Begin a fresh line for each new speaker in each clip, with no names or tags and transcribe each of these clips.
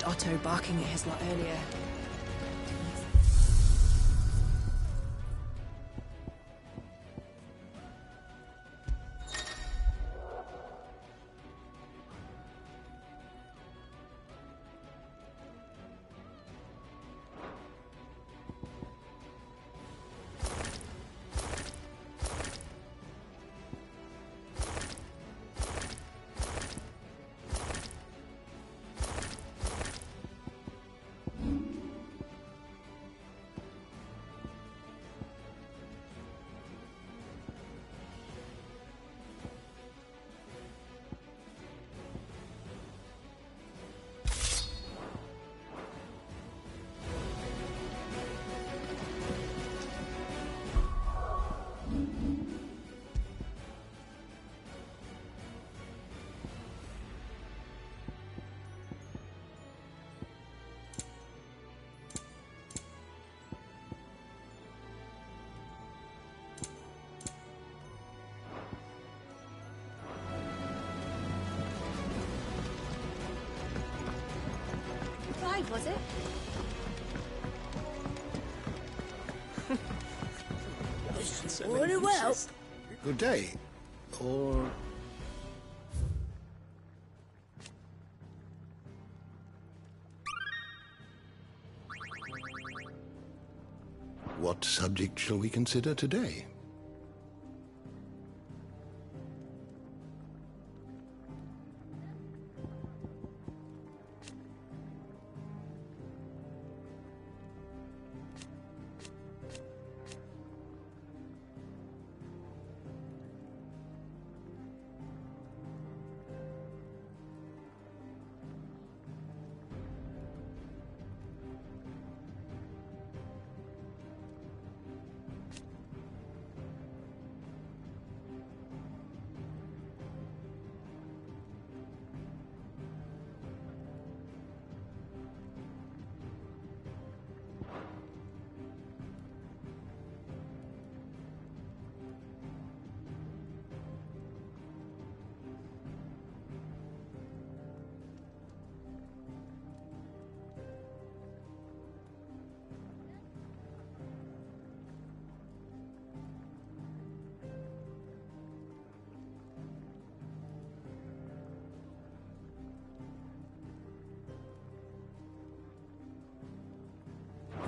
Otto barking at his lot earlier. Was it?
Very well. Good day. Or... What subject shall we consider today?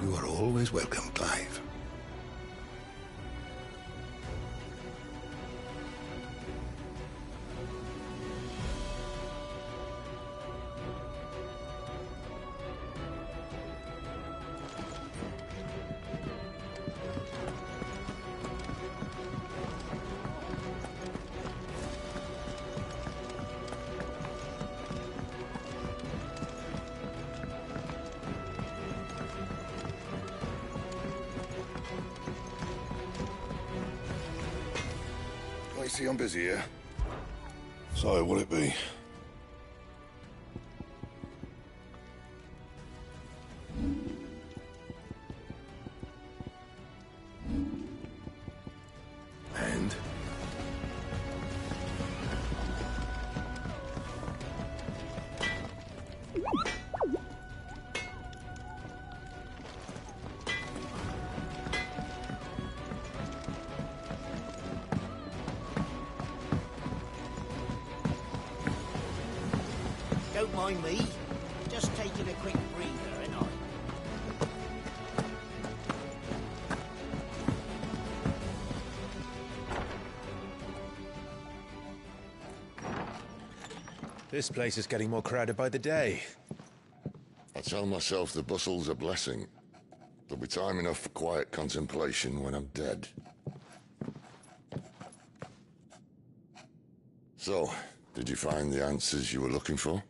You are always welcome, Clive.
I see I'm busy here. So, will it be?
And?
Don't mind me. Just taking a quick breather, ain't I?
This place is getting more crowded by the day.
I tell myself the bustle's a blessing. There'll be time enough for quiet contemplation when I'm dead. So, did you find the answers you were looking for?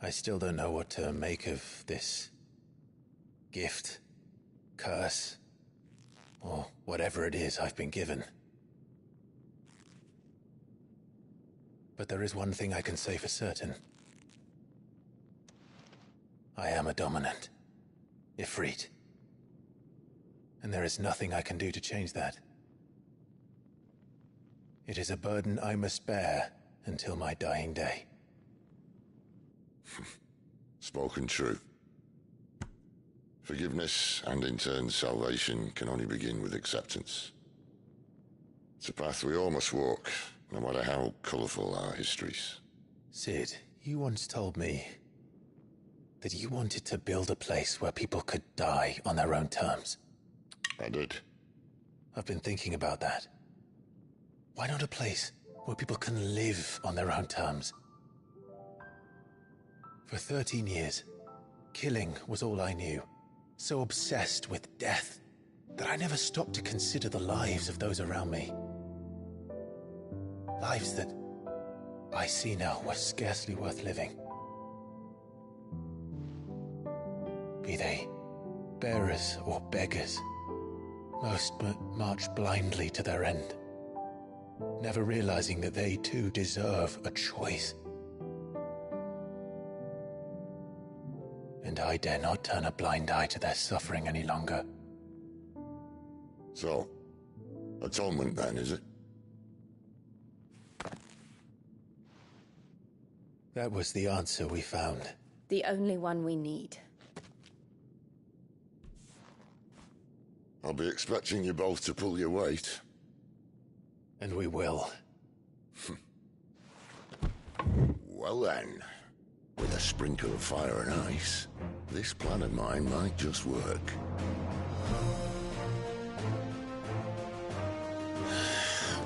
I still don't know what to make of this gift, curse, or whatever it is I've been given. But there is one thing I can say for certain. I am a dominant, Ffxvi. And there is nothing I can do to change that. It is a burden I must bear until my dying day.
Spoken true. Forgiveness and in turn salvation can only begin with acceptance. It's a path we all must walk, no matter how colourful our histories.
Sid, you once told me that you wanted to build a place where people could die on their own terms.
I did.
I've been thinking about that. Why not a place where people can live on their own terms? For 13 years, killing was all I knew. So obsessed with death that I never stopped to consider the lives of those around me. Lives that I see now were scarcely worth living. Be they bearers or beggars, most march blindly to their end, never realizing that they too deserve a choice. And I dare not turn a blind eye to their suffering any longer.
So, atonement then, is it?
That was the answer we found.
The only one we need.
I'll be expecting you both to pull your weight.
And we will.
Well then, with a sprinkle of fire and ice, this plan of mine might just work.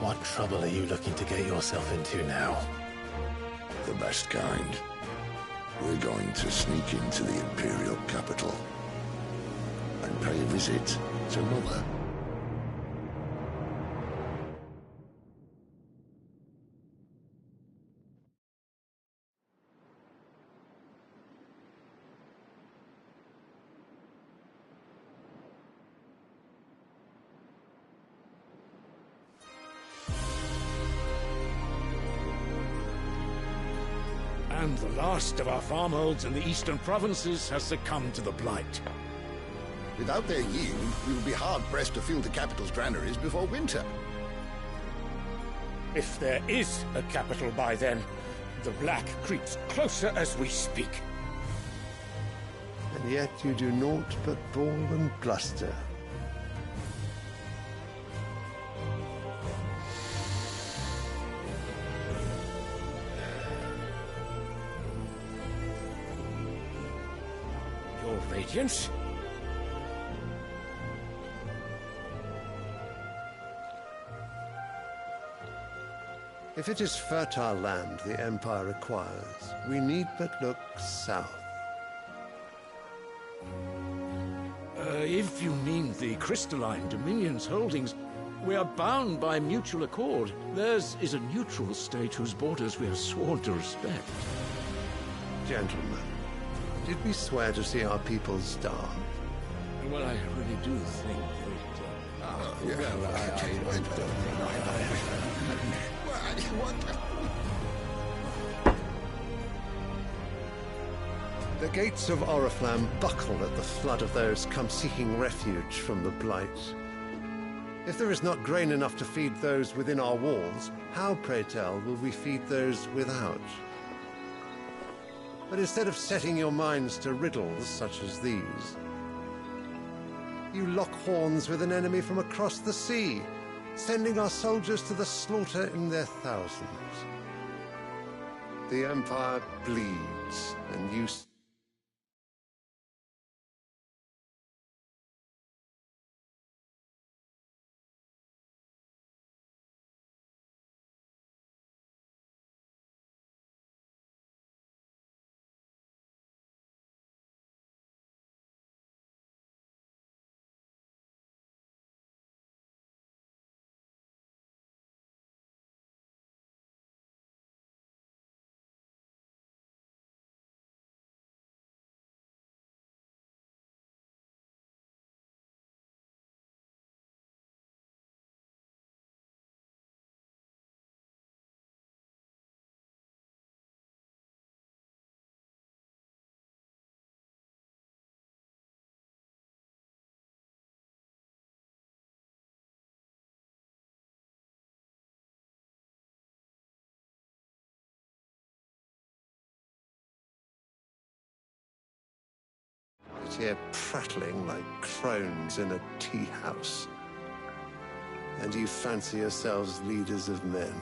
What trouble are you looking to get yourself into now?
The best kind. We're going to sneak into the Imperial capital and pay a visit to Mother.
And the last of our farmholds in the eastern provinces has succumbed to the blight.
Without their yield, we will be hard-pressed to fill the capital's granaries before winter.
If there is a capital by then, the black creeps closer as we speak.
And yet you do naught but bawl and bluster.
Your Radiance?
If it is fertile land the Empire requires, we need but look south.
If you mean the crystalline Dominion's holdings, we are bound by mutual accord. Theirs is a neutral state whose borders we are sworn to respect.
Gentlemen, did we swear to see our people starve?
Well, I really do think
The gates of Oriflamme buckle at the flood of those come seeking refuge from the blight. If there is not grain enough to feed those within our walls, how, pray tell, will we feed those without? But instead of setting your minds to riddles such as these, you lock horns with an enemy from across the sea, sending our soldiers to the slaughter in their thousands. The Empire bleeds, and you here prattling like crones in a tea house. And you fancy yourselves leaders of men.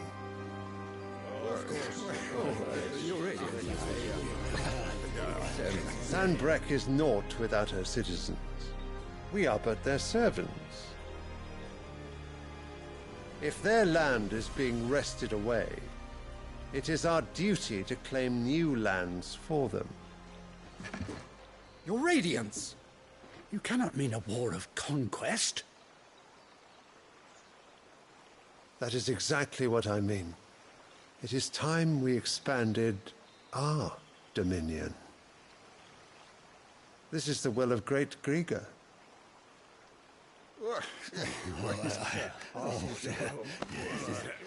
Sanbreque is naught without her citizens. We are but their servants. If their land is being wrested away, it is our duty to claim new lands for them.
Your Radiance! You cannot mean a war of conquest.
That is exactly what I mean. It is time we expanded our dominion. This is the will of great Grieger.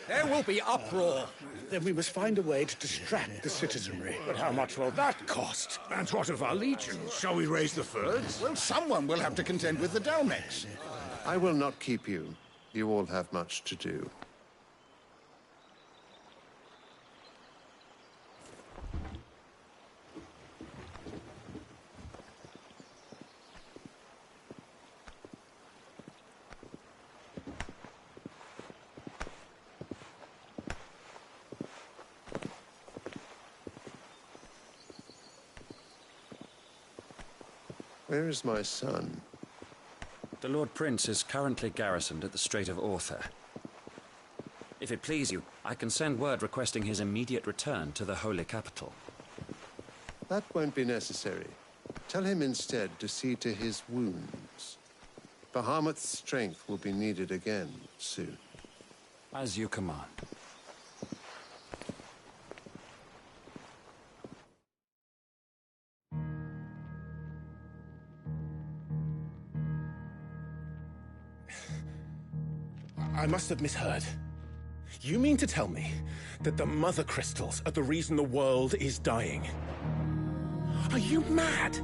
There will be uproar. Then we must find a way to distract the citizenry. But how much will that cost?
And what of our legions? Shall we raise the thirds?
Well, someone will have to contend with the Dalmex.
I will not keep you. You all have much to do. Where is my son?
The Lord Prince is currently garrisoned at the Strait of Author. If it please you, I can send word requesting his immediate return to the Holy Capital.
That won't be necessary. Tell him instead to see to his wounds. Bahamut's strength will be needed again soon.
As you command.
I must have misheard. You mean to tell me that the Mother Crystals are the reason the world is dying? Are you mad?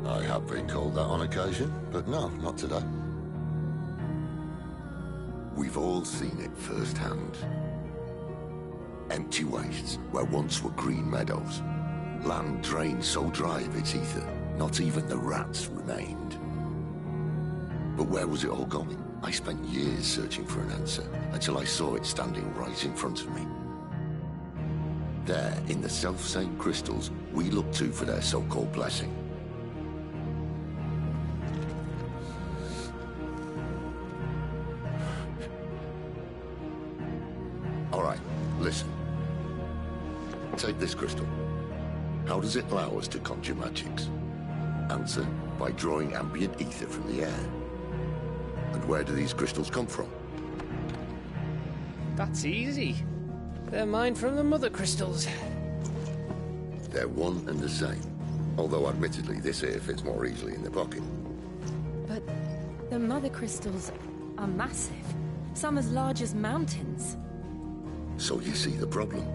I have been called that on occasion, but no, not today. We've all seen it firsthand. Empty wastes where once were green meadows. Land drained so dry of its ether, not even the rats remained. But where was it all going? I spent years searching for an answer, until I saw it standing right in front of me. There, in the self-same crystals we look to for their so-called blessing. All right, listen. Take this crystal. How does it allow us to conjure magics? Answer, by drawing ambient ether from the air. And where do these crystals come from?
That's easy. They're mined from the Mother Crystals.
They're one and the same. Although admittedly this here fits more easily in the pocket.
But the Mother Crystals are massive. Some as large as mountains.
So you see the problem.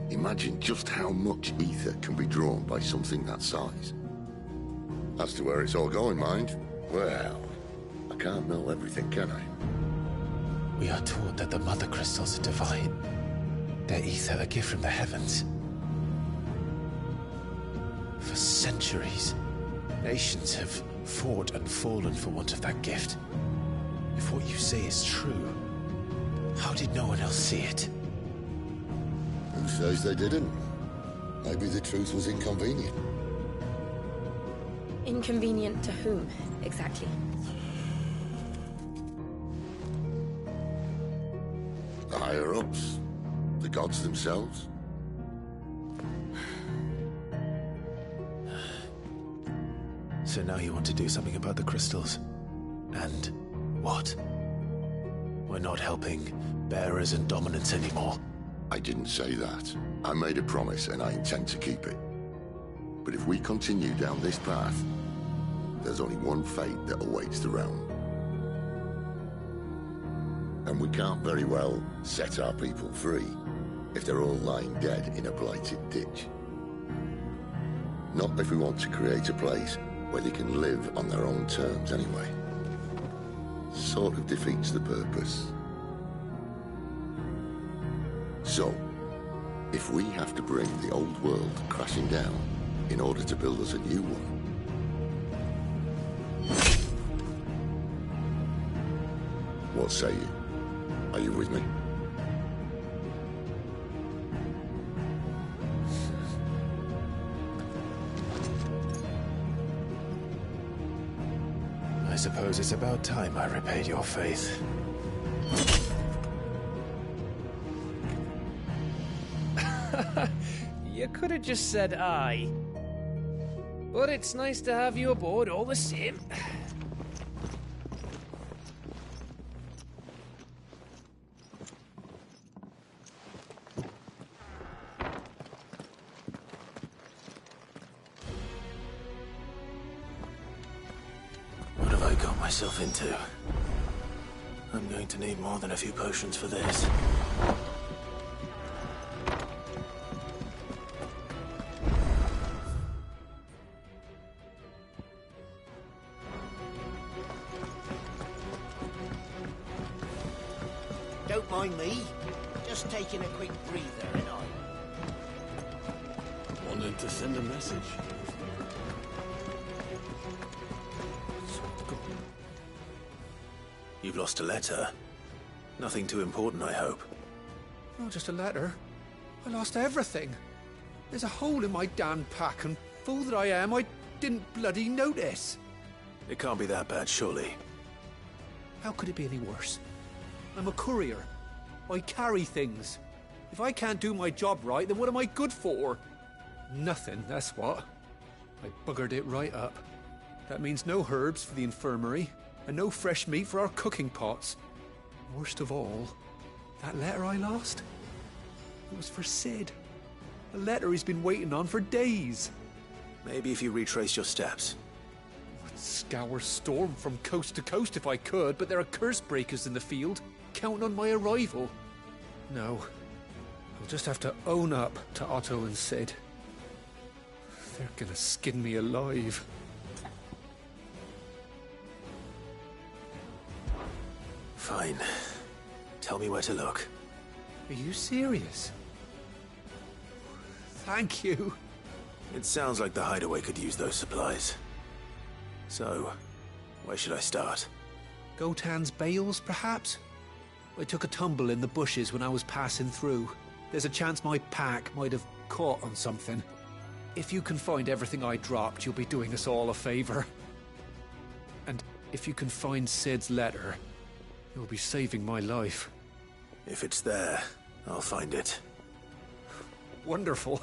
Imagine just how much ether can be drawn by something that size. As to where it's all going, mind, well, I can't know everything, can I?
We are taught that the Mother Crystals are divine. Their ether a gift from the heavens. For centuries, nations have fought and fallen for want of that gift. If what you say is true, how did no one else see it?
Who says they didn't? Maybe the truth was inconvenient.
Inconvenient to whom, exactly?
The higher-ups, the gods themselves.
So now you want to do something about the crystals. And what? We're not helping bearers and dominants anymore.
I didn't say that. I made a promise and I intend to keep it. But if we continue down this path, there's only one fate that awaits the realm. And we can't very well set our people free if they're all lying dead in a blighted ditch. Not if we want to create a place where they can live on their own terms anyway. Sort of defeats the purpose. So, if we have to bring the old world crashing down in order to build us a new one, What say you? Are you with me?
I suppose it's about time I repaid your faith.
You could have just said aye. But it's nice to have you aboard all the same.
What have I got myself into? I'm going to need more than a few potions for this.
Don't mind me. Just taking a quick breather, and I...
Wanted to send a message. You've lost a letter. Nothing too important, I hope.
Not just a letter. I lost everything. There's a hole in my damn pack, and fool that I am, I didn't bloody notice.
It can't be that bad, surely.
How could it be any worse? I'm a courier. I carry things. If I can't do my job right, then what am I good for? Nothing, that's what. I buggered it right up. That means no herbs for the infirmary, and no fresh meat for our cooking pots. Worst of all, that letter I lost? It was for Sid. A letter he's been waiting on for days.
Maybe if you retrace your steps.
I'd scour Storm from coast to coast if I could, but there are curse breakers in the field, counting on my arrival. No, I'll just have to own up to Otto and Sid. They're gonna skin me alive.
Fine. Tell me where to look.
Are you serious? Thank you.
It sounds like the hideaway could use those supplies. So, where should I start?
Gotan's bales, perhaps? I took a tumble in the bushes when I was passing through. There's a chance my pack might have caught on something. If you can find everything I dropped, you'll be doing us all a favor. And if you can find Sid's letter, you'll be saving my life.
If it's there, I'll find it.
Wonderful.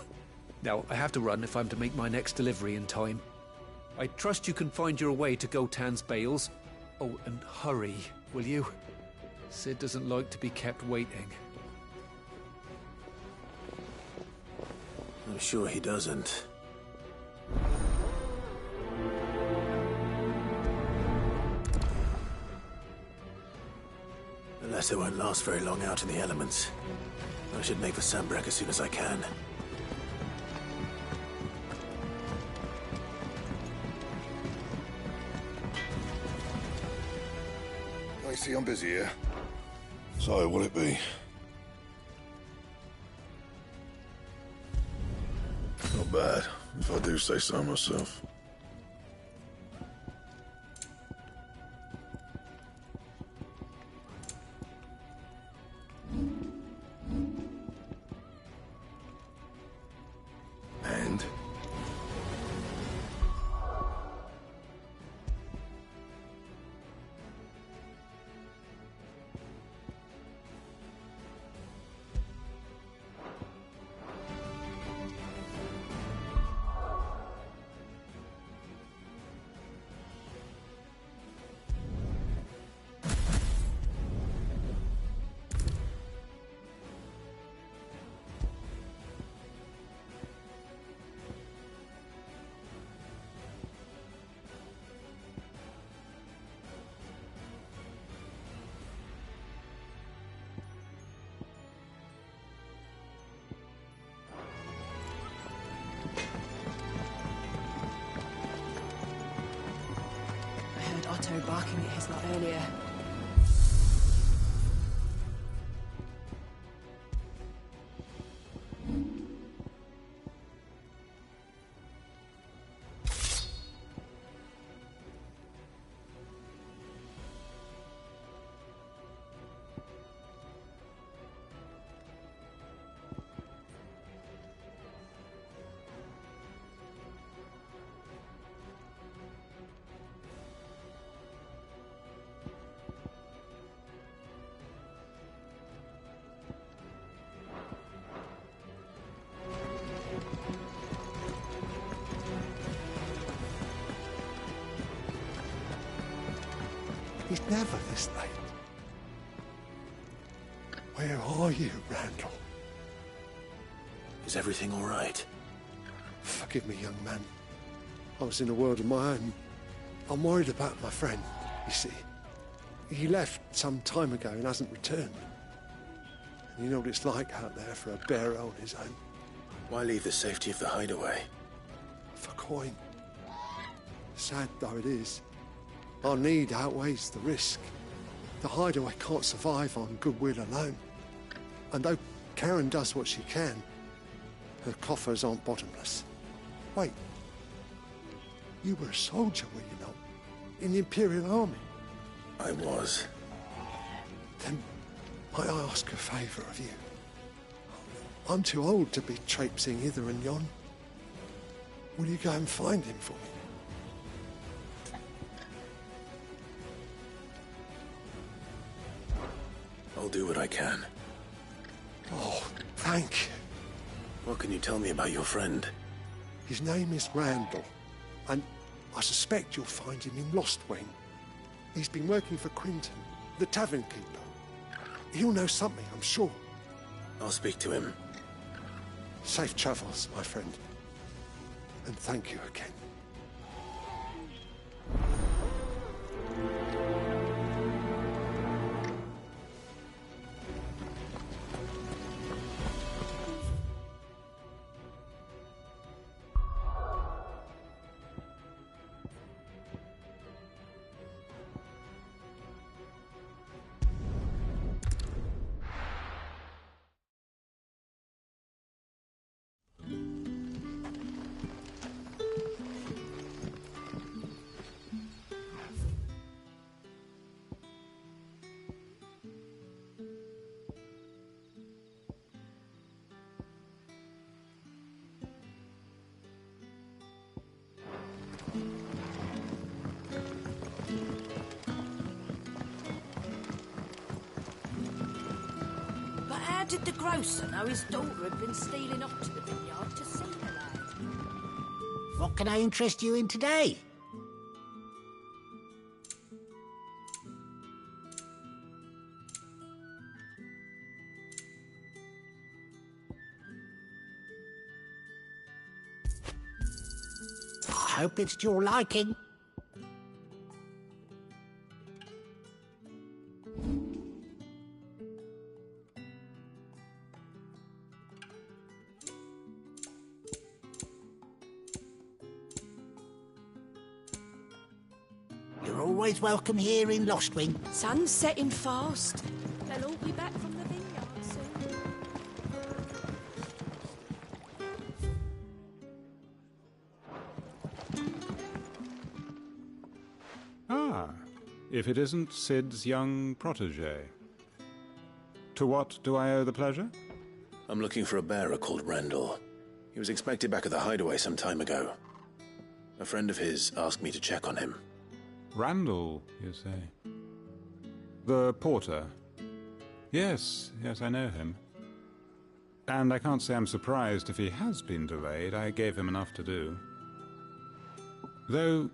Now, I have to run if I'm to make my next delivery in time. I trust you can find your way to Gotan's bales. Oh, and hurry, will you? Sid doesn't like to be kept waiting.
I'm sure he doesn't. The letter won't last very long out in the elements. I should make for Sambrek as soon as I can.
I see I'm busy here. So, will it be? Not bad, if I do say so myself. And?
Otto barking at his lot earlier.
He's never this late. Where are you, Randall?
Is everything all right?
Forgive me, young man. I was in a world of my own. I'm worried about my friend, you see. He left some time ago and hasn't returned. And you know what it's like out there for a bearer on his own.
Why leave the safety of the hideaway?
For coin. Sad though it is, our need outweighs the risk. The hideaway can't survive on goodwill alone. And though Karen does what she can, her coffers aren't bottomless. Wait. You were a soldier, were you not? In the Imperial Army?
I was.
Then might I ask a favour of you? I'm too old to be traipsing hither and yon. Will you go and find him for me?
I'll do what I can.
Oh, thank you.
What can you tell me about your friend?
His name is Randall, and I suspect you'll find him in Lost Wing. He's been working for Quinton, the tavern keeper. He'll know something, I'm sure.
I'll speak to him.
Safe travels, my friend. And thank you again.
How did the grocer know his daughter had been stealing off to the vineyard to see the lad? What can I interest you in today? I hope it's to your liking. You're always welcome here in Lost Wing.
Sun's setting fast. They'll all be back from the vineyard soon.
Ah, if it isn't Sid's young protege. To what do I owe the pleasure?
I'm looking for a bearer called Randall. He was expected back at the hideaway some time ago. A friend of his asked me to check on him.
Randall, you say? The porter? Yes, I know him. And I can't say I'm surprised if he has been delayed. I gave him enough to do. Though,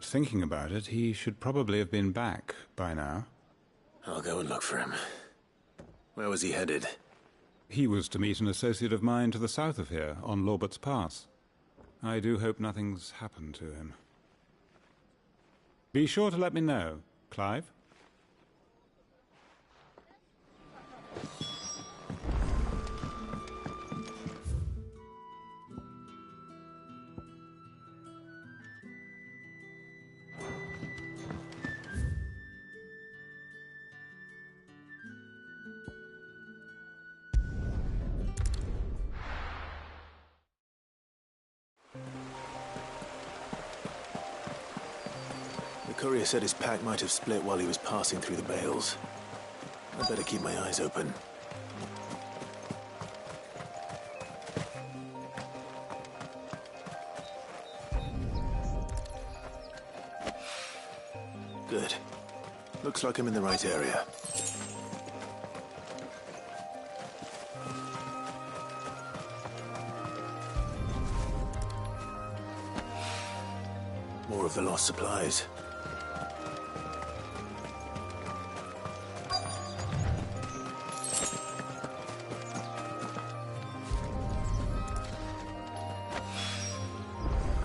thinking about it, he should probably have been back by now.
I'll go and look for him. Where was he headed?
He was to meet an associate of mine to the south of here, on Lorbert's Pass. I do hope nothing's happened to him. Be sure to let me know, Clive.
The courier said his pack might have split while he was passing through the bales. I'd better keep my eyes open. Good. Looks like I'm in the right area. More of the lost supplies.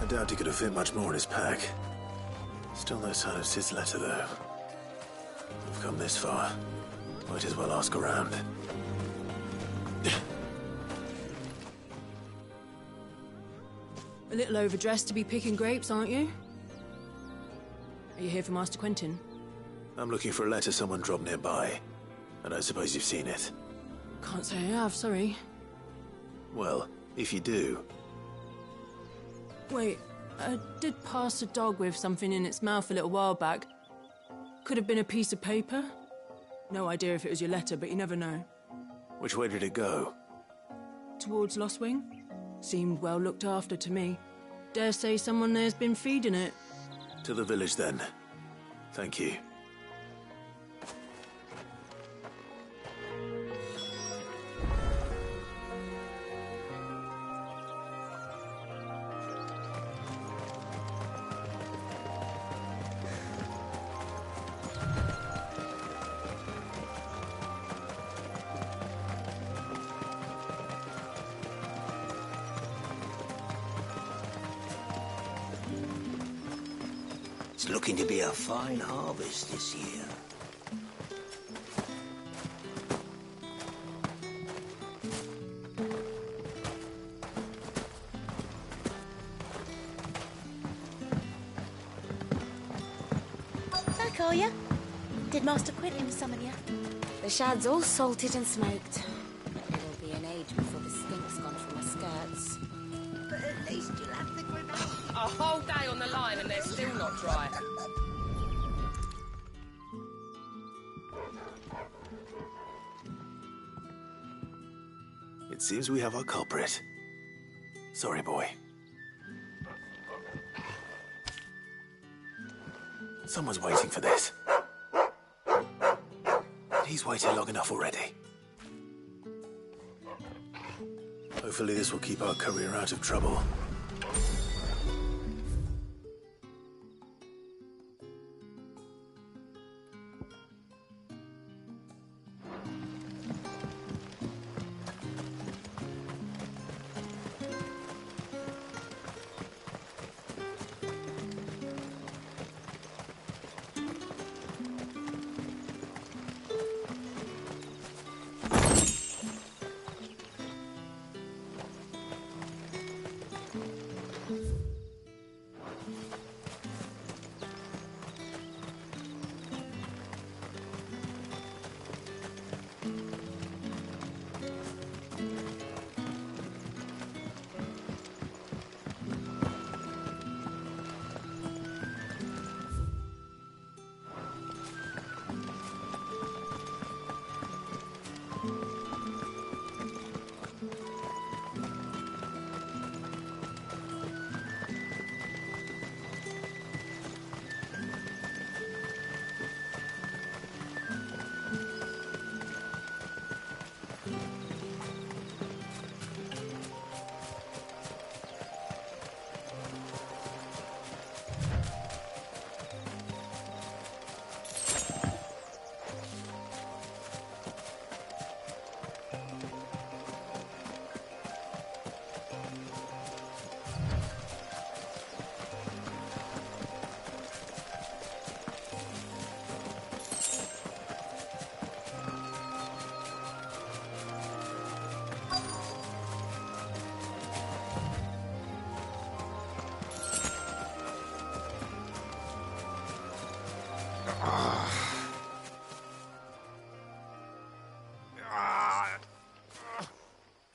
doubt he could have fit much more in his pack. Still no sign of Sid's letter, though. We've come this far. Might as well ask around.
A little overdressed to be picking grapes, aren't you? Are you here for Master Quentin?
I'm looking for a letter someone dropped nearby. I don't suppose you've seen it.
Can't say I have, sorry.
Well, if you do...
Wait, I did pass a dog with something in its mouth a little while back. Could have been a piece of paper. No idea if it was your letter, but you never know.
Which way did it go?
Towards Lostwing? Seemed well looked after to me. Dare say someone there's been feeding it.
To the village, then. Thank you.
It's looking to be a fine harvest this year.
Back, are ya? Did Master Quentin summon ya?
The shad's all salted and smoked. It'll be an age before the stink's gone from my skirts.
But at least you'll have the grenade.
A whole day on the line and they're still not dry.
It seems we have our culprit. Sorry, boy. Someone's waiting for this. He's waited long enough already. Hopefully this will keep our courier out of trouble.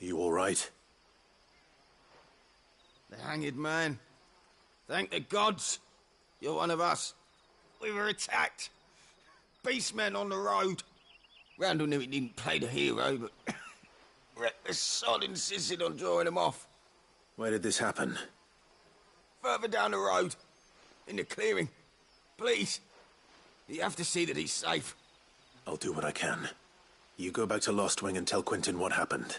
You all right?
The hanged man. Thank the gods. You're one of us. We were attacked. Beastmen on the road. Randall knew he didn't play the hero, but reckless sod insisted on drawing him off.
Where did this happen?
Further down the road. In the clearing. Please. You have to see that he's safe.
I'll do what I can. You go back to Lostwing and tell Quentin what happened.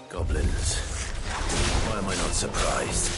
Goblins. Why am I not surprised?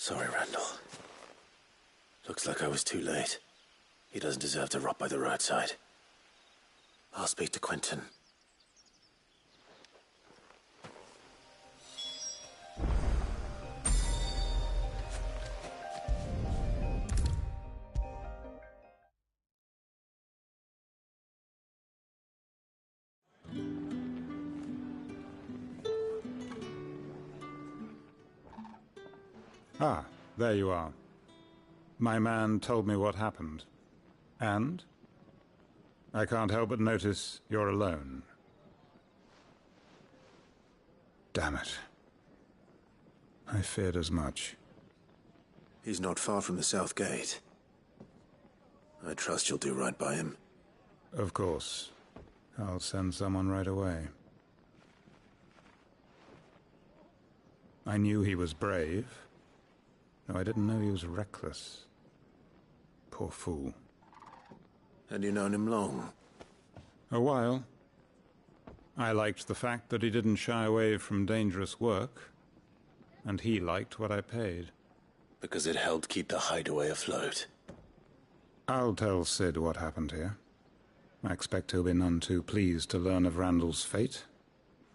Sorry, Randall. Looks like I was too late. He doesn't deserve to rot by the roadside. I'll speak to Quentin.
Ah, there you are. My man told me what happened. And? I can't help but notice you're alone. Damn it. I feared as much.
He's not far from the South Gate. I trust you'll do right by him.
Of course. I'll send someone right away. I knew he was brave. No, I didn't know he was reckless. Poor fool.
Had you known him long?
A while. I liked the fact that he didn't shy away from dangerous work, and he liked what I paid.
Because it helped keep the hideaway afloat.
I'll tell Sid what happened here. I expect he'll be none too pleased to learn of Randall's fate.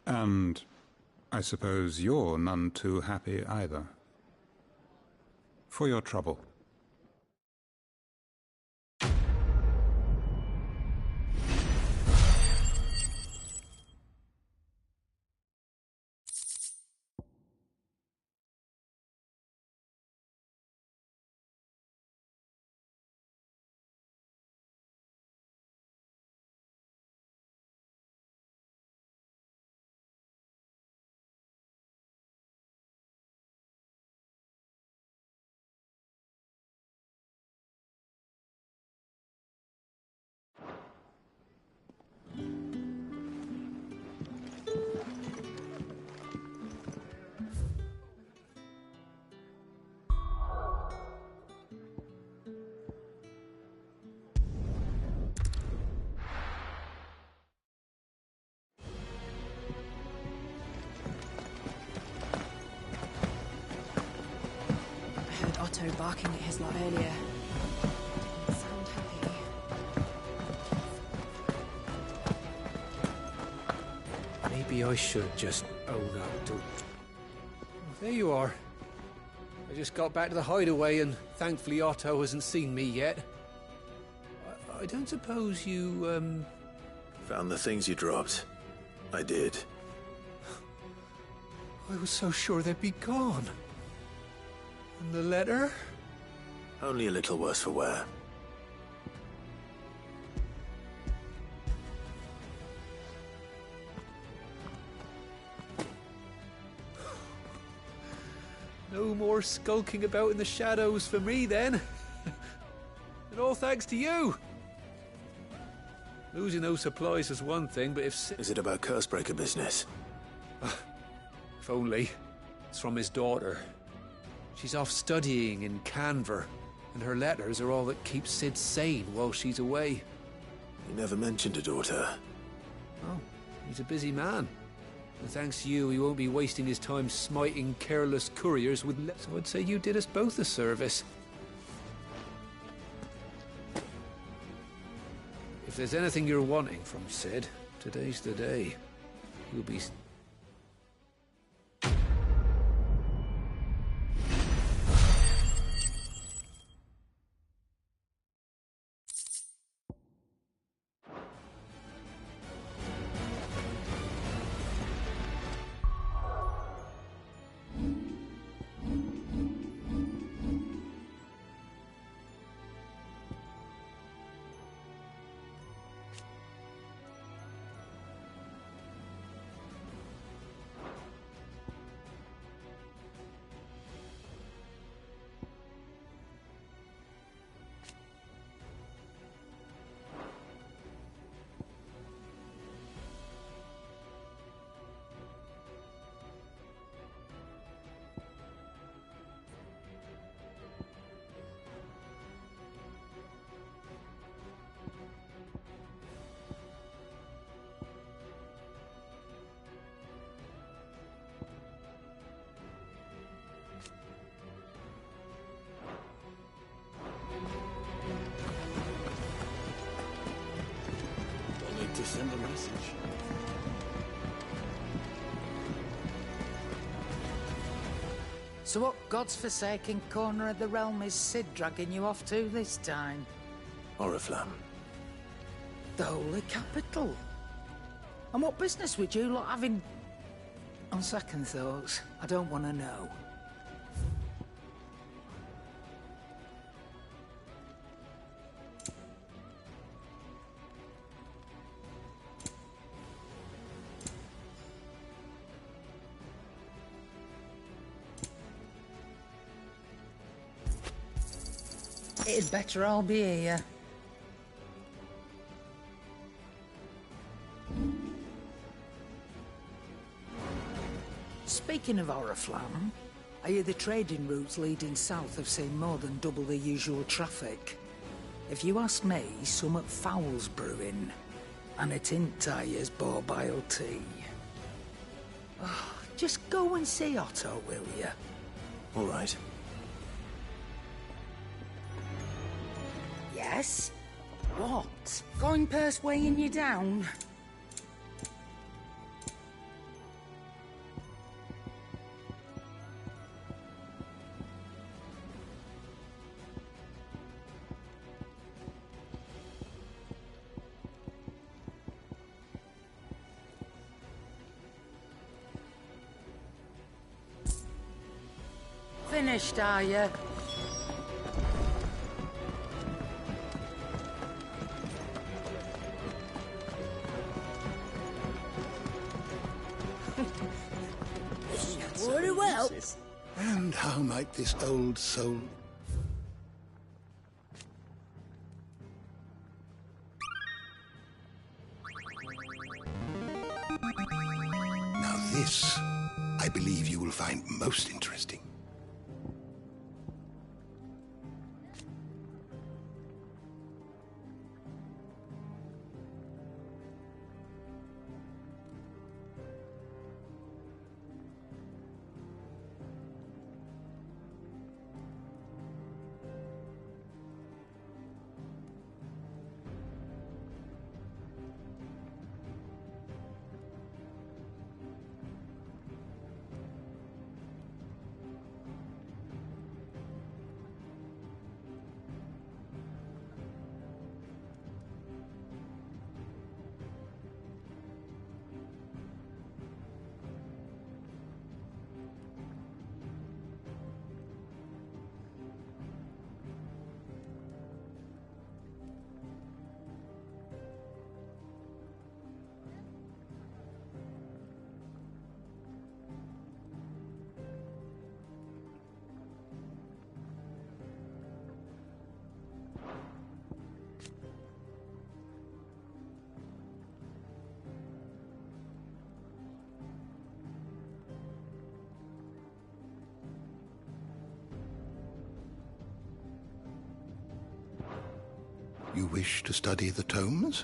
And I suppose you're none too happy either. For your trouble.
Otto barking at his lot earlier. Didn't sound happy.
Maybe I should just own up to... There you are. I just got back to the hideaway and thankfully Otto hasn't seen me yet. I don't suppose you,
Found the things you dropped. I did.
I was so sure they'd be gone. And the letter?
Only a little worse for wear.
No more skulking about in the shadows for me, then. And all thanks to you. Losing those supplies is one thing, but if...
Is it about Cursebreaker business?
If only. It's from his daughter. She's off studying in Canver, and her letters are all that keeps Sid sane while she's away.
You never mentioned a daughter.
Oh, he's a busy man. And thanks to you, he won't be wasting his time smiting careless couriers with so I'd say you did us both a service. If there's anything you're wanting from Sid, today's the day. He'll be...
to send a message.
So what god's-forsaken corner of the realm is Cid dragging you off to this time?
Oriflamme.
The holy capital. And what business would you lot having... On second thoughts, I don't want to know. It'd better all be here. Speaking of Oriflamme, I hear the trading routes leading south have seen more than double the usual traffic. If you ask me, summat foul's brewing. And it ain't Tyre's borbile tea. Oh, just go and see Otto, will you?
All right.
Yes? What? Going purse weighing you down? Finished, are you?
Very well. And how might this old soul... Now this, I believe you will find most interesting. You wish to study the tomes?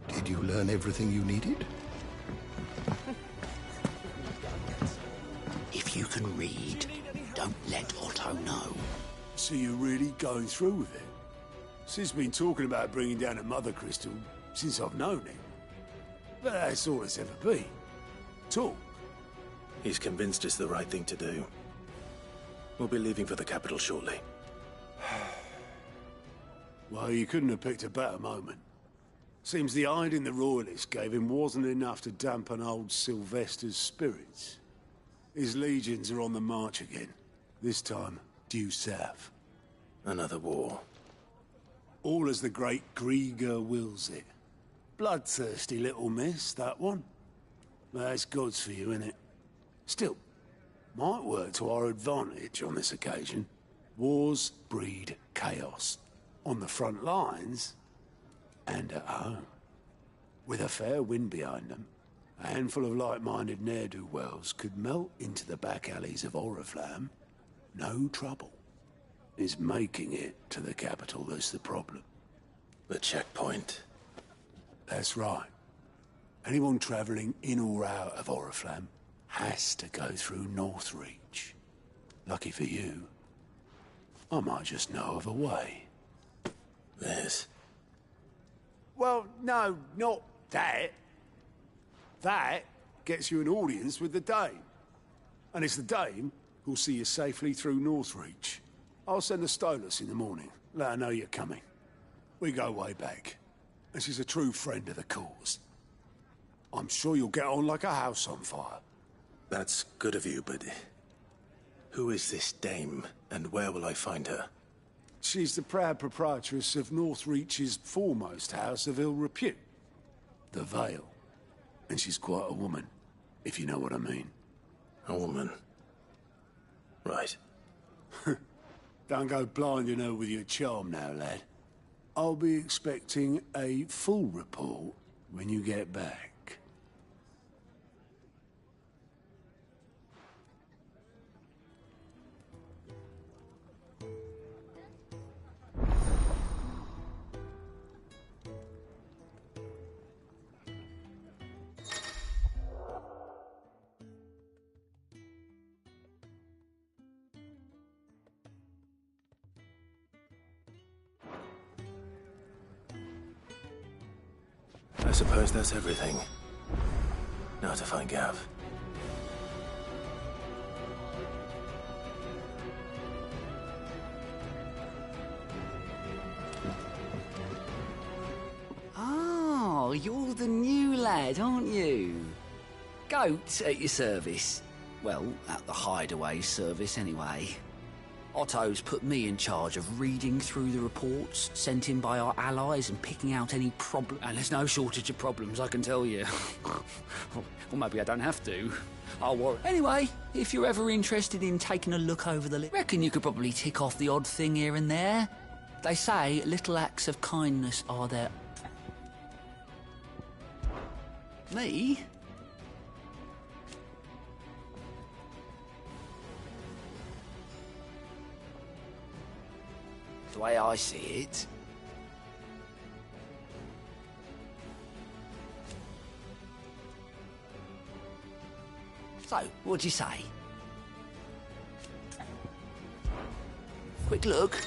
Did you learn everything you needed?
If you can read, don't let Otto
Oh no.
So you're really going through with it? Sid's been talking about bringing down a mother crystal since I've known him. But that's all it's ever been. Talk.
He's convinced it's the right thing to do. We'll be leaving for the capital shortly.
Well, you couldn't have picked a better moment. Seems the hiding the Royalists gave him wasn't enough to dampen old Sylvester's spirits. His legions are on the march again. This time, due south.
Another war.
All as the great Grieger wills it. Bloodthirsty little miss, that one. That's God's for you, innit? Still, might work to our advantage on this occasion. Wars breed chaos. On the front lines, and at home. With a fair wind behind them, a handful of like-minded ne'er-do-wells could melt into the back alleys of Oriflamme. No trouble. It's making it to the capital that's the problem.
The checkpoint.
That's right. Anyone travelling in or out of Oriflamme has to go through Northreach. Lucky for you, I might just know of a way.
This?
Well, no, not that. That gets you an audience with the Dame. And it's the Dame who'll see you safely through Northreach. I'll send the Stolas in the morning. Let her know you're coming. We go way back. And she's a true friend of the cause. I'm sure you'll get on like a house on fire.
That's good of you, but... who is this Dame, and where will I find her?
She's the proud proprietress of Northreach's foremost house of ill repute. The Vale. And she's quite a woman, if you know what I mean.
A woman? Right.
Don't go blinding her with your charm now, lad. I'll be expecting a full report when you get back.
I suppose that's everything. Now to find Gav.
Oh, you're the new lad, aren't you? Goat at your service. Well, at the hideaway service anyway. Otto's put me in charge of reading through the reports sent in by our allies and picking out any problem. And there's no shortage of problems, I can tell you. Well, maybe I don't have to. I'll worry. Anyway, if you're ever interested in taking a look over the list, reckon you could probably tick off the odd thing here and there. They say little acts of kindness are their... Me? The way I see it... So, what'd you say? Quick look.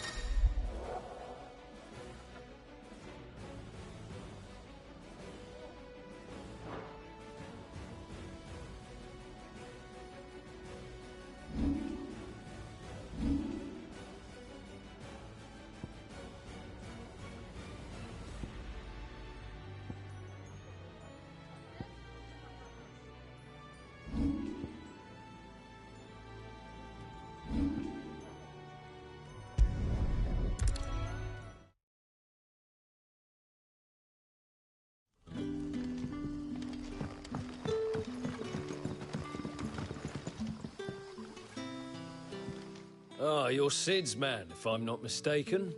Ah, you're Sid's man, if I'm not mistaken.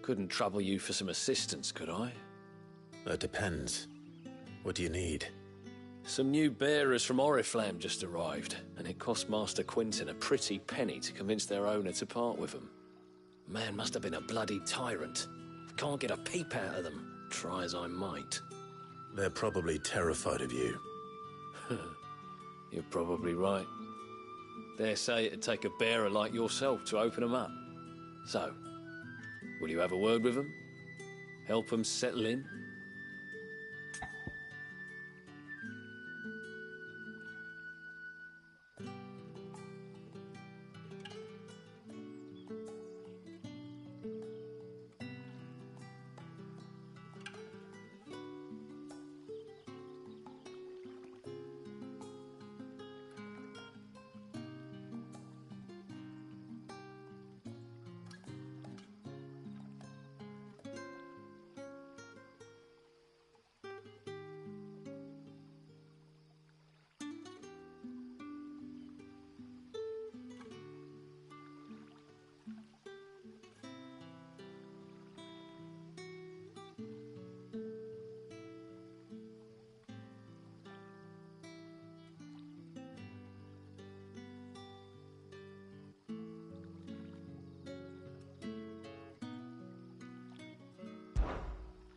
Couldn't trouble you for some assistance, could I?
That depends. What do you need?
Some new bearers from Oriflamme just arrived, and it cost Master Quinton a pretty penny to convince their owner to part with them. Man must have been a bloody tyrant. Can't get a peep out of them, try as I might.
They're probably terrified of you.
You're probably right. Dare say it'd take a bearer like yourself to open 'em up. So, will you have a word with 'em? Help 'em settle in?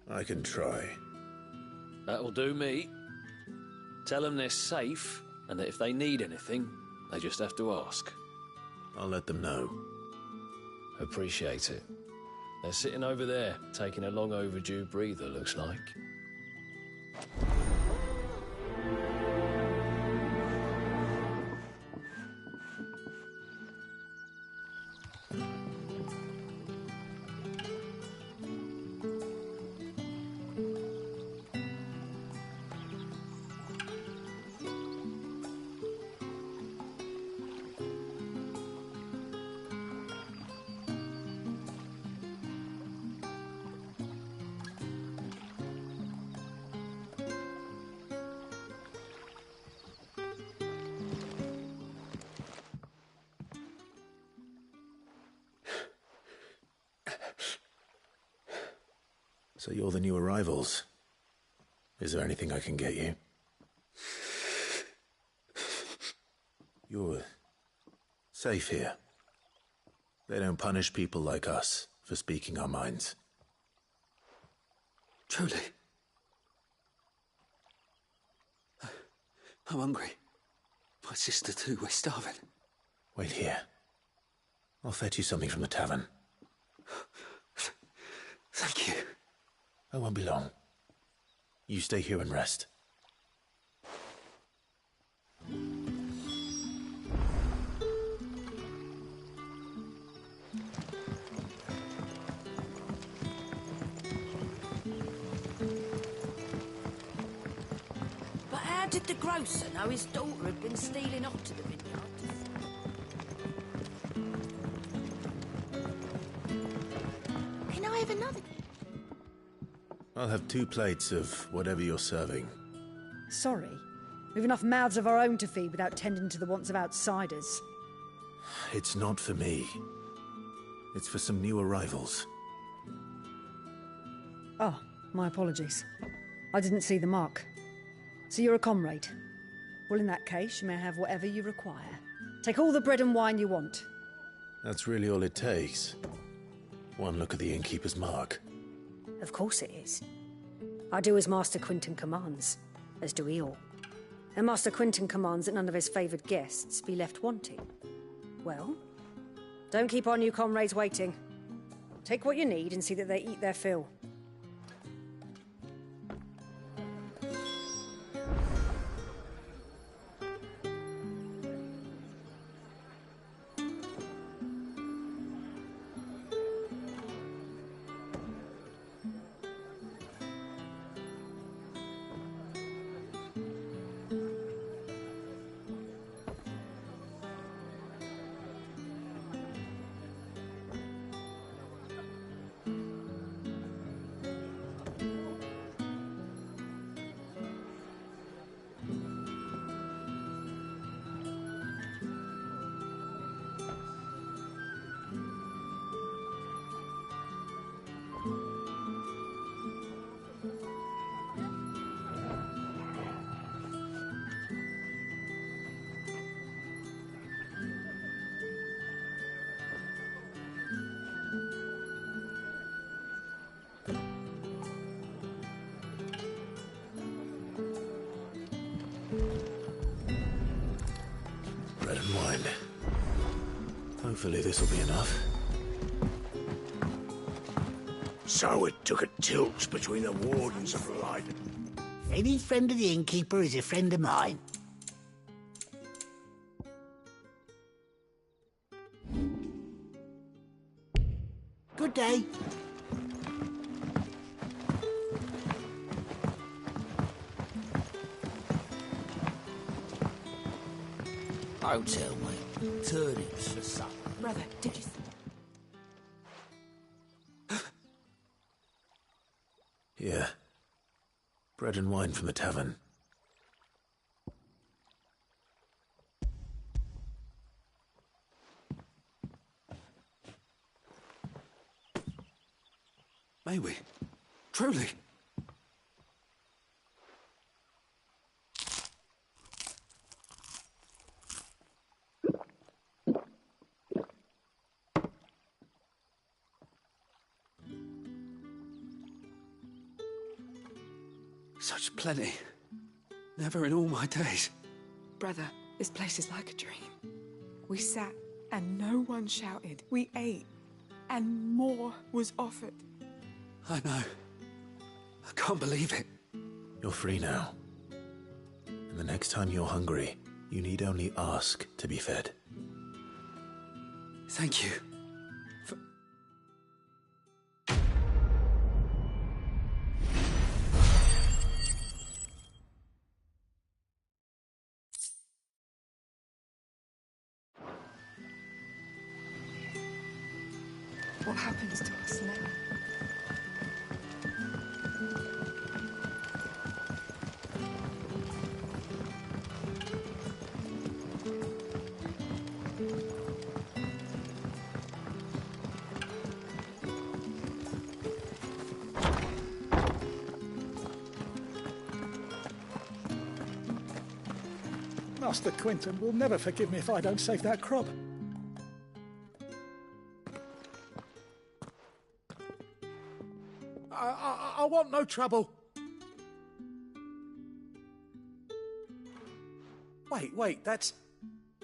I can try.
That'll do me. Tell them they're safe, and that if they need anything, they just have to ask.
I'll let them know.
Appreciate it. They're sitting over there, taking a long overdue breather, looks like.
So you're the new arrivals. Is there anything I can get you? You're safe here. They don't punish people like us for speaking our minds.
Truly. I'm hungry. My sister too, we're starving.
Wait here. I'll fetch you something from the tavern.
Thank you.
I won't be long. You stay here and rest.
But how did the grocer know his daughter had been stealing off to the vineyard?
Can I have another?
I'll have 2 plates of whatever you're serving.
Sorry. We've enough mouths of our own to feed without tending to the wants of outsiders.
It's not for me. It's for some new arrivals.
Oh, my apologies. I didn't see the mark. So you're a comrade. Well, in that case, you may have whatever you require. Take all the bread and wine you want.
That's really all it takes. One look at the innkeeper's mark.
Of course it is. I do as Master Quinton commands, as do we all. And Master Quinton commands that none of his favoured guests be left wanting. Well, don't keep our new comrades waiting. Take what you need and see that they eat their fill.
Hopefully this will be enough.
So it took a tilt between the wardens of light. Any friend of the innkeeper is a friend of mine. Good day. Don't tell me. Turnips for supper.
Brother, did you...
Yeah. Bread and wine from the tavern.
May we? Truly? Such plenty. Never in all my days.
Brother, this place is like a dream. We sat and no one shouted. We ate and more was offered.
I know. I can't believe it.
You're free now. And the next time you're hungry, you need only ask to be fed.
Thank you.
What happens to us now?
Master Quinton will never forgive me if I don't save that crop. I want no trouble. Wait, that's...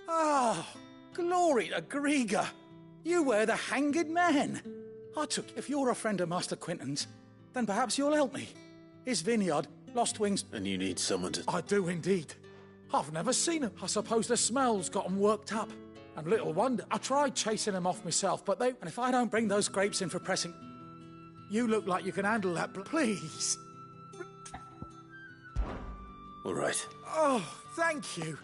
Oh, glory to Griga. You were the hanged man. If you're a friend of Master Quinton's, then perhaps you'll help me. His vineyard, Lost Wings...
And you need someone to...
I do indeed. I've never seen him. I suppose the smell's got 'em worked up. And little wonder, I tried chasing them off myself, but they... And if I don't bring those grapes in for pressing... You look like you can handle that, but please.
All right.
Oh, thank you.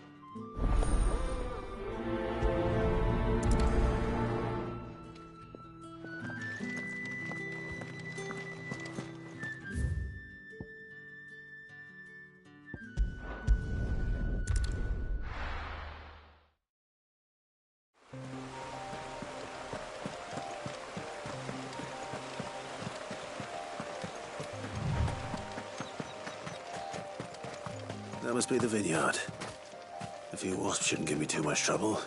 That must be the vineyard. A few wasps shouldn't give me too much trouble.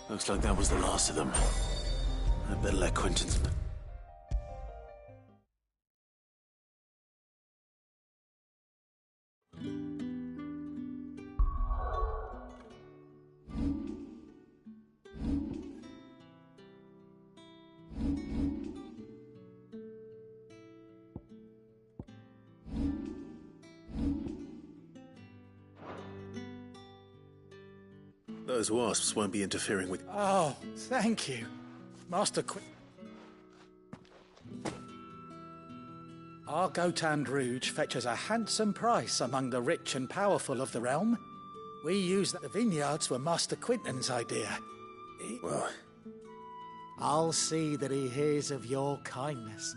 Looks like that was the last of them. I better let Quentin's... Those wasps won't be interfering with...
Oh, thank you, Master Our Gotand Rouge fetches a handsome price among the rich and powerful of the realm. We use the vineyards were Master Quinton's idea.
Well...
I'll see that he hears of your kindness.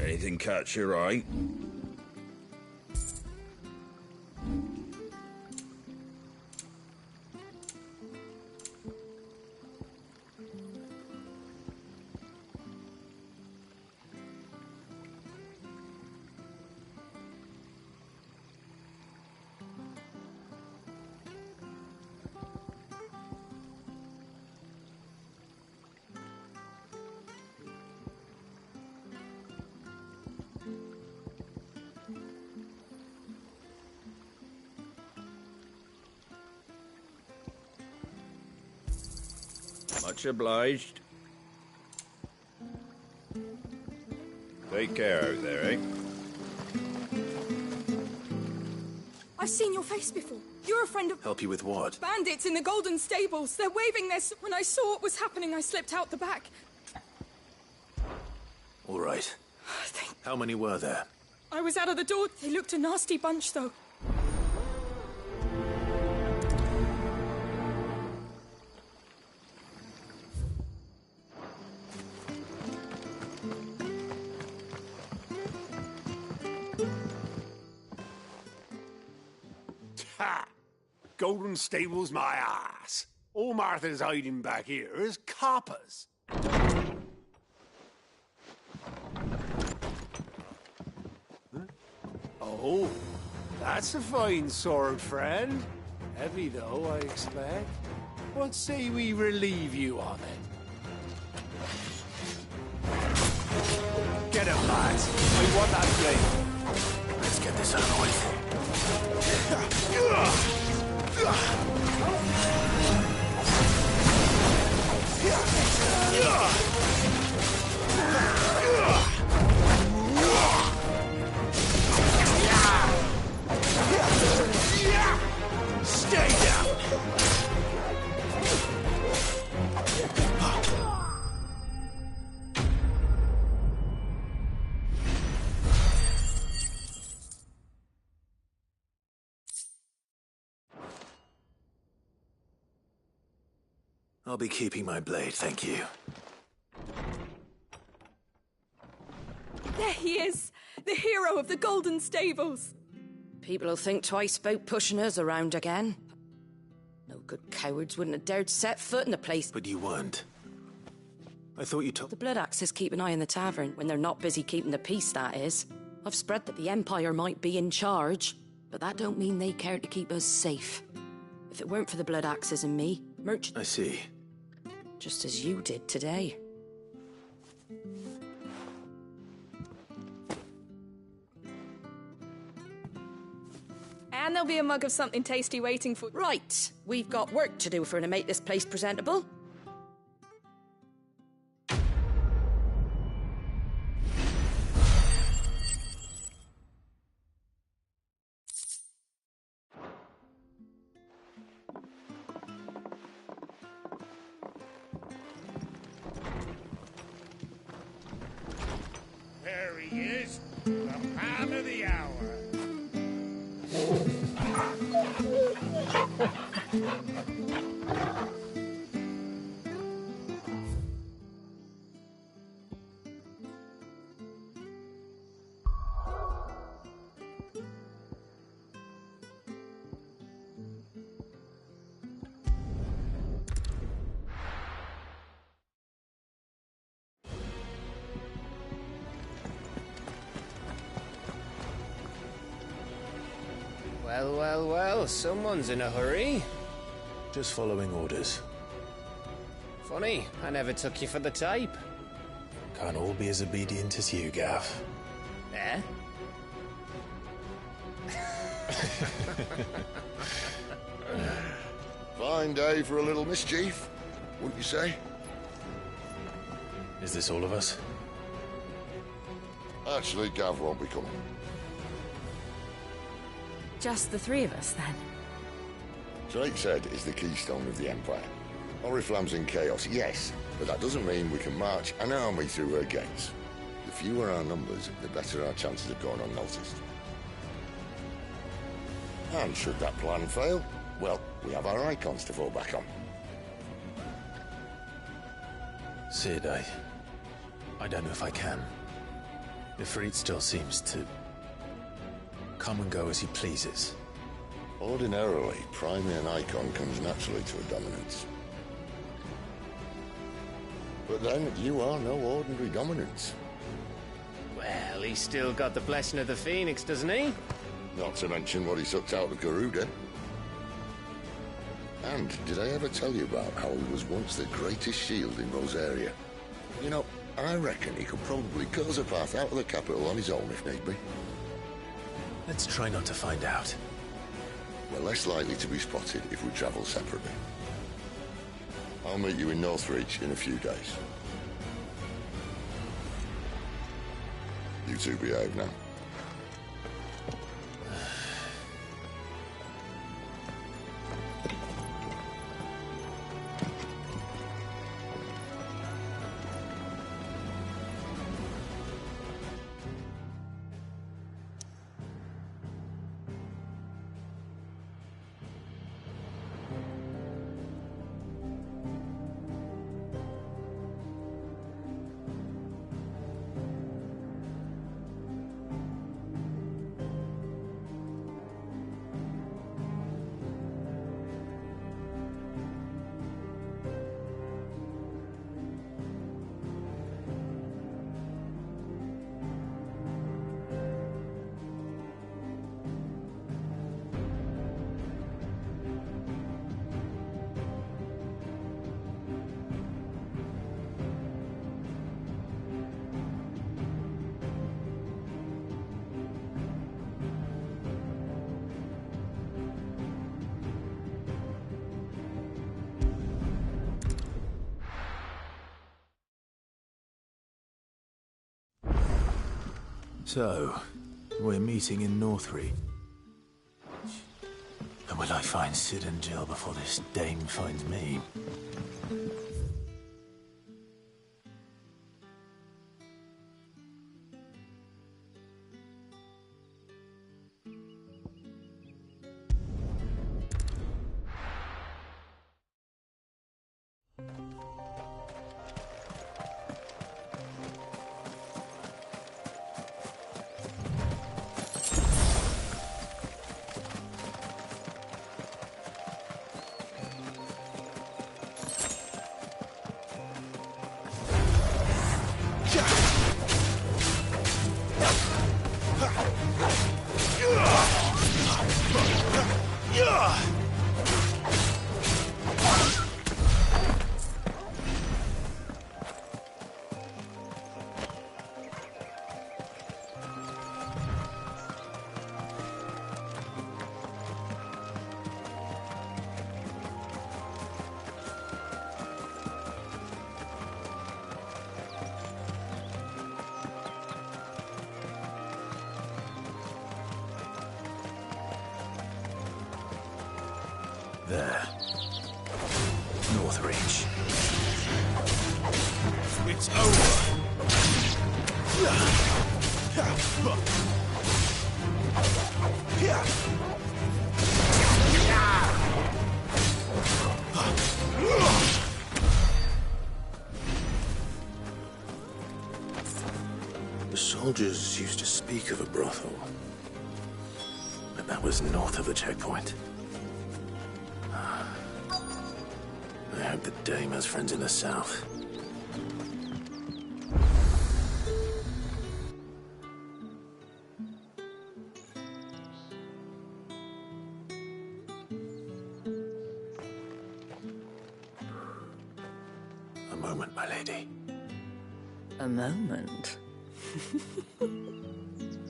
Anything catch your eye? Much obliged. Take care out there, eh?
I've seen your face before. You're a friend of...
Help you with what?
Bandits in the Golden Stables. They're waving their... When I saw what was happening, I slipped out the back.
All right. How many were there?
I was out of the door. They looked a nasty bunch, though.
Ha! Golden Stables my ass. All Martha's hiding back here is coppers. Huh? Oh, that's a fine sword, friend. Heavy, though, I expect. What say we relieve you on it? Get him, lads. I want that blade.
Let's get this over with.
Stay down!
I'll be keeping my blade, thank you.
There he is! The hero of the Golden Stables!
People will think twice about pushing us around again. No good cowards wouldn't have dared set foot in the place.
But you weren't. I thought you told...
The Blood Axes keep an eye on the tavern, when they're not busy keeping the peace, that is. I've spread that the Empire might be in charge, but that don't mean they care to keep us safe. If it weren't for the Blood Axes and me, merchants...
I see.
just as you did today.
And there'll be a mug of something tasty waiting for...
Right, we've got work to do to make this place presentable.
There he is, the man of the hour.
Well, well, well, someone's in a hurry.
Just following orders.
Funny, I never took you for the type.
Can't all be as obedient as you, Gav.
Eh?
Fine day for a little mischief, wouldn't you say?
Is this all of us?
Actually, Gav won't be coming.
Just the three of us, then?
Drake's Head is the keystone of the Empire. Oriflamme's in chaos, yes, but that doesn't mean we can march an army through her gates. The fewer our numbers, the better our chances of going unnoticed. And should that plan fail, well, we have our icons to fall back on.
Sid, I don't know if I can. Ifrit still seems to come and go as he pleases.
Ordinarily, priming an icon comes naturally to a dominance. But then, you are no ordinary dominance.
Well, he's still got the blessing of the Phoenix, doesn't he?
Not to mention what he sucked out of Garuda. And did I ever tell you about how he was once the greatest shield in Rosaria? You know, I reckon he could probably cut us a path out of the capital on his own if need be.
Let's try not to find out.
We're less likely to be spotted if we travel separately. I'll meet you in Northreach in a few days. You two behave now.
So, we're meeting in Northreach. And will I find Sid and Jill before this dame finds me? There. Northreach.
It's over.
The soldiers used to speak of a brothel, but that was north of the checkpoint. I hope the dame has friends in the south. A moment, my lady.
A moment?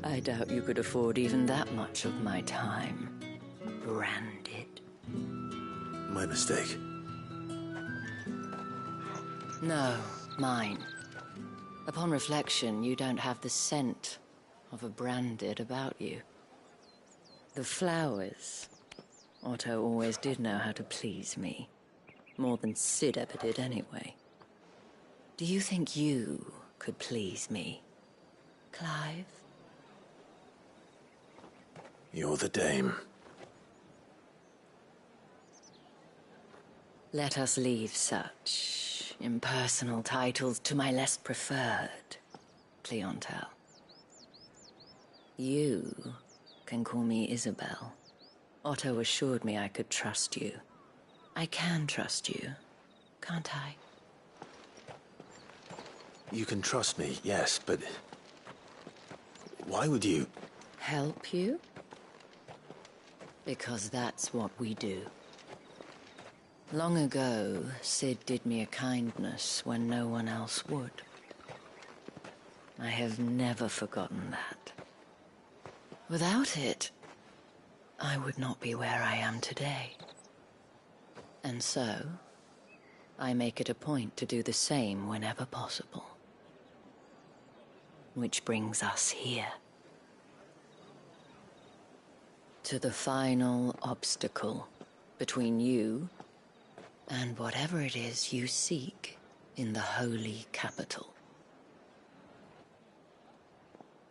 I doubt you could afford even that much of my time. Branded.
My mistake.
No, mine. Upon reflection, you don't have the scent of a branded about you. The flowers. Otto always did know how to please me. More than Sid ever did anyway. Do you think you could please me, Clive?
You're the dame.
Let us leave such impersonal titles to my less preferred clientele. You can call me Isabel. Otto assured me I could trust you. I can trust you, can't I?
You can trust me, yes, but... why would you...
Help you? Because that's what we do. Long ago, Sid did me a kindness when no one else would. I have never forgotten that. Without it, I would not be where I am today. And so, I make it a point to do the same whenever possible. Which brings us here. To the final obstacle between you and whatever it is you seek in the holy capital.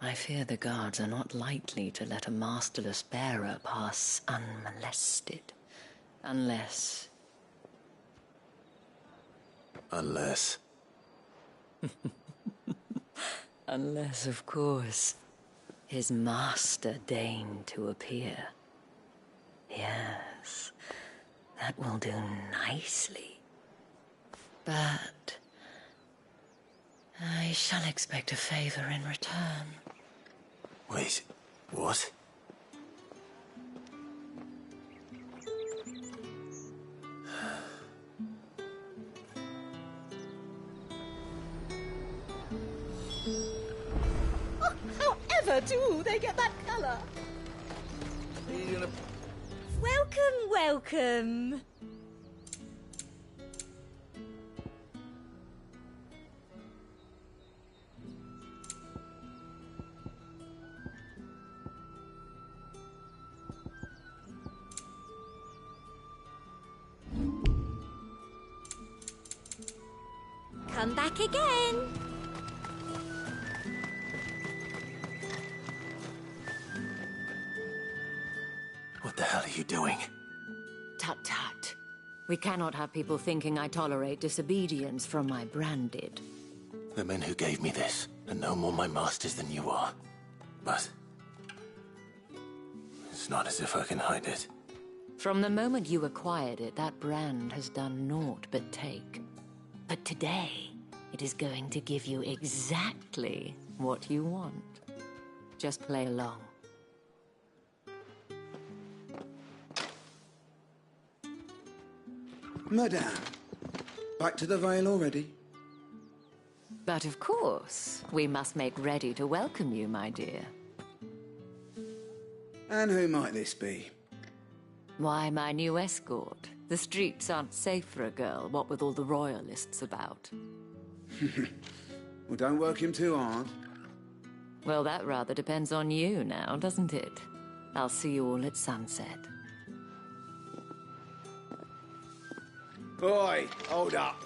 I fear the guards are not likely to let a masterless bearer pass unmolested, unless...
Unless...
Unless, of course, his master deigned to appear. Yes, that will do nicely. But I shall expect a favor in return.
Wait, what?
However do they get that colour? Welcome, welcome. Come back again.
What the hell are you doing?
Tut tut. We cannot have people thinking I tolerate disobedience from my branded.
The men who gave me this are no more my masters than you are. But... it's not as if I can hide it.
From the moment you acquired it, that brand has done naught but take. But today, it is going to give you exactly what you want. Just play along.
Madame, back to the Vale already?
But of course, we must make ready to welcome you, my dear.
And who might this be?
Why, my new escort. The streets aren't safe for a girl, what with all the royalists about.
Well, don't work him too hard.
Well, that rather depends on you now, doesn't it? I'll see you all at sunset.
Oi, hold up.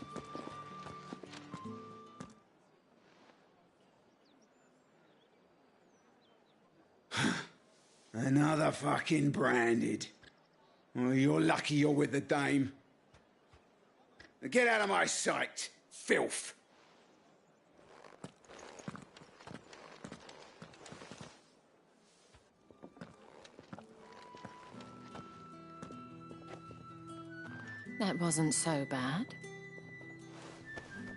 Another fucking branded. Well, you're lucky you're with the dame. Now get out of my sight, filth.
That wasn't so bad.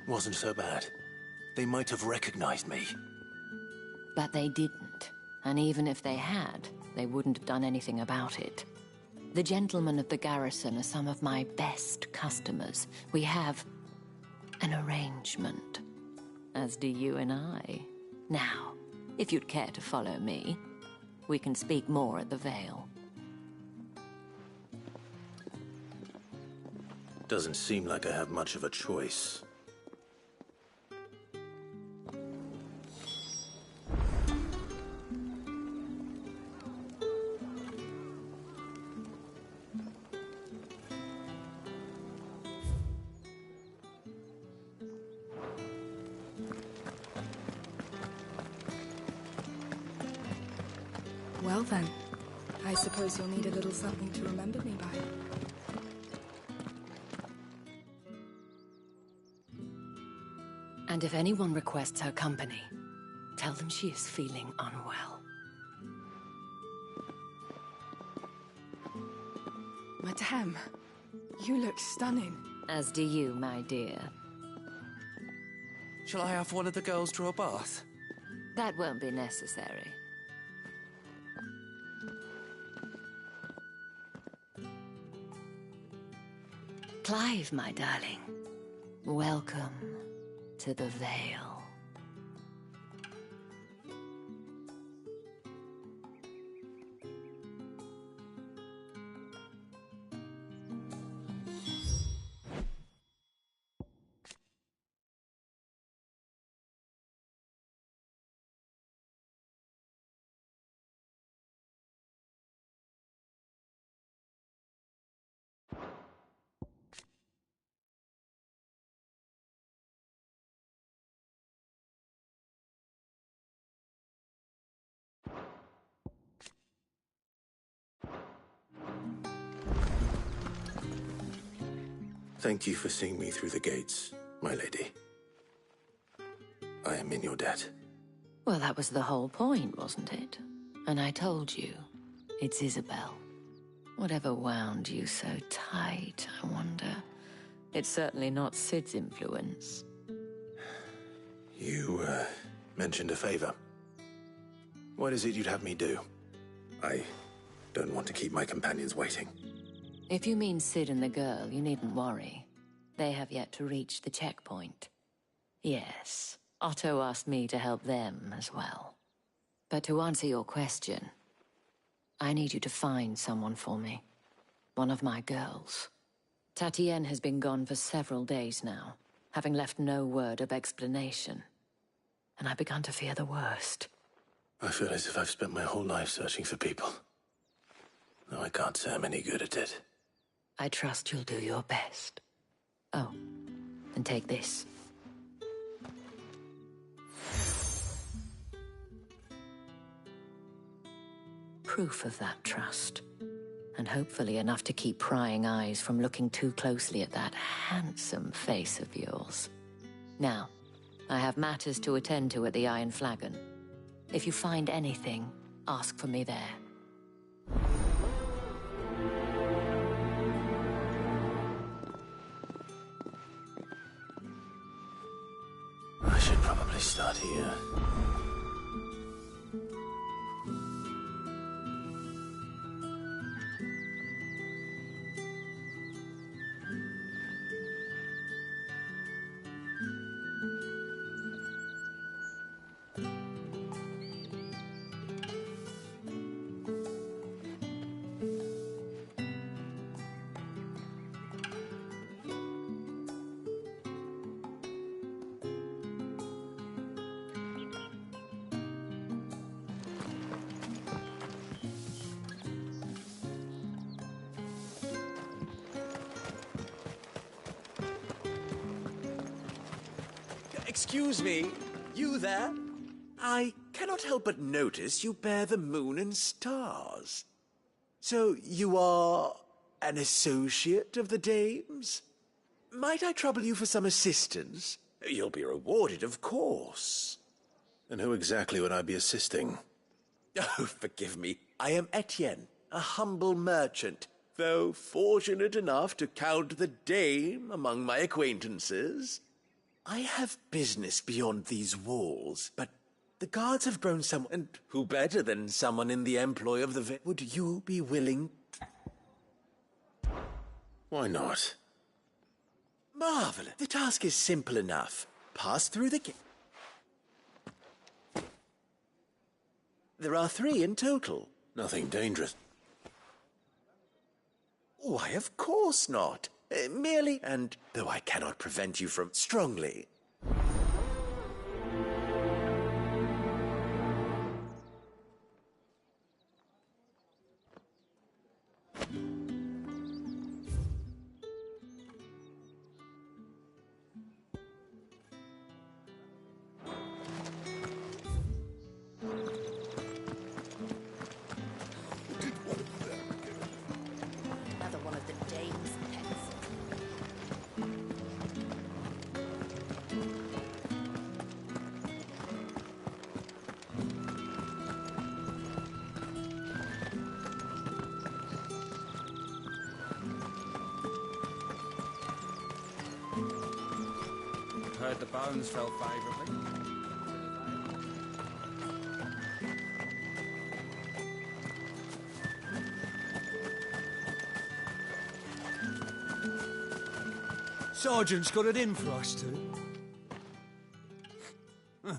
Wasn't so bad. They might have recognized me.
But they didn't. And even if they had, they wouldn't have done anything about it. The gentlemen of the garrison are some of my best customers. We have an arrangement, as do you and I. Now, if you'd care to follow me, we can speak more at the Vale.
Doesn't seem like I have much of a choice.
Well then, I suppose you'll need a little something to remember me by.
And if anyone requests her company, tell them she is feeling unwell.
Madame, you look stunning.
As do you, my dear.
Shall I have one of the girls draw a bath?
That won't be necessary. Clive, my darling. Welcome to the Vale.
Thank you for seeing me through the gates, my lady. I am in your debt.
Well, that was the whole point, wasn't it? And I told you, it's Isabel. Whatever wound you so tight, I wonder. It's certainly not Sid's influence.
You, mentioned a favor. What is it you'd have me do? I don't want to keep my companions waiting.
If you mean Sid and the girl, you needn't worry. They have yet to reach the checkpoint. Yes, Otto asked me to help them as well. But to answer your question, I need you to find someone for me. One of my girls. Tatienne has been gone for several days now, having left no word of explanation. And I've begun to fear the worst.
I feel as if I've spent my whole life searching for people. Though I can't say I'm any good at it.
I trust you'll do your best. Oh, and take this. Proof of that trust. And hopefully enough to keep prying eyes from looking too closely at that handsome face of yours. Now, I have matters to attend to at the Iron Flagon. If you find anything, ask for me there.
I should probably start here.
Excuse me, you there? I cannot help but notice you bear the moon and stars. So you are an associate of the dames? Might I trouble you for some assistance? You'll be rewarded, of course.
And who exactly would I be assisting?
Oh, forgive me. I am Etienne, a humble merchant, though fortunate enough to count the dame among my acquaintances. I have business beyond these walls, but the guards have grown some... And who better than someone in the employ of the... Would you be willing...
Why not?
Marvelous. The task is simple enough. Pass through the gate. There are 3 in total.
Nothing dangerous.
Why, of course not. Merely, and though I cannot prevent you from strongly...
Another one of the dame's pets.
Heard the bones fell favourably.
Sergeant's got it in for us two. Huh.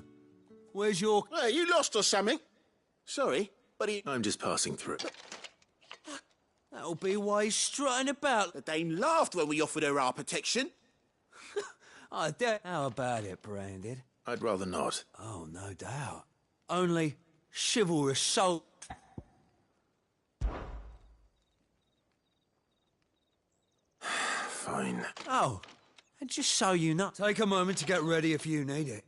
Where's your...
Hey, you lost or something? Sorry, but
I'm just passing through.
That'll be why he's strutting about.
The dame laughed when we offered her our protection.
How about it, Branded?
I'd rather not.
Oh, no doubt. Only chivalrous soul...
Fine.
Oh, and just so you know, take a moment to get ready if you need it.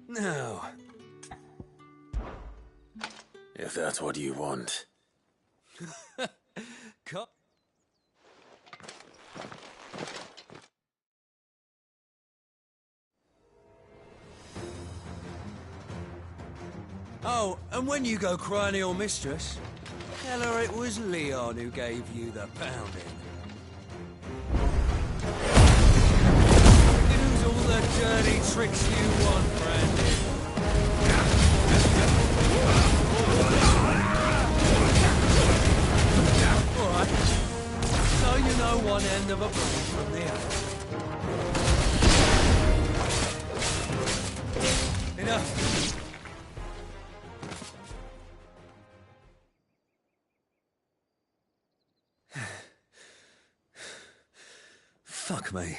Now,
if that's what you want.
Cut. Oh, and when you go crying to your mistress, tell her it was Leon who gave you the pounding. Use all the dirty tricks you want, Brandon. All right. So you know one end of a blade from the other. Enough. Fuck me.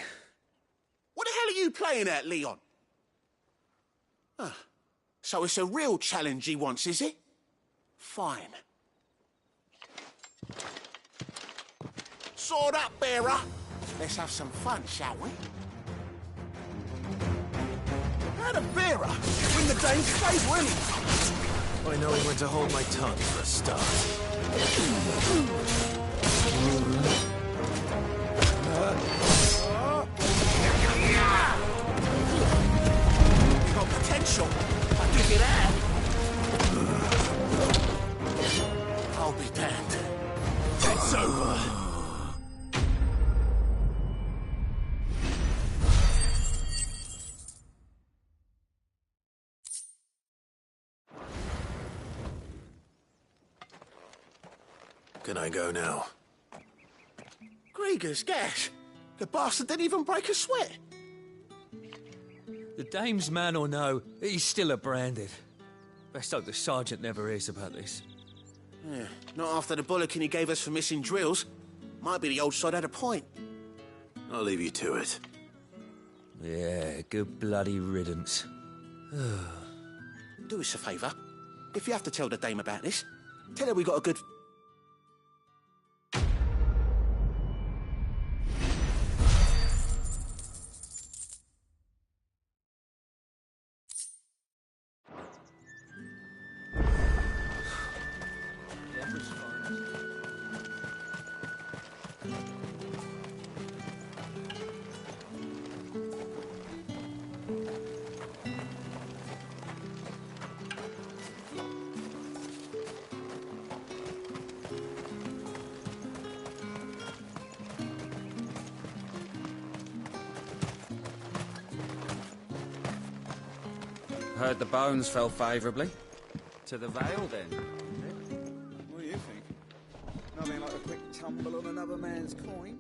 What the hell are you playing at, Leon? So it's a real challenge he wants, is it? Fine. Sword up, bearer. Let's have some fun, shall we? How the bearer? Win the dame's favour, isn't he?
I know when to hold my tongue for a start.
You've got potential. I think it had. I'll be damned. It's over.
Can I go now?
Grieger's gas. The bastard didn't even break a sweat.
The dame's man or no, he's still a Branded. Best hope the sergeant never hears about this.
Yeah, not after the bollocking he gave us for missing drills. Might be the old sod had a point.
I'll leave you to it.
Yeah, good bloody riddance.
Do us a favour. If you have to tell the dame about this, tell her we got a good...
Heard the bones fell favourably. To the Vale, then.
What do you think? Nothing like a quick tumble on another man's coin.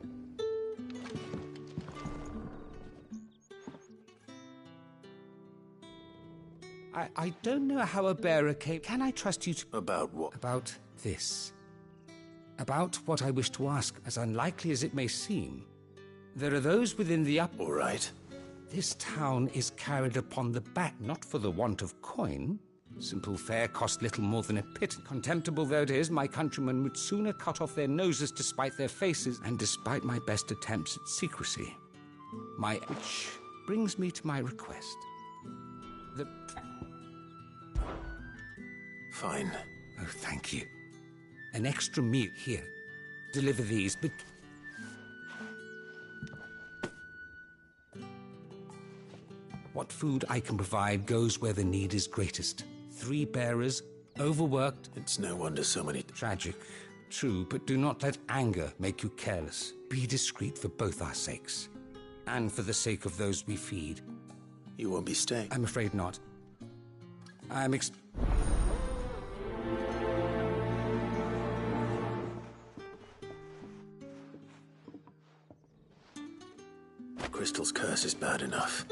I don't know how a bearer came... Can I trust you to...
About what?
About this. About what I wish to ask, as unlikely as it may seem. There are those within the up...
All right.
This town is carried upon the back, not for the want of coin. Simple fare cost little more than a pit. Contemptible though it is, my countrymen would sooner cut off their noses to spite their faces, and despite my best attempts at secrecy. Which brings me to my request.
Fine.
Oh, thank you. An extra meal here. Deliver these, but... What food I can provide goes where the need is greatest. 3 bearers, overworked...
It's no wonder so many...
Tragic, true, but do not let anger make you careless. Be discreet for both our sakes. And for the sake of those we feed.
You won't be staying?
I'm afraid not. I'm
Crystal's curse is bad enough.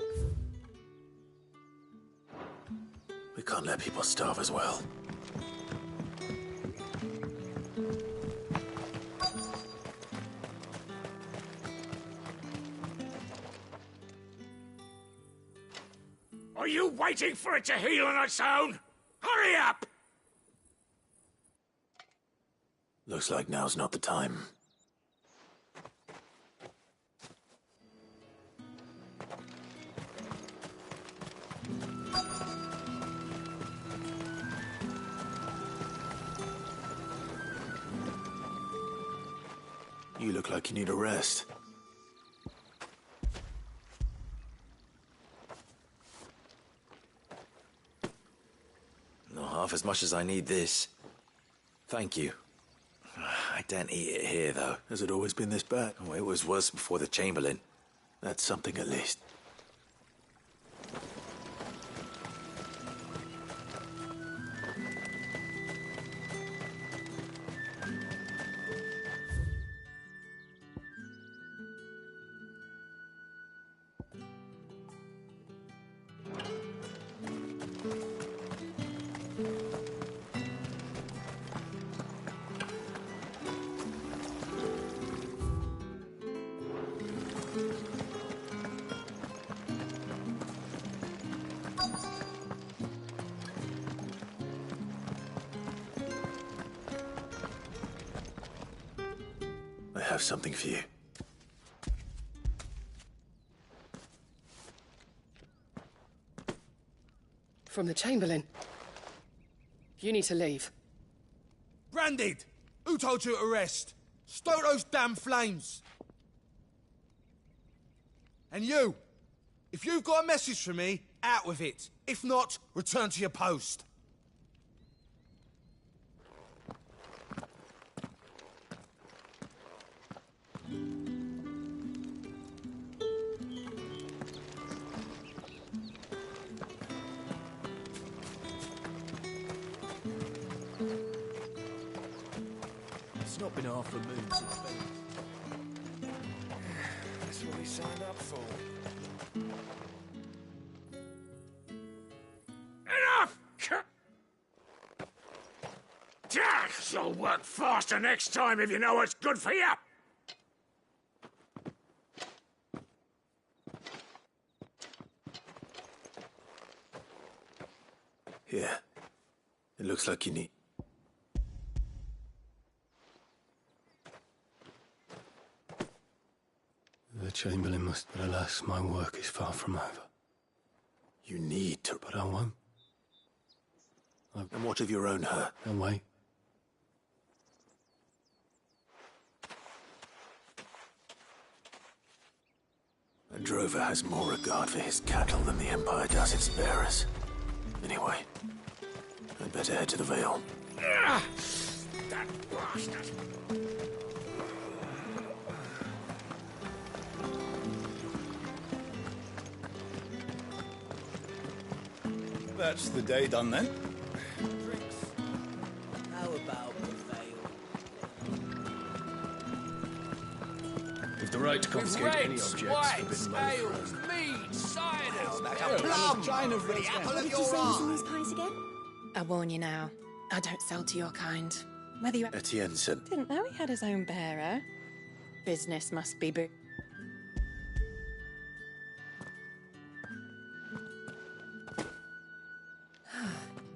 We can't let people starve as well.
Are you waiting for it to heal on its own? Hurry up!
Looks like now's not the time. You look like you need a rest.
Not half as much as I need this. Thank you. I don't eat it here, though.
Has it always been this bad?
Oh, it was worse before the Chamberlain.
That's something at least. I have something for you.
From the Chamberlain. You need to leave.
Branded! Who told you to rest? Stoke those damn flames! And you! If you've got a message for me, out with it. If not, return to your post.
It's not been half a moon since then.
That's what he signed up for. Enough! You'll work faster next time if you know what's good for you.
Here. It looks like you need... The Chamberlain must... But alas, my work is far from over.
You need to...
But I won't.
And what of your own hurt?
I'll wait.
A drover has more regard for his cattle than the Empire does its bearers. Anyway, I'd better head to the Vale.
That bastard!
That's the day done then.
How about the Vale?
With the right to confiscate any
Reds,
objects
whites,
forbidden by the
ales,
throne.
mead, cider,
Like
a plum,
China for
the apple
What
of
did you
your
say was in
eye.
these pies again?
I warn you now, I don't sell to your kind. Whether you
Etienne said...
didn't know he had his own bearer. Business must be big.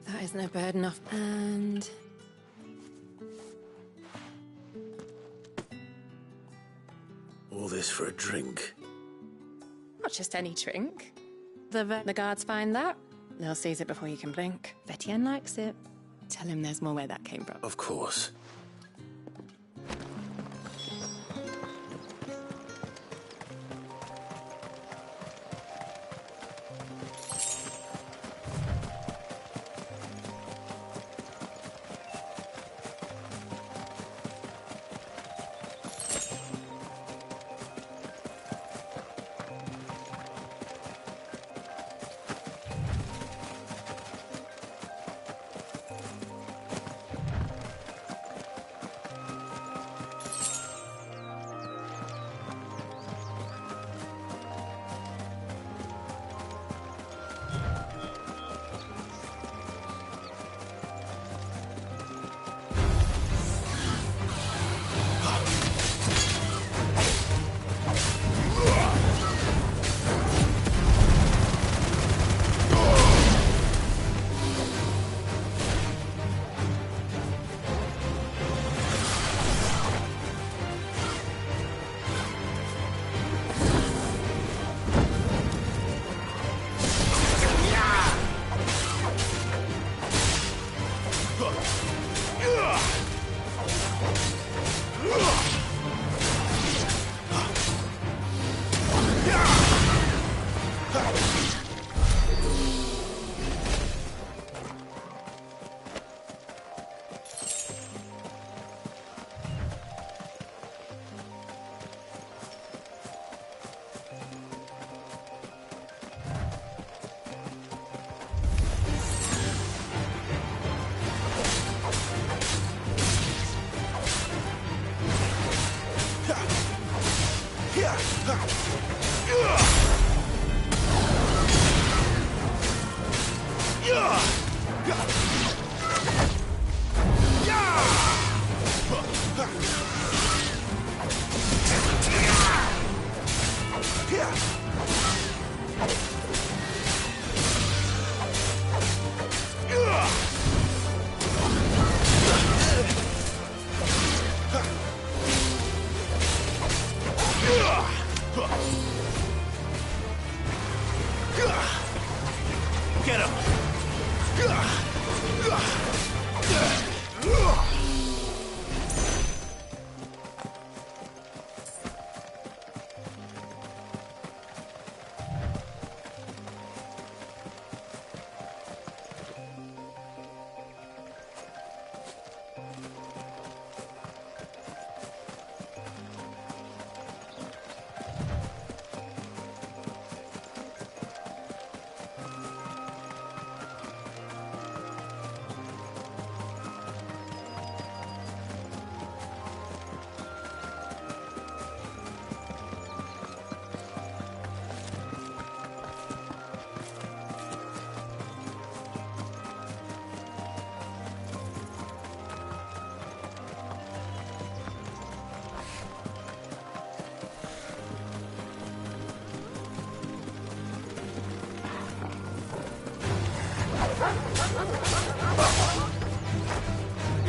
That is no burden off. And
All this for a drink.
not just any drink. The guards find that, they'll seize it before you can blink. Etienne likes it. Tell him there's more where that came from.
Of course.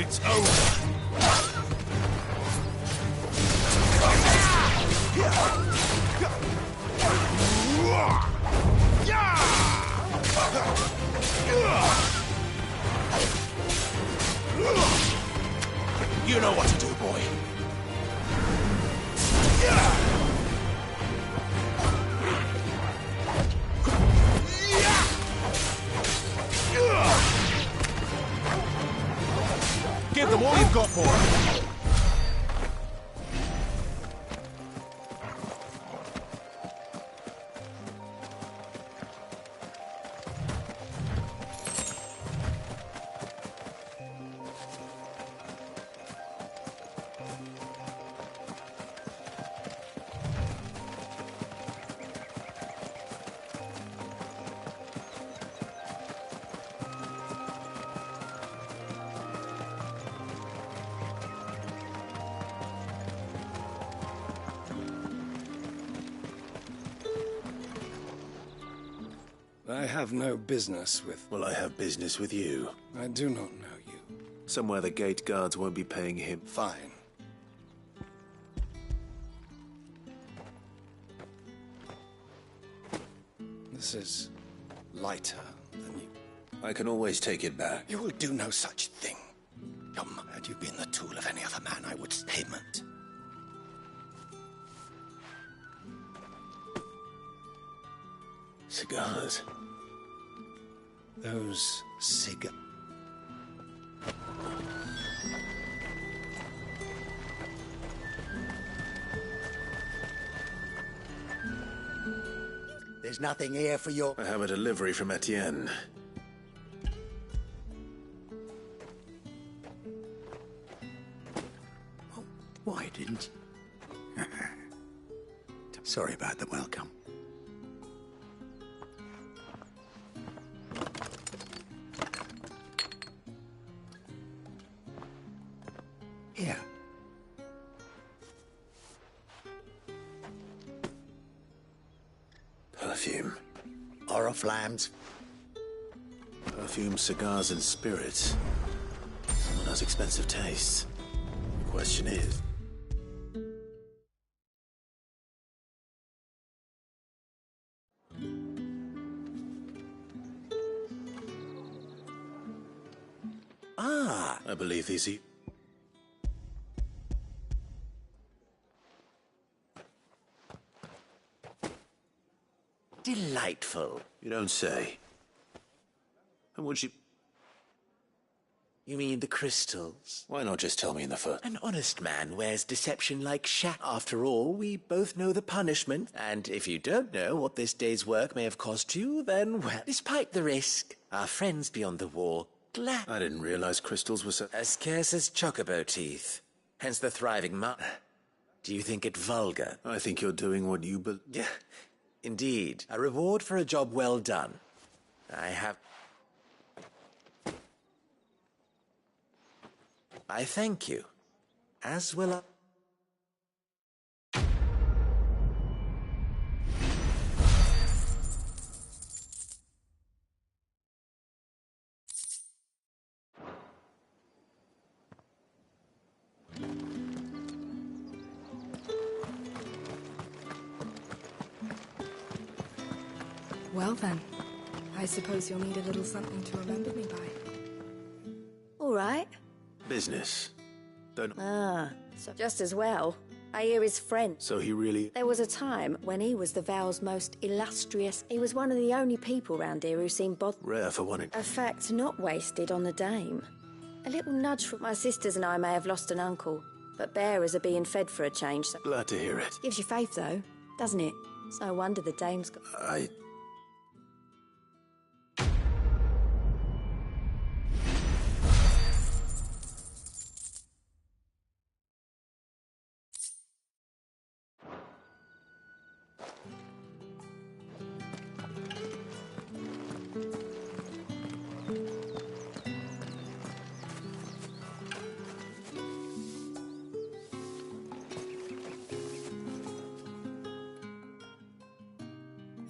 It's over. You know what to do, boy. Give them all you've got, boy.
I have no business with...
Well, I have business with you.
I do not know you.
Somewhere the gate guards won't be paying him.
Fine. This is lighter than you.
I can always take it back.
You will do no such thing. Come, had you been the tool of any other man, I would payment.
Cigars.
Those cigars.
There's nothing here for your...
I have a delivery from Etienne.
Oh, why didn't you? Sorry about the welcome. Here.
Perfume.
Oriflammes.
Perfume, cigars, and spirits. Someone has expensive tastes. The question is...
Ah!
I believe these...
Delightful.
You don't say. And would you...
You mean the crystals?
Why not just tell me in the first...
An honest man wears deception like shack. After all, we both know the punishment. And if you don't know what this day's work may have cost you, then, well, despite the risk, our friends beyond the wall, glad...
I didn't realize crystals were so...
As scarce as chocobo teeth. Hence the thriving Do you think it vulgar?
I think you're doing what you believe.
Yeah, indeed. A reward for a job well done. I thank you. As will I...
Well then, I suppose you'll need a little something to remember me by.
All right.
Business. Don't...
Ah, so just as well. I hear his friend.
So he really...
There was a time when he was the Vale's most illustrious. He was one of the only people round here who seemed bothered.
Rare for one...
A fact not wasted on the dame. A little nudge from my sisters and I may have lost an uncle, but bearers are being fed for a change, so...
Glad to hear it.
Gives you faith, though, doesn't it? It's no wonder the dame's got...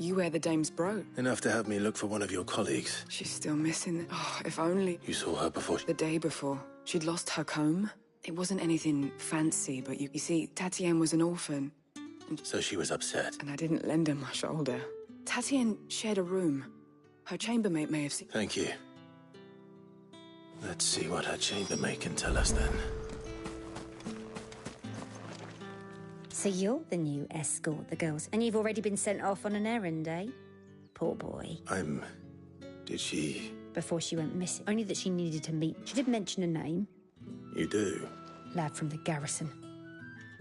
You wear the dame's brooch.
Enough to have me look for one of your colleagues.
She's still missing. Oh, if only...
You saw her before...
The day before. She'd lost her comb. It wasn't anything fancy, but you see, Tatienne was an orphan.
So she was upset.
And I didn't lend her my shoulder. Tatienne shared a room. Her chambermaid may have seen...
Thank you. Let's see what her chambermaid can tell us then.
So you're the new escort, the girls, and you've already been sent off on an errand, eh? Poor boy.
Did she...
Before she went missing. Only that she needed to meet. She did mention a name.
You do?
Lad from the garrison.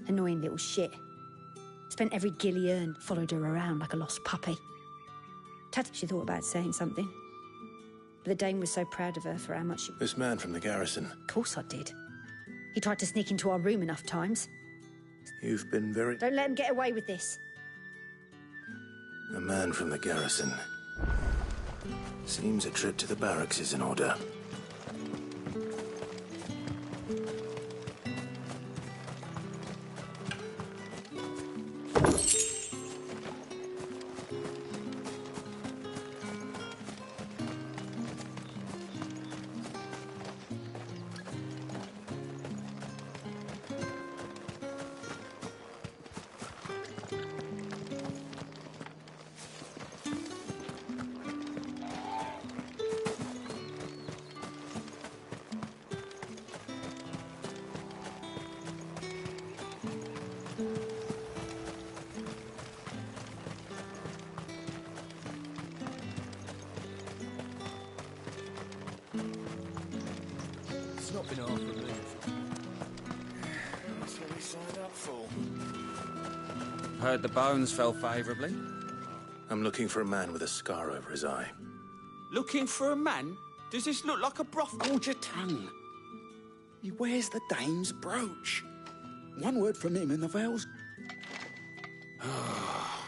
Annoying little shit. Spent every guil he earned, followed her around like a lost puppy. She thought about saying something. But the Dame was so proud of her for how much she...
This man from the garrison.
Of course I did. He tried to sneak into our room enough times.
You've been very...
Don't let him get away with this.
A man from the garrison. Seems a trip to the barracks is in order.
It's not been half a minute.
That's what we signed up for.
Heard the bones fell favourably.
I'm looking for a man with a scar over his eye.
Looking for a man? Does this look like a brothel?
Hold your tongue. He wears the Dame's brooch. One word from him and the Vale's...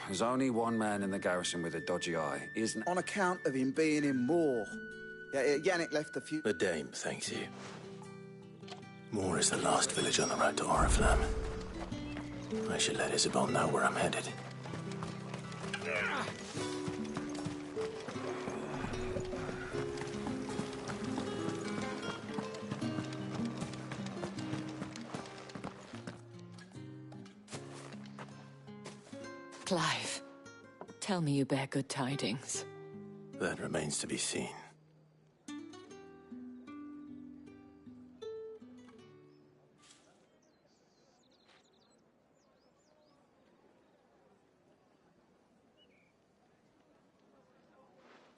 There's only one man in the garrison with a dodgy eye, isn't...
On account of him being in Moor. Yannick left a few...
The Dame thanks you. Moor is the last village on the road to Oriflamme. I should let Isabel know where I'm headed.
Clive, tell me you bear good tidings.
That remains to be seen.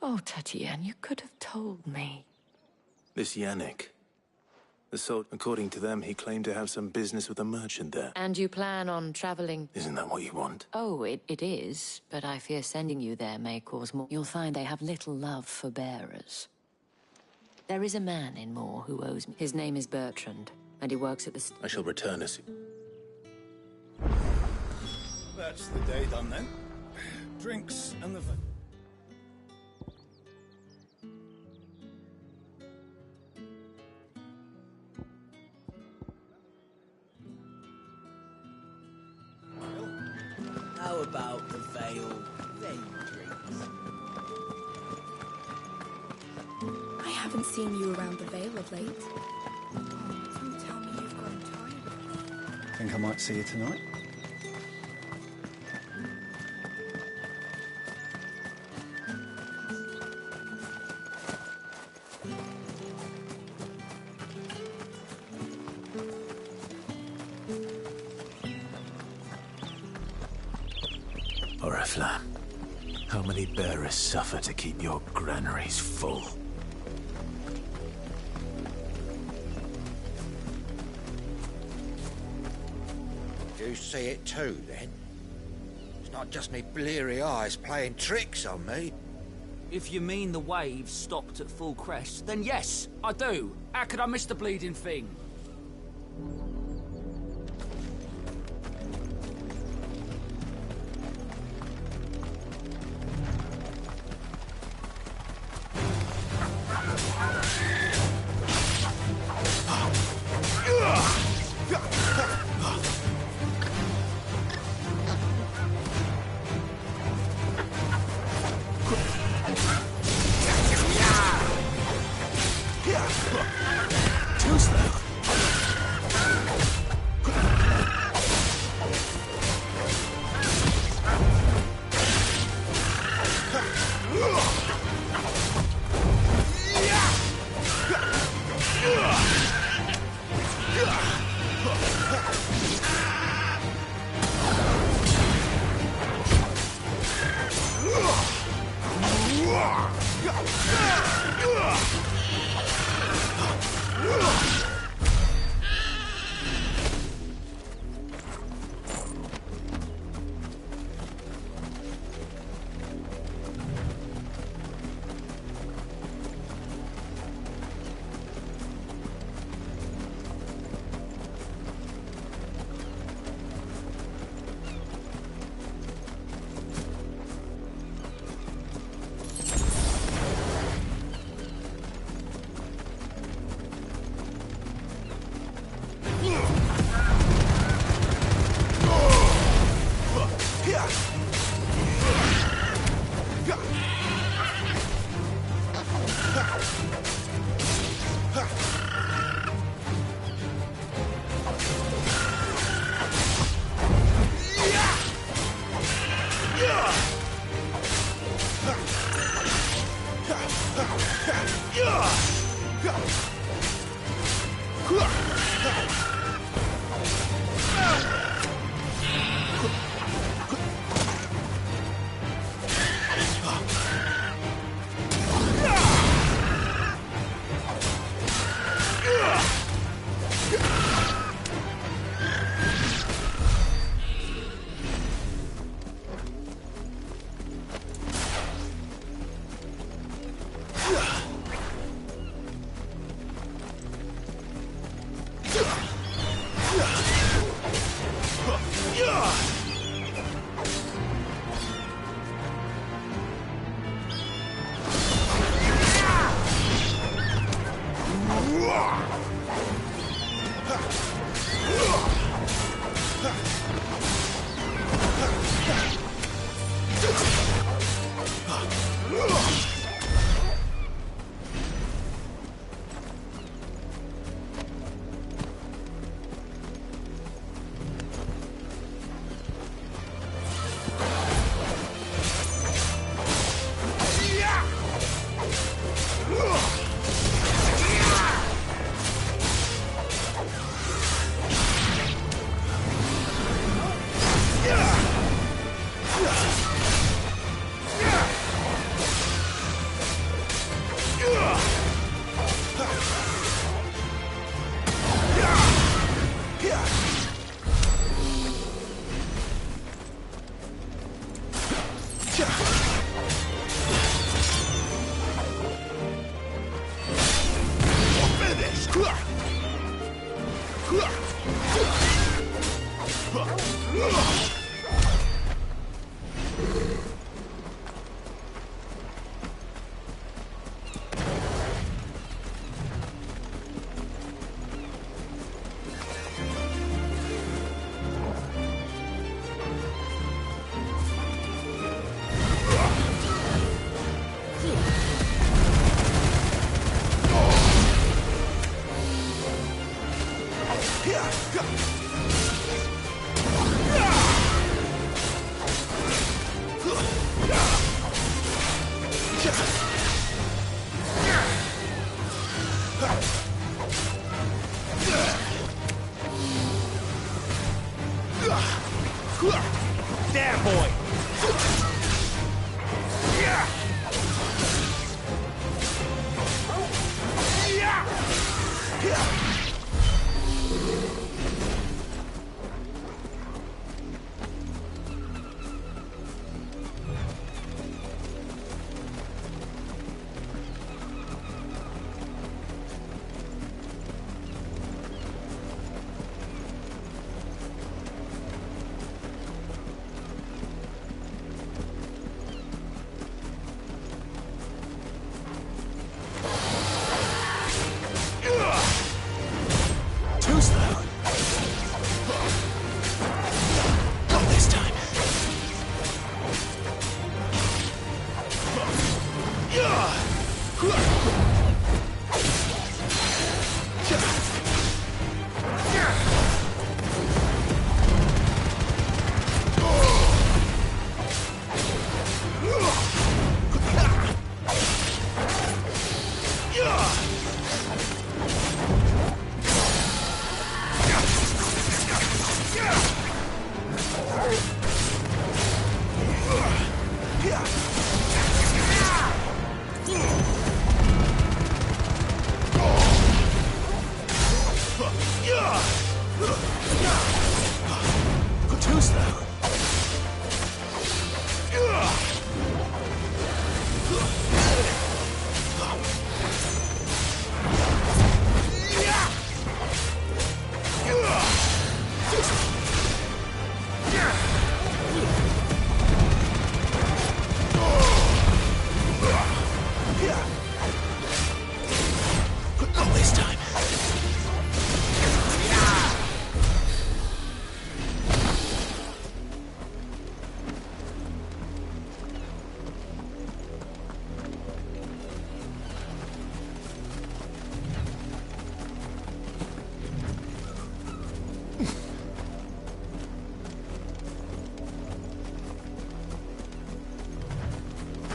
Oh, Tatienne, you could have told me.
This Yannick. The sort, according to them, he claimed to have some business with a merchant there.
And you plan on traveling...
Isn't that what you want?
Oh, it is, but I fear sending you there may cause more... You'll find they have little love for bearers. There is a man in Moor who owes me. His name is Bertrand, and he works at the...
I shall return as...
That's the day done then. Drinks and the...
How about the Vale, then drinks?
I haven't seen you around the Vale of late. Don't tell me you've grown tired.
Think I might see you tonight?
Oriflamme, how many bearers suffer to keep your granaries full?
You see it too, then? It's not just me bleary eyes playing tricks on me.
If you mean the waves stopped at full crest, then yes, I do. How could I miss the bleeding thing?
Too slow.
There, boy! Too slow.
Not this time.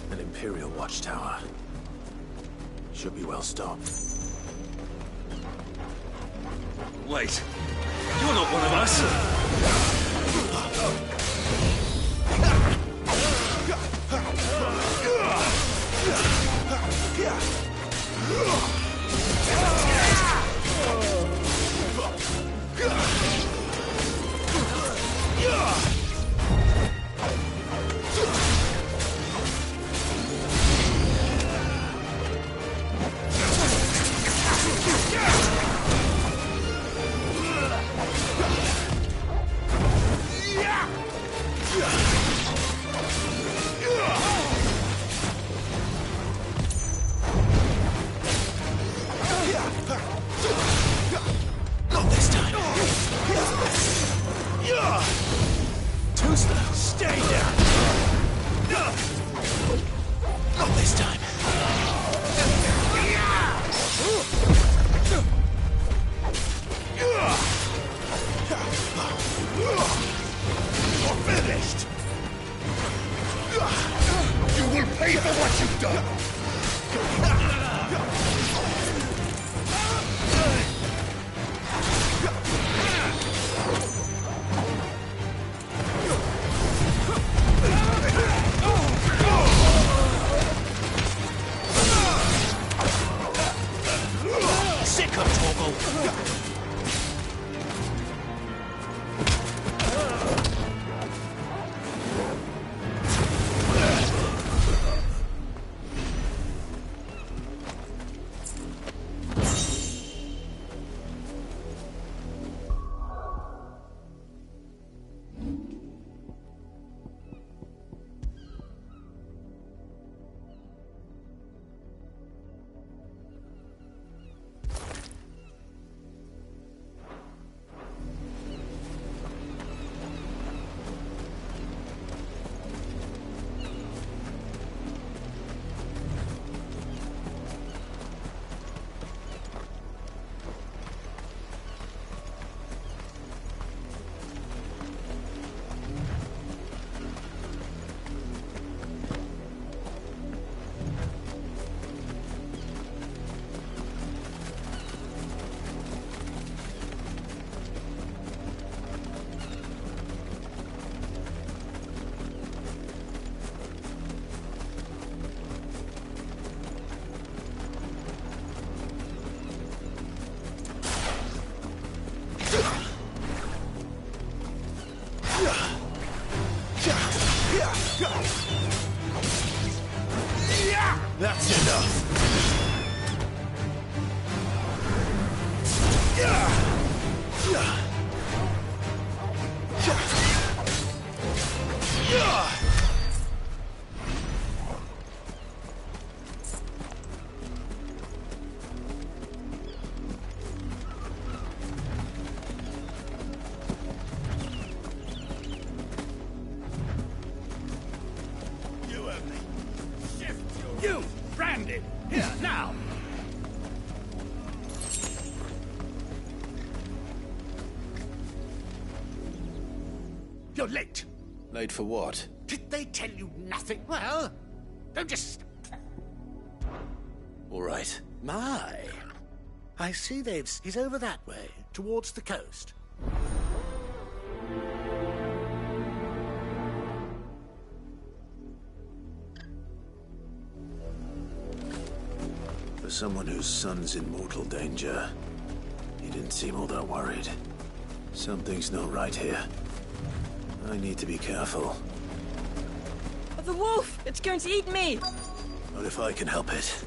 An Imperial watchtower. Should be well stocked.
Wait, you're not one of us!
Not this time. Too slow. Stay down. Not this time.
You're finished! You will pay for what you've done!
Sick of Torgal. That's enough.
You, branded! Here, now!
You're late.
Late for what?
Did they tell you nothing? Well, don't just...
All right.
My. I see he's over that way, towards the coast.
For someone whose son's in mortal danger, he didn't seem all that worried. Something's not right here. I need to be careful.
The wolf! It's going to eat me!
Not if I can help it.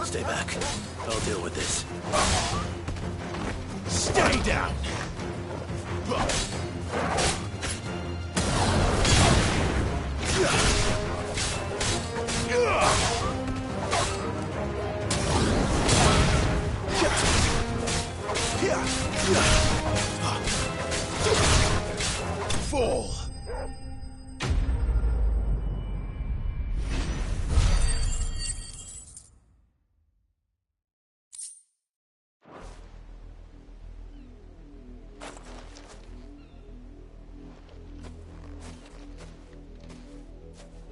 Stay back. I'll deal with this.
Stay down!
Fall!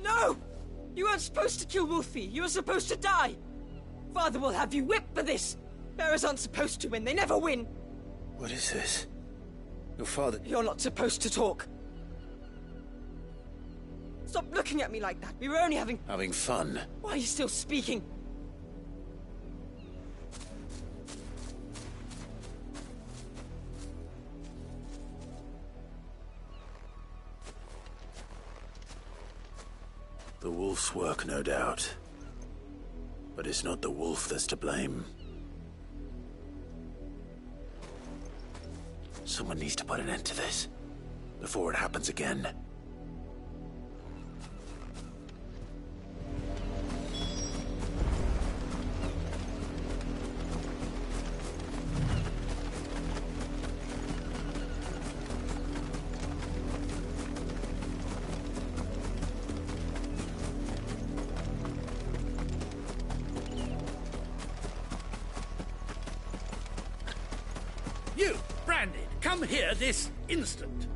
No! You weren't supposed to kill Wolfie. You were supposed to die. Father will have you whipped for this! Bearers aren't supposed to win, they never win!
What is this? Your father...
You're not supposed to talk. Stop looking at me like that. We were only having...
Having fun.
Why are you still speaking?
The wolf's work, no doubt. But it's not the wolf that's to blame. Someone needs to put an end to this, before it happens again.
You, Branded, come here this instant.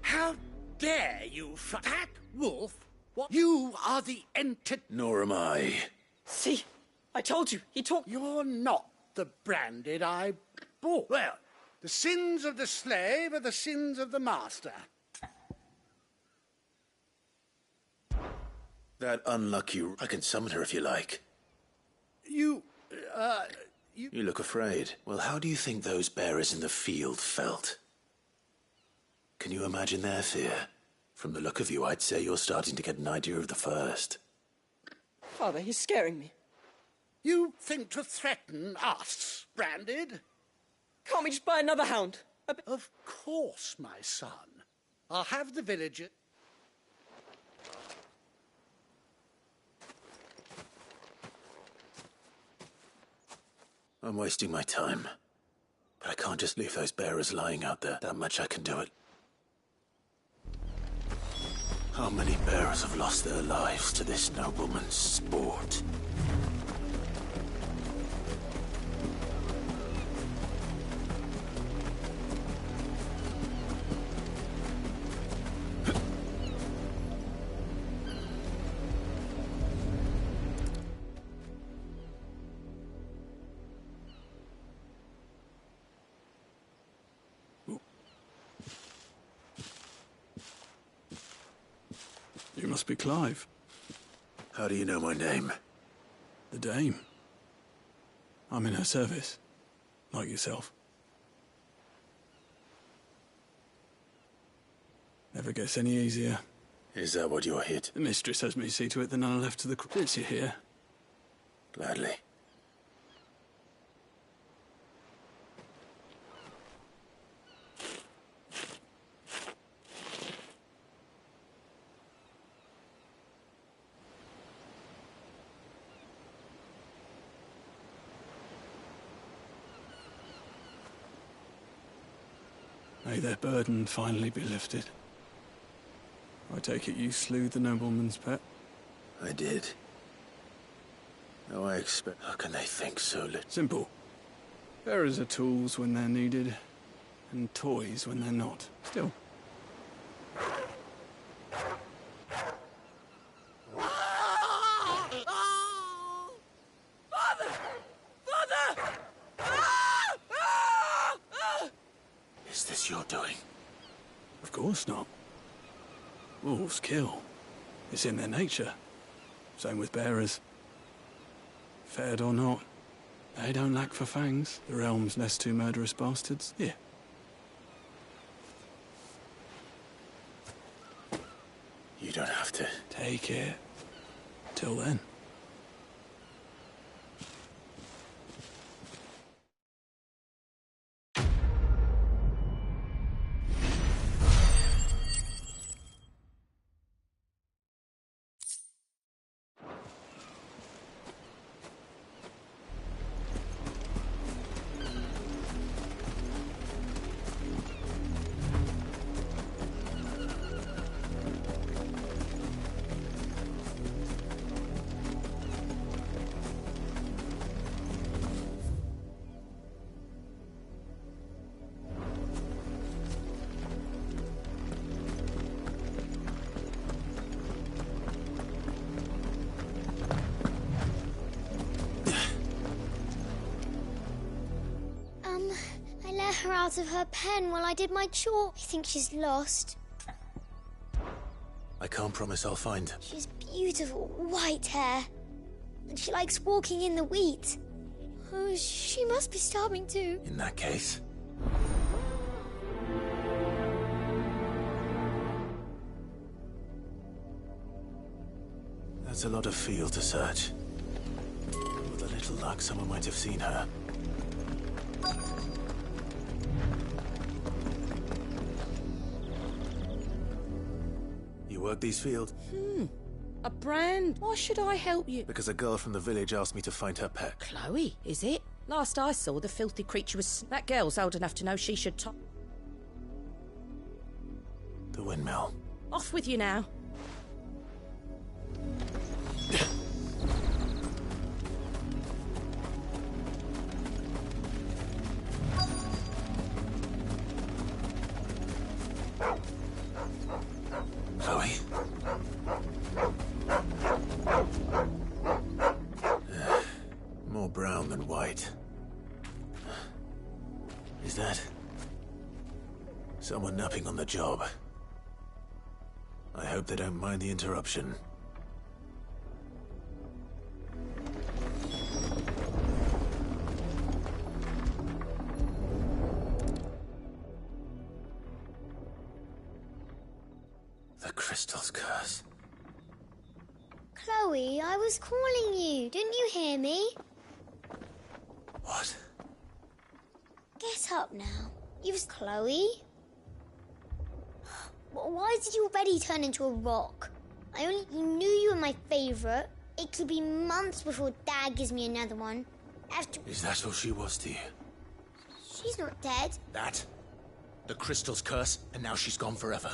How dare you, fat wolf? What? You are the entity.
Nor am I.
See? I told you, he talked...
You're not the Branded I bought. Well, the sins of the slave are the sins of the master.
That unlucky... I can summon her if you like.
You
look afraid. Well, how do you think those bearers in the field felt? Can you imagine their fear? From the look of you, I'd say you're starting to get an idea of the first.
Father, he's scaring me.
You think to threaten us, Branded?
Can't we just buy another hound?
Of course, my son. I'll have the villager...
I'm wasting my time. But I can't just leave those bearers lying out there. That much I can do it. How many bearers have lost their lives to this nobleman's sport?
You must be Clive.
How do you know my name?
The Dame. I'm in her service, like yourself. Never gets any easier.
Is that what you're here to...
The mistress has me see to it that none are left to the... Since you're here.
Gladly.
May their burden finally be lifted. I take it you slew the nobleman's pet?
I did. No, I expect... How can they think so little?
Simple. Bearers are tools when they're needed, and toys when they're not. Still.
Is this your doing?
Of course not. Wolves kill. It's in their nature. Same with bearers. Fed or not, they don't lack for fangs. The realm's nest two murderous bastards. Here.
You don't have to.
Take it. Till then.
let her out of her pen while I did my chore. I think she's lost.
I can't promise I'll find her.
She's beautiful white hair. And she likes walking in the wheat. Oh, she must be starving too.
In that case... That's a lot of field to search. With a little luck, someone might have seen her. You work these fields?
A brand? Why should I help you?
Because a girl from the village asked me to find her pet.
Chloe, is it? Last I saw, the filthy creature was... That girl's old enough to know she should
The windmill.
Off with you now.
Chloe? More brown than white. Is that... someone napping on the job? I hope they don't mind the interruption. The crystal's curse.
Chloe, I was calling you. Didn't you hear me?
What?
Get up now. You've... Chloe? Why did you already turn into a rock? I only knew you were my favourite. It could be months before Dad gives me another one. After...
Is that all she was to you?
She's not dead.
That? The crystal's curse, and now she's gone forever.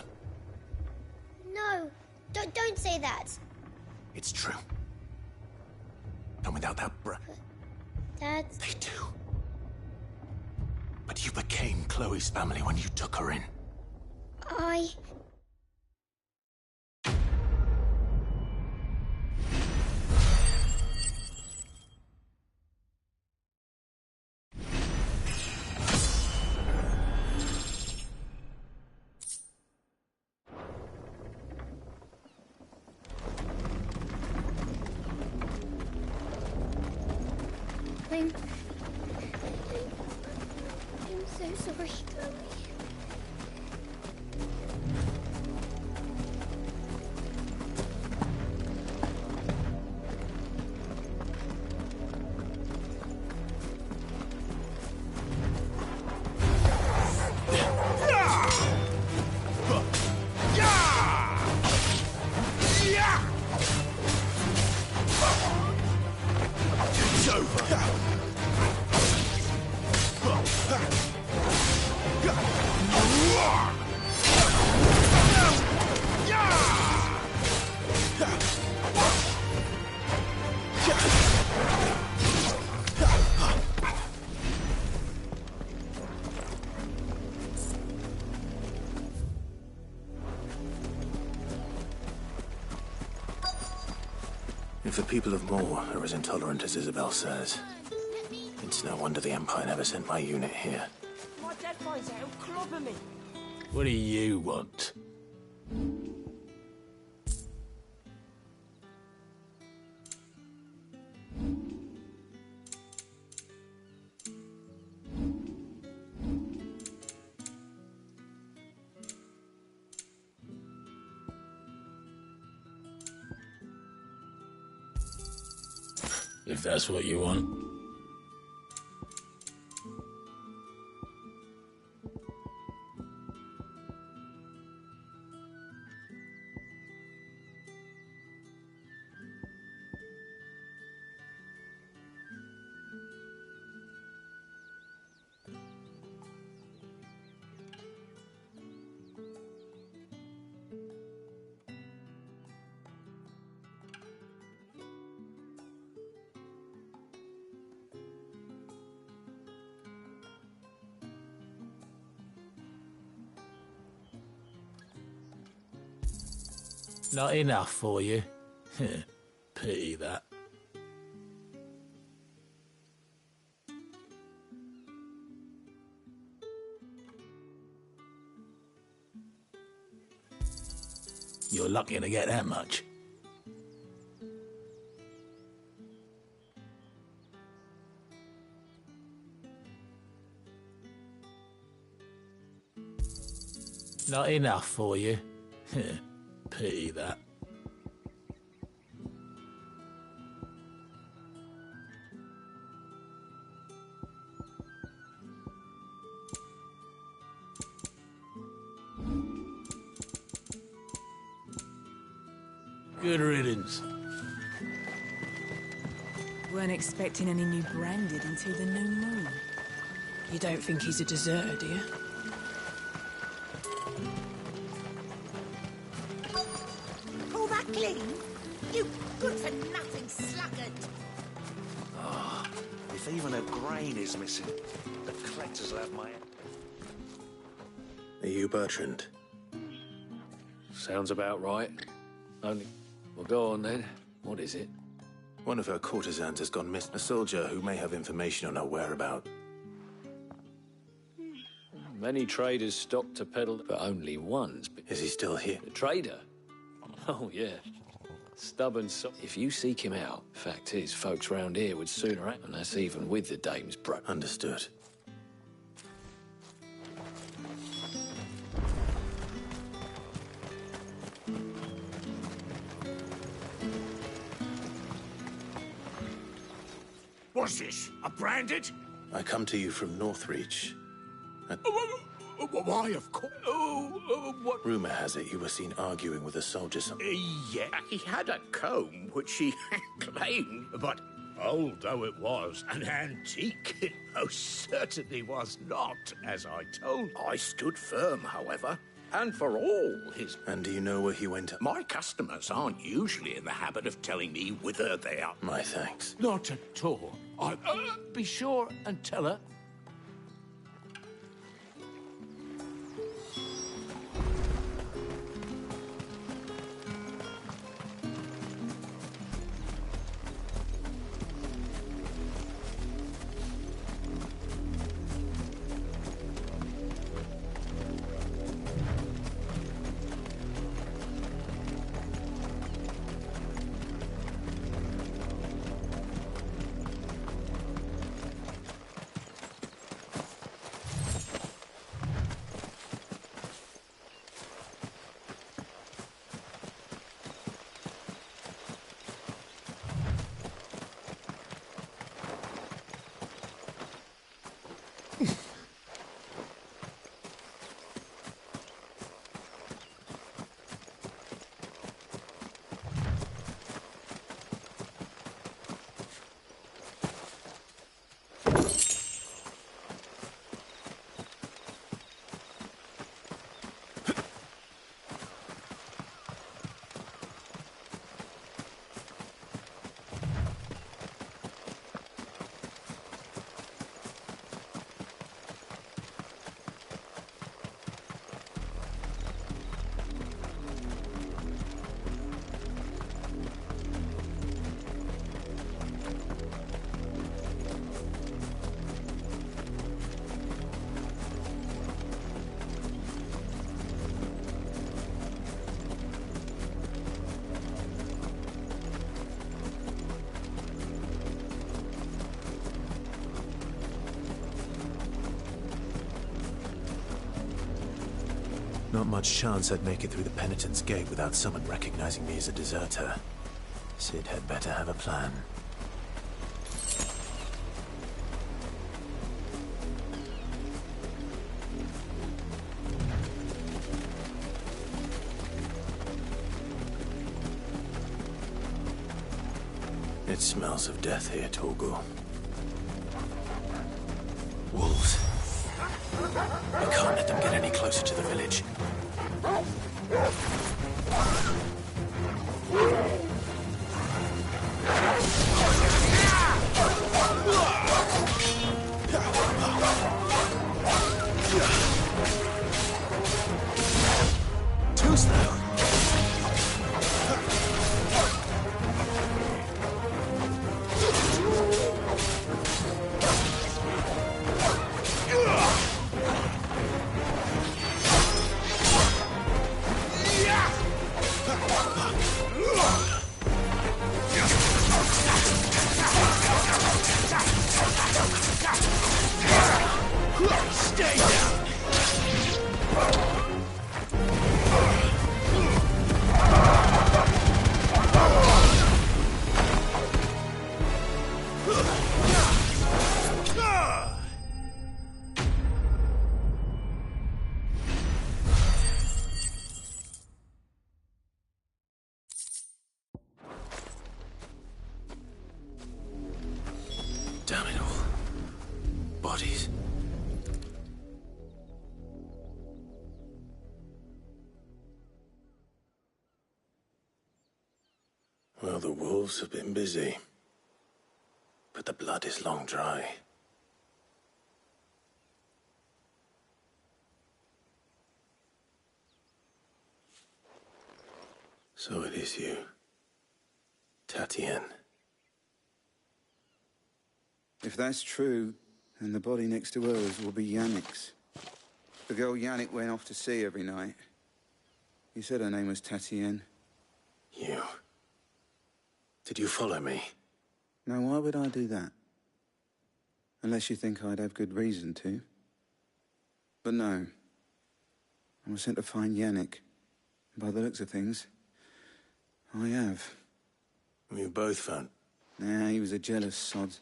No, don't say that.
It's true. And without that
Dad...
They do. But you became Chloe's family when you took her in.
I... I'm so sorry, Chloe.
It's over. If the people of Moor are as intolerant as Isabel says, it's no wonder the Empire never sent my unit here.
My dad finds out, he'll clobber me.
What do you want? If that's what you want. Not enough for you? Pity that.
You're lucky to get that much. Not enough for you? Pity that. Good riddance.
Weren't expecting any new branded until the new moon. You don't think he's a deserter, do you?
Call that clean? You good-for-nothing sluggard!
Ah, if even a grain is missing, the collectors will have my...
Are you Bertrand?
Sounds about right. Only... Well, go on then. What is it?
One of her courtesans has gone missing. A soldier who may have information on her whereabouts.
Many traders stopped to peddle, but only once.
Is he still here?
The trader? Oh, yeah. Stubborn so... If you seek him out, fact is, folks round here would sooner act, and that's even with the dame's bro.
Understood.
What's this? A branded?
I come to you from Northreach.
Why, of course. What?
Rumour has it you were seen arguing with a soldier.
Yeah, he had a comb which he claimed, but old though it was, an antique it most certainly was not, as I told. I stood firm, however, and for all his...
And do you know where he went?
My customers aren't usually in the habit of telling me whither they are.
My thanks.
Not at all. I'll be sure and tell her.
Not much chance I'd make it through the Penitent's Gate without someone recognizing me as a deserter. Sid had better have a plan. It smells of death here, Torgal. Wolves. I can't let them get any closer to the village. Too slow.
Damn it all. Bodies. Well, the wolves have been busy. But the blood is long dry. So it is you, Tatienne.
If that's true, then the body next to hers will be Yannick's. The girl Yannick went off to see every night. He said her name was Tatienne.
You. Did you follow me?
Now, why would I do that? Unless you think I'd have good reason to. But no. I was sent to find Yannick. By the looks of things, I have.
You both found...
Nah, he was a jealous sod.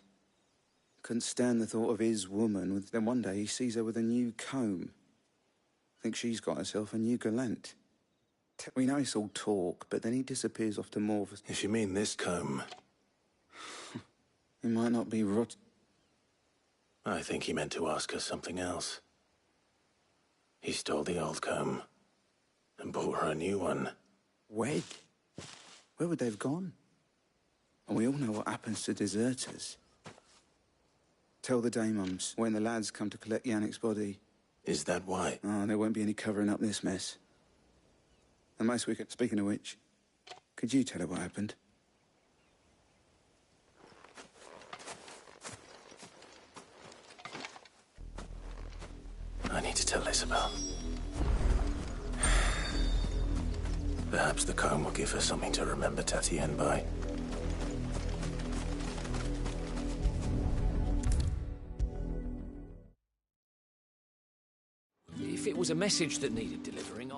Couldn't stand the thought of his woman. Then one day he sees her with a new comb. Thinks she's got herself a new gallant. We know it's all talk, but then he disappears off to Morvis.
If you mean this comb...
He might not be rot...
I think he meant to ask her something else. He stole the old comb and bought her a new one.
Wed? Where would they have gone? And we all know what happens to deserters. Tell the Daymums when the lads come to collect Yannick's body.
Is that why?
Oh, there won't be any covering up this mess. And most we could... Speaking of which, could you tell her what happened?
I need to tell Isabel. Perhaps the comb will give her something to remember Tatienne by.
If it was a message that needed delivering,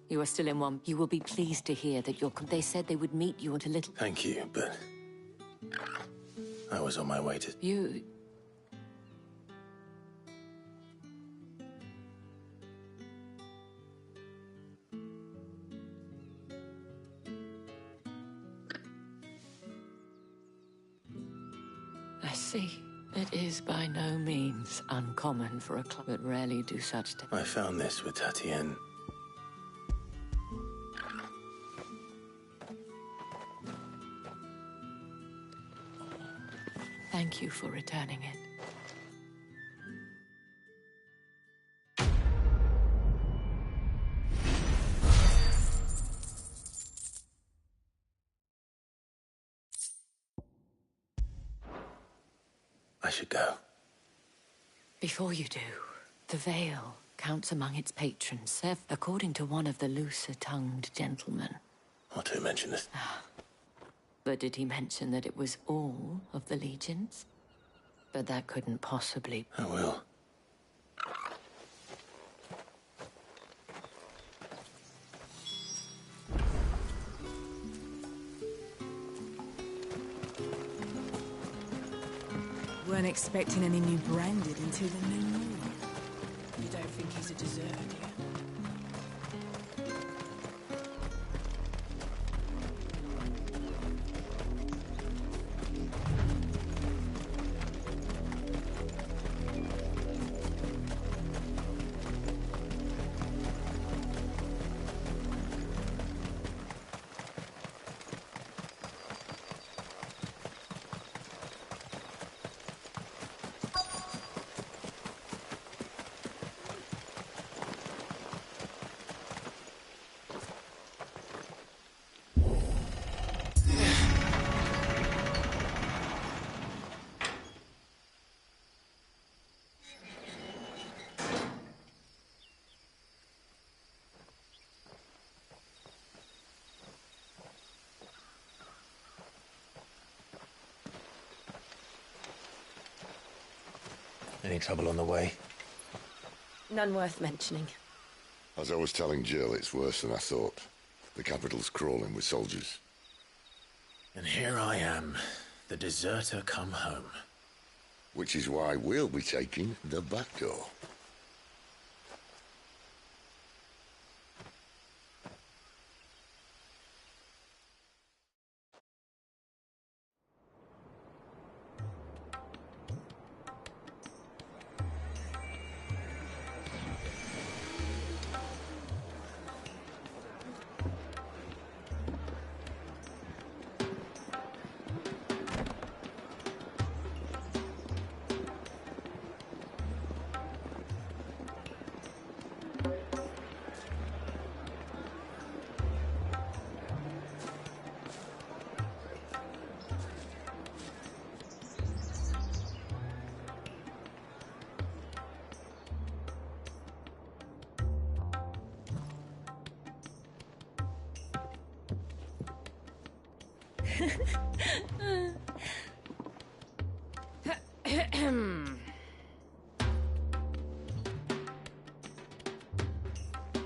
You are still in one. You will be pleased to hear that they said they would meet you at a little...
Thank you, but... I was on my way to...
You... I see. It is by no means uncommon for a club, but rarely do such...
I found this with Tatienne.
Thank you for returning it.
I should go.
Before you do, the Vale counts among its patrons, according to one of the looser-tongued gentlemen.
Not to mention this.
But did he mention that it was all of the legions? But that couldn't possibly...
I will.
Weren't expecting any new branded until the new moon. You don't think he's a deserter, do you?
Any trouble on the way?
None worth mentioning.
As I was telling Jill, it's worse than I thought. The capital's crawling with soldiers.
And here I am, the deserter come home.
Which is why we'll be taking the back door.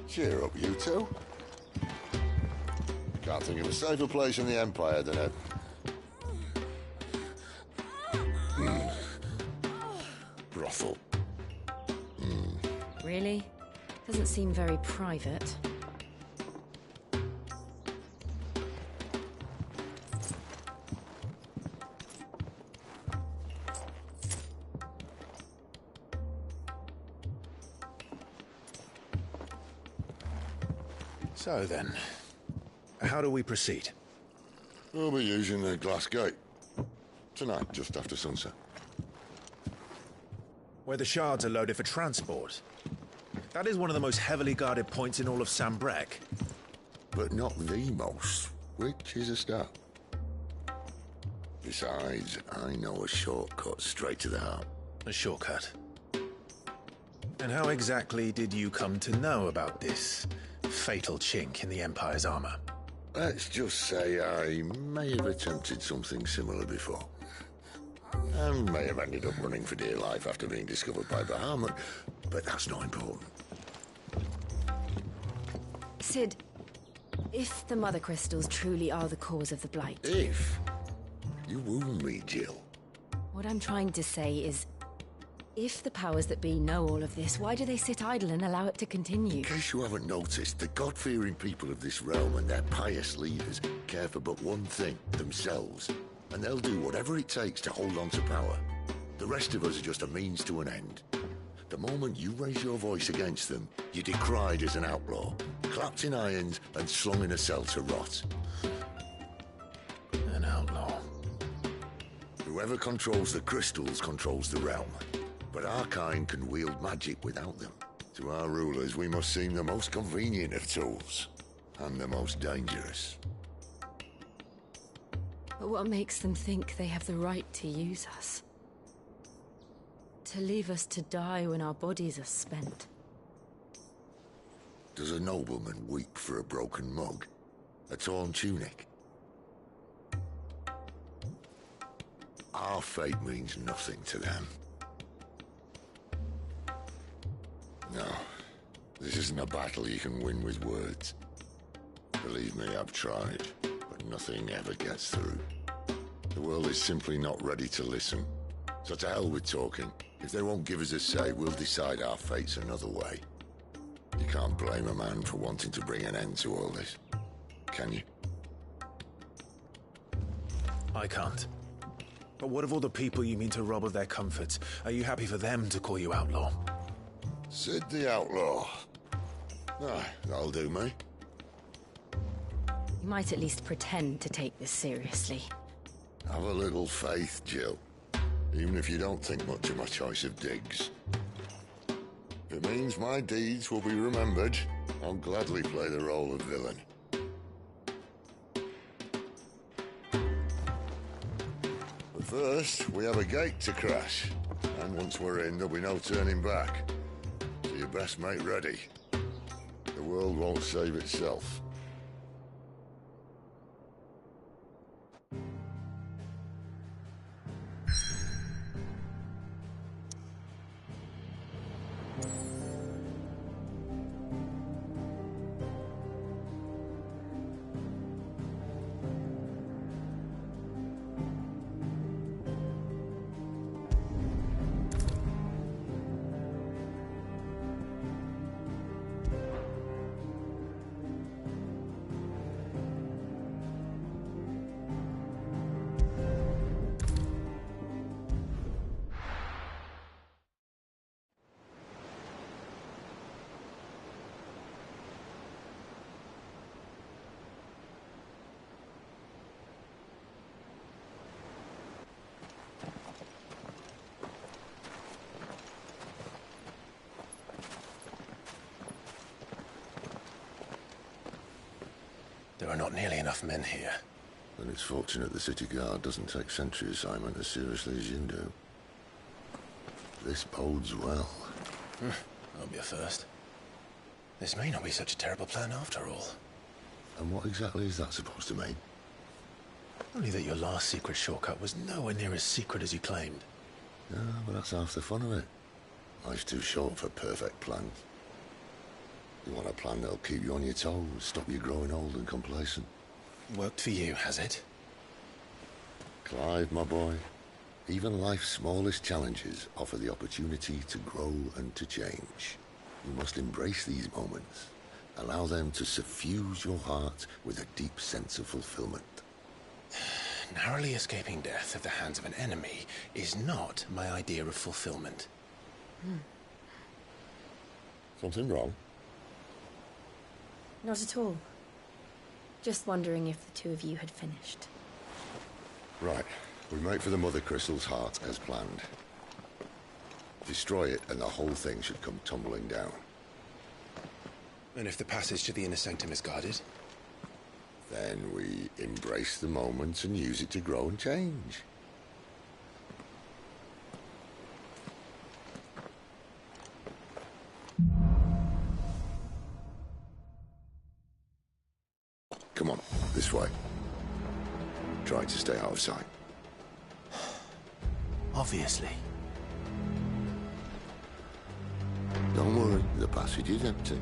Cheer up, you two. Can't think of a safer place in the Empire than a... brothel.
Really? Doesn't seem very private.
So then, how do we proceed?
We'll be using the glass gate. Tonight, just after sunset.
Where the shards are loaded for transport. That is one of the most heavily guarded points in all of Sambrec.
But not the most, which is a start. Besides, I know a shortcut straight to the heart.
A shortcut? And how exactly did you come to know about this fatal chink in the Empire's armor?
Let's just say I may have attempted something similar before. And may have ended up running for dear life after being discovered by Bahamut, but that's not important.
Sid, if the Mother Crystals truly are the cause of the Blight...
If? You wound me, Jill.
What I'm trying to say is, if the powers that be know all of this, why do they sit idle and allow it to continue?
In case you haven't noticed, the God-fearing people of this realm and their pious leaders care for but one thing, themselves. And they'll do whatever it takes to hold on to power. The rest of us are just a means to an end. The moment you raise your voice against them, you're decried as an outlaw, clapped in irons and slung in a cell to rot.
An outlaw.
Whoever controls the crystals controls the realm. But our kind can wield magic without them. To our rulers, we must seem the most convenient of tools. And the most dangerous.
But what makes them think they have the right to use us? To leave us to die when our bodies are spent?
Does a nobleman weep for a broken mug? A torn tunic? Our fate means nothing to them. No, this isn't a battle you can win with words. Believe me, I've tried, but nothing ever gets through. The world is simply not ready to listen. So to hell with talking. If they won't give us a say, we'll decide our fates another way. You can't blame a man for wanting to bring an end to all this, can you?
I can't. But what of all the people you mean to rob of their comforts? Are you happy for them to call you outlaw?
Sid the Outlaw. Ah, that'll do me.
You might at least pretend to take this seriously.
Have a little faith, Jill. Even if you don't think much of my choice of digs. If it means my deeds will be remembered, I'll gladly play the role of villain. But first, we have a gate to crash. And once we're in, there'll be no turning back. So you best make ready. The world won't save itself.
There are not nearly enough men here.
Then it's fortunate the city guard doesn't take sentry assignment as seriously as you do. This bodes well.
That'll be a first. This may not be such a terrible plan after all.
And what exactly is that supposed to mean?
Only that your last secret shortcut was nowhere near as secret as you claimed.
Yeah, but that's half the fun of it. Life's too short for perfect plans. You want a plan that'll keep you on your toes, stop you growing old and complacent.
Worked for you, has it?
Clive, my boy, even life's smallest challenges offer the opportunity to grow and to change. You must embrace these moments. Allow them to suffuse your heart with a deep sense of fulfillment.
Narrowly escaping death at the hands of an enemy is not my idea of fulfillment.
Something wrong?
Not at all. Just wondering if the two of you had finished.
Right. We make for the Mother Crystal's heart as planned. Destroy it and the whole thing should come tumbling down.
And if the passage to the inner sanctum is guarded?
Then we embrace the moment and use it to grow and change. Come on, this way. Try to stay out of sight.
Obviously.
Don't worry, the passage is empty.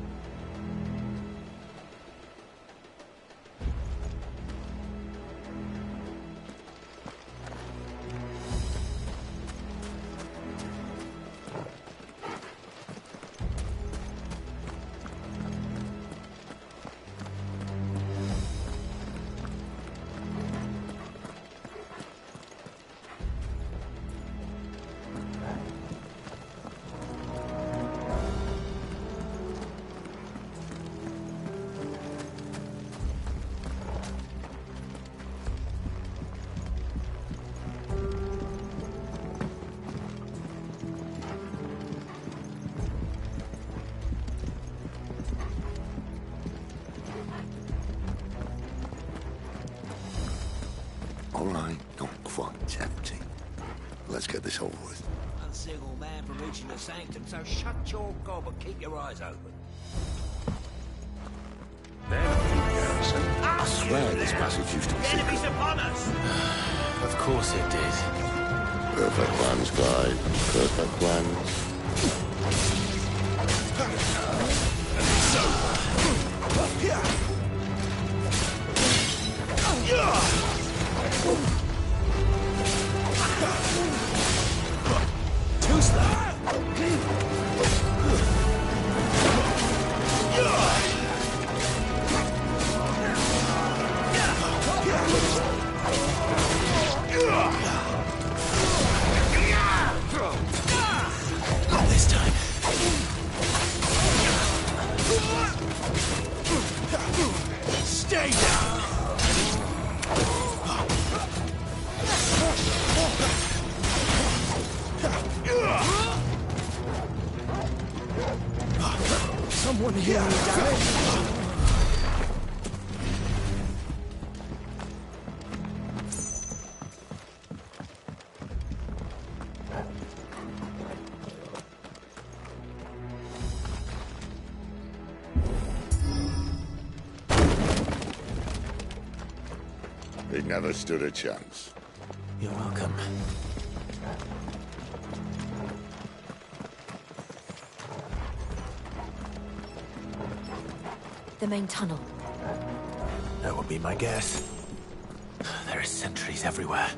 All right, not quite empty. Let's get this over with.
One single man from reaching the sanctum, so shut your gob and keep your eyes open.
I swear this passage used to be secret.
Enemies upon us!
Of course it did.
Perfect plans, Clyde. Perfect plans.
Too slow! Not this time. Stay down! Someone heal me, damn it!
He never stood a chance.
You're welcome.
The main tunnel.
That would be my guess. There are sentries everywhere.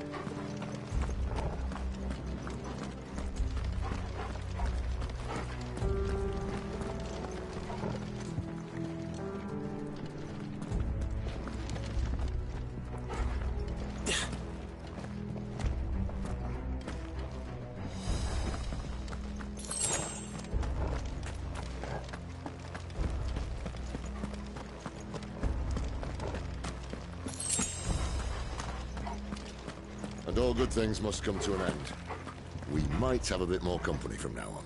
And all good things must come to an end. We might have a bit more company from now on.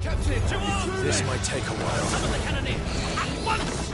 Captain, towards
This might take a while.
Summon the cannoneer! At once!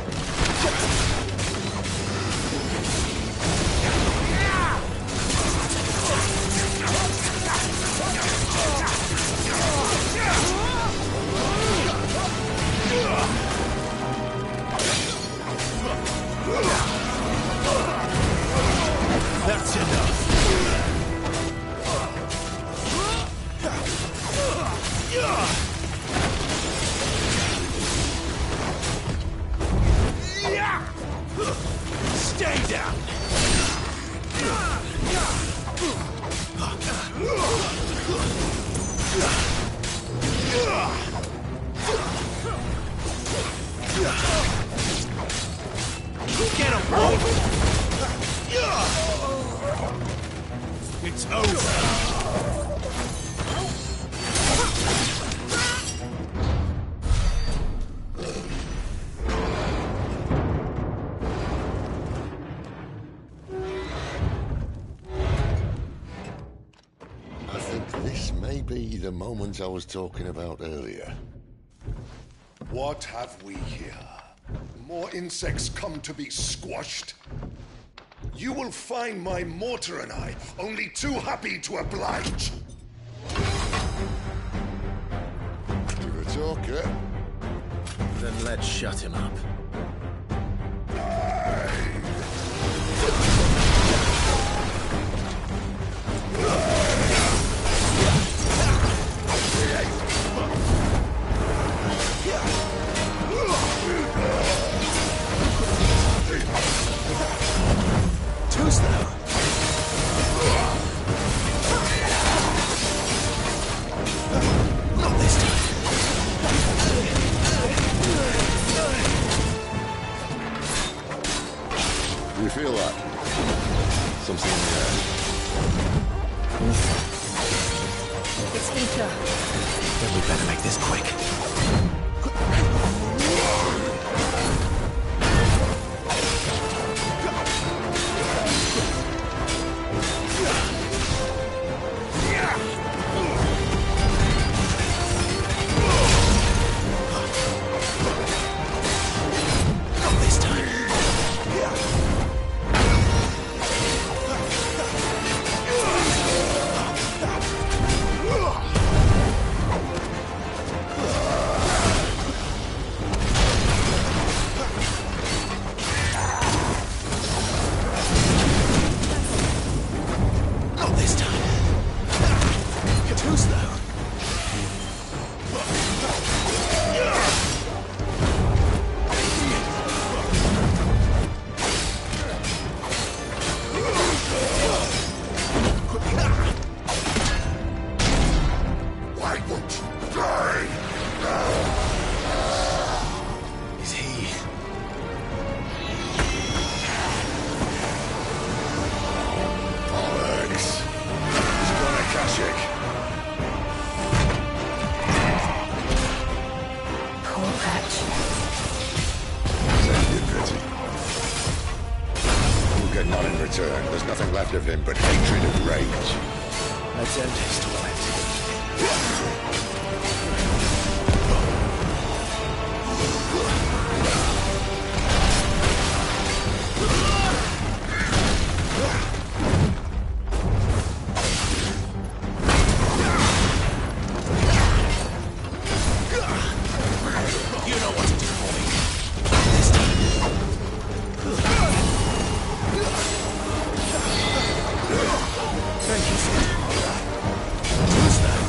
be the moment I was talking about earlier.
What have we here? More insects come to be squashed? You will find my mortar and I only too happy to oblige.
Give a talker.
Then let's shut him up.
Too slow. Not this time.
Do you feel that? Something in the air.
It's ether.
Then we better make this quick. Not this time. Not this time. Too slow.
Why won't you die?
Is he?
Bollocks. He's gonna catch it.
Poor wretch.
Send you pity. You'll get none in return. There's nothing left of him but hatred and rage.
Let's end his torment.
You know what to do for me. This time. Thank you, sir. Too slow.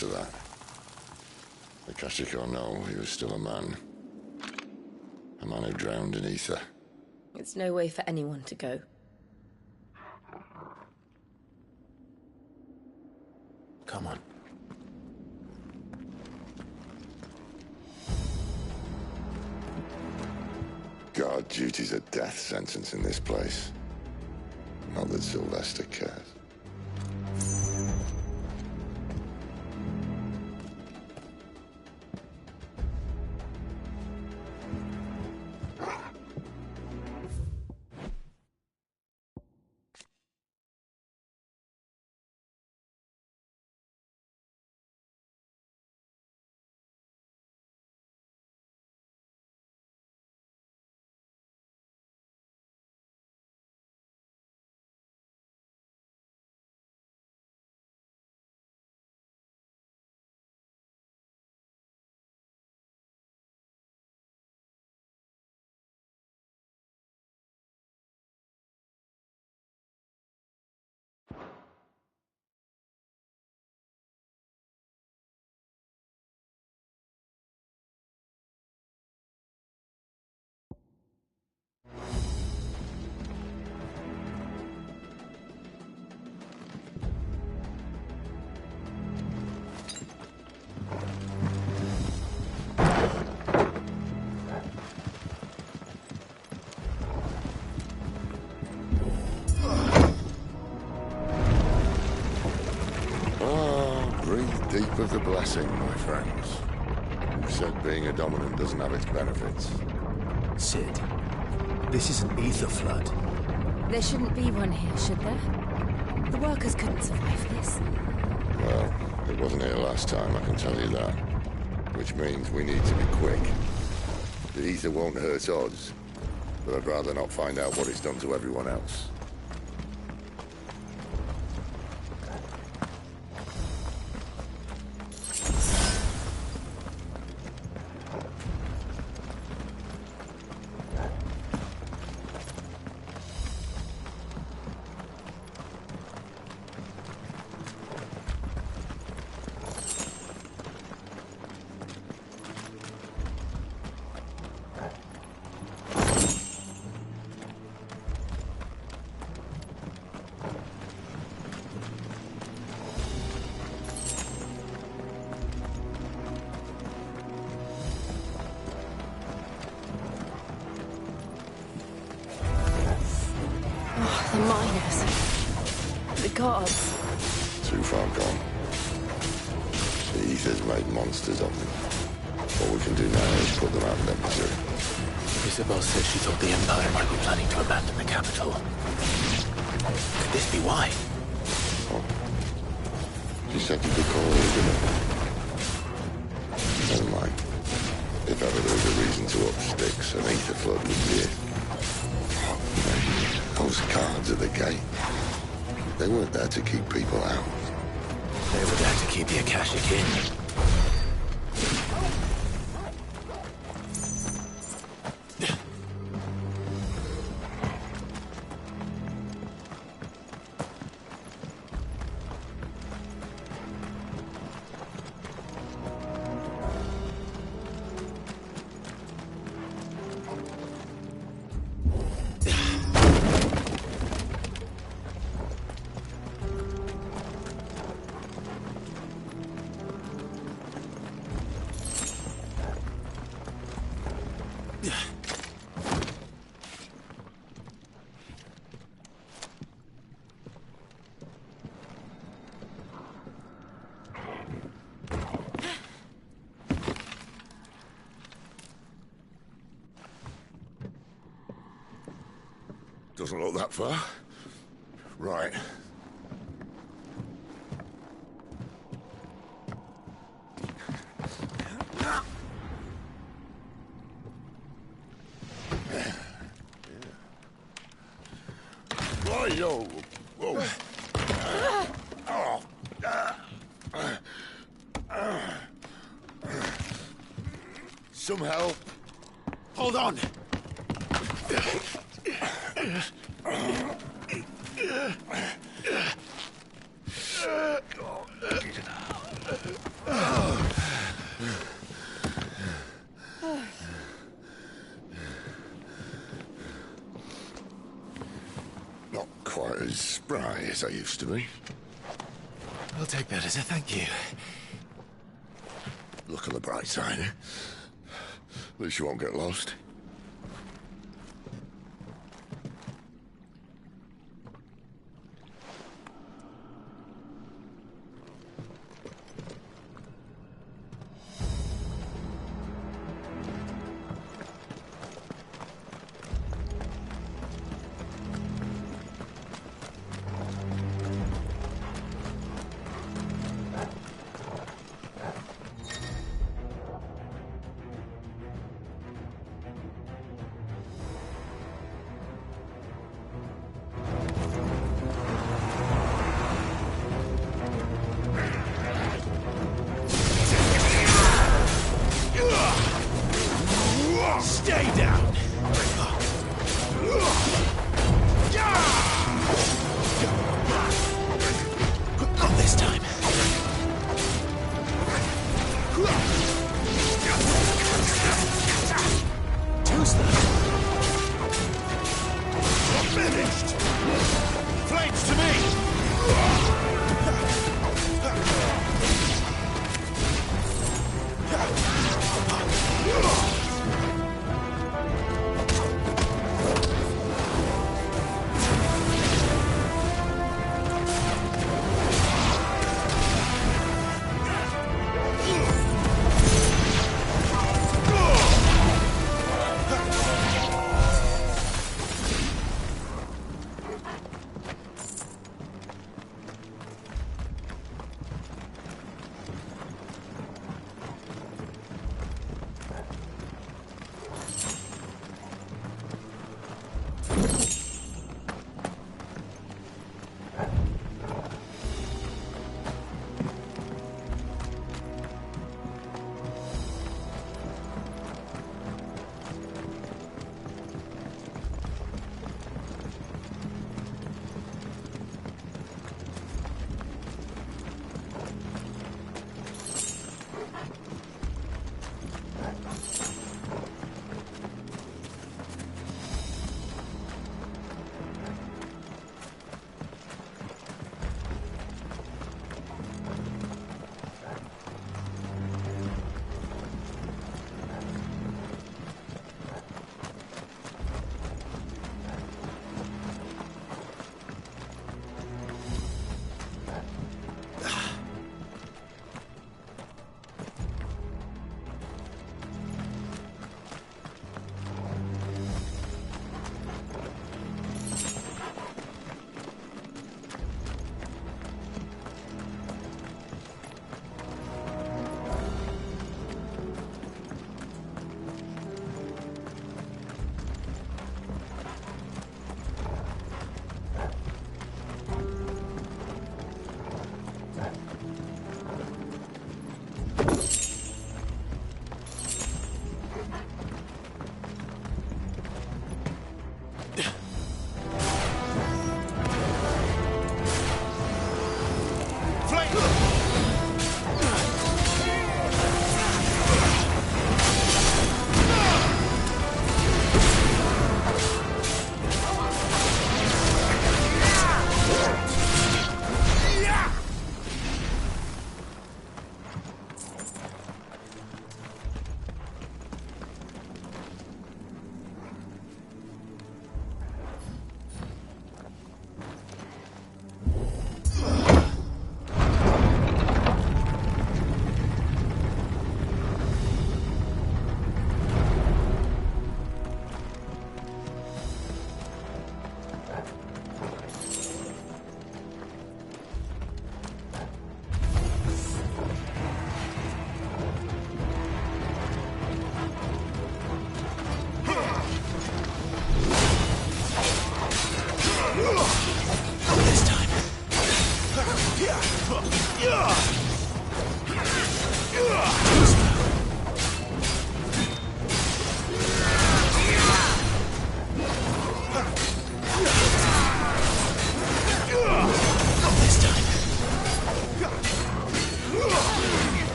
to that. Akashic or no, he was still a man. A man who drowned in ether.
It's no way for anyone to go.
Come on.
God, duty's a death sentence in this place. Not that Sylvester cares. Deep of the blessing, my friends. Who said being a dominant doesn't have its benefits?
Sid, this is an ether flood.
There shouldn't be one here, should there? The workers couldn't survive this.
Well, it wasn't here last time, I can tell you that. Which means we need to be quick. The ether won't hurt odds, but I'd rather not find out what it's done to everyone else.
The miners. The gods.
Too far gone. The ether's made monsters of them. All we can do now is put them out of their misery.
Isabel said she thought the Empire might be planning to abandon the capital. Could this be why?
Oh. She said you could call it, didn't it? Never mind. If ever there was a reason to up sticks, an ether flood would be it. Those guards at the gate. They weren't there to keep people out.
They were there to keep the Akashic in.
Doesn't look that far. Right. Whoa, whoa. Some help.
Hold on.
Not quite as spry as I used to be.
I'll take that as a thank you.
Look on the bright side, eh? At least you won't get lost.
Stay down! Not this time. Who's that? Finished! Flames to me!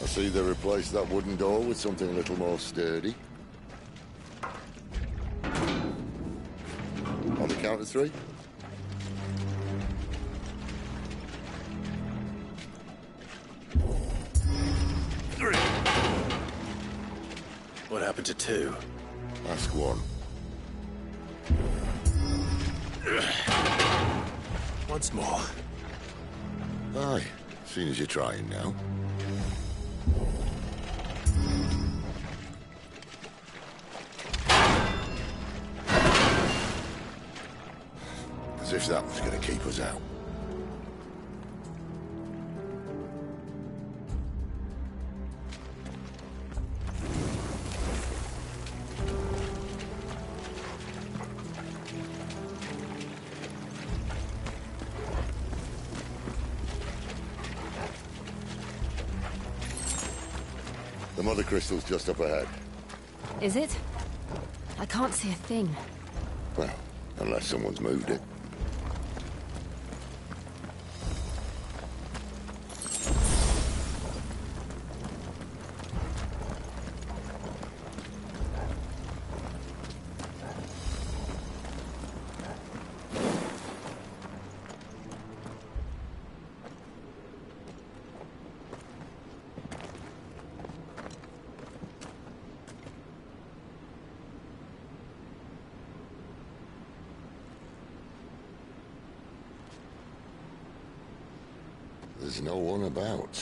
I see they replaced that wooden door with something a little more sturdy. On the count of 3.
What happened to 2?
Ask 1.
Once more.
Aye, seeing as you're trying now. As if that was going to keep us out. The mother crystal's just up ahead.
Is it? I can't see a thing.
Well, unless someone's moved it. There's no one about.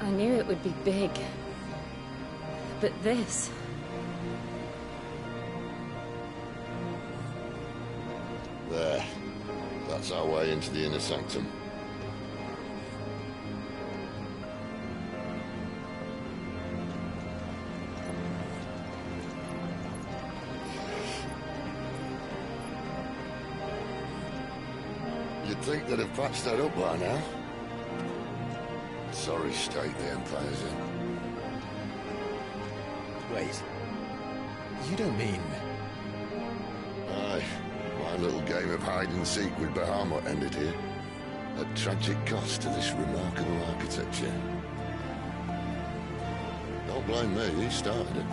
I knew it would be big. But this...
There. That's our way into the inner sanctum. You'd think they'd have patched that up by now. Sorry state the Empire's in.
Wait. You don't mean...
Aye. My little game of hide-and-seek with Bahamut ended here. At tragic cost to this remarkable architecture. Don't blame me, he started it.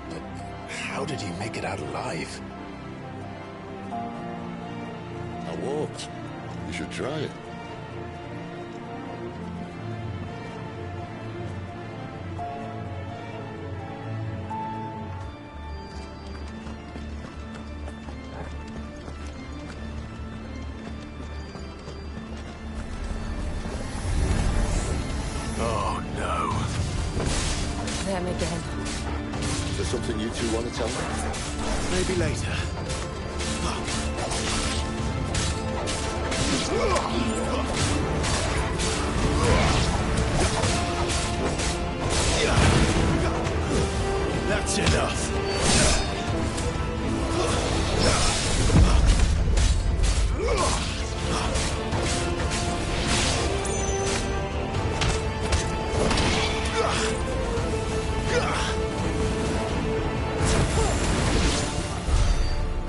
But how did he make it out alive?
I walked. You should try it.
Oh, no.
Them again.
Is there something you two want to tell me?
Maybe later. That's enough.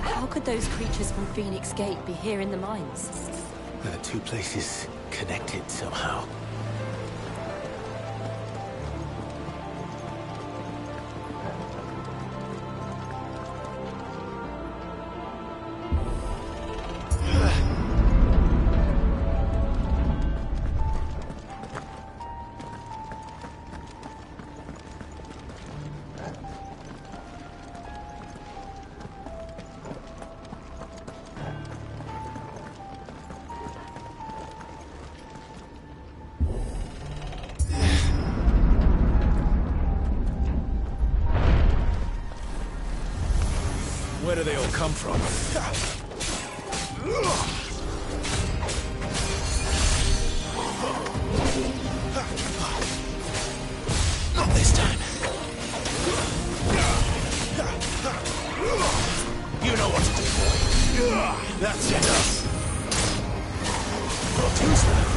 How could those creatures from Phoenix Gate be here in the mines?
The two places connected somehow. Where do they all come from? Not this time. You know what to do, boy. That's enough. Who's that?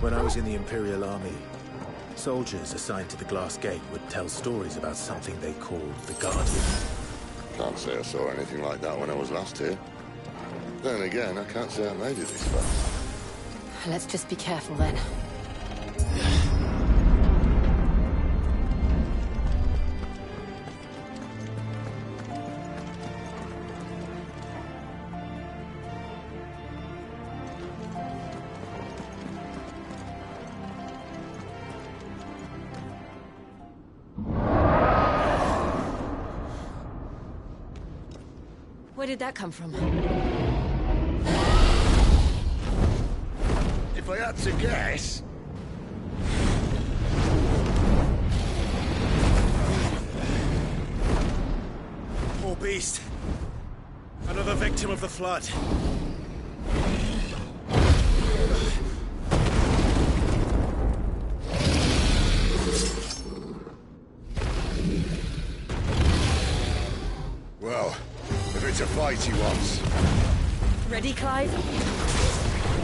When I was in the Imperial Army, soldiers assigned to the Glass Gate would tell stories about something they called the Guardian.
Can't say I saw anything like that when I was last here. Then again, I can't say I made it this far.
Let's just be careful then. Where did that come from?
If I had to guess...
Poor beast. Another victim of the Flood.
Well, if it's a fight he wants.
Ready, Clive?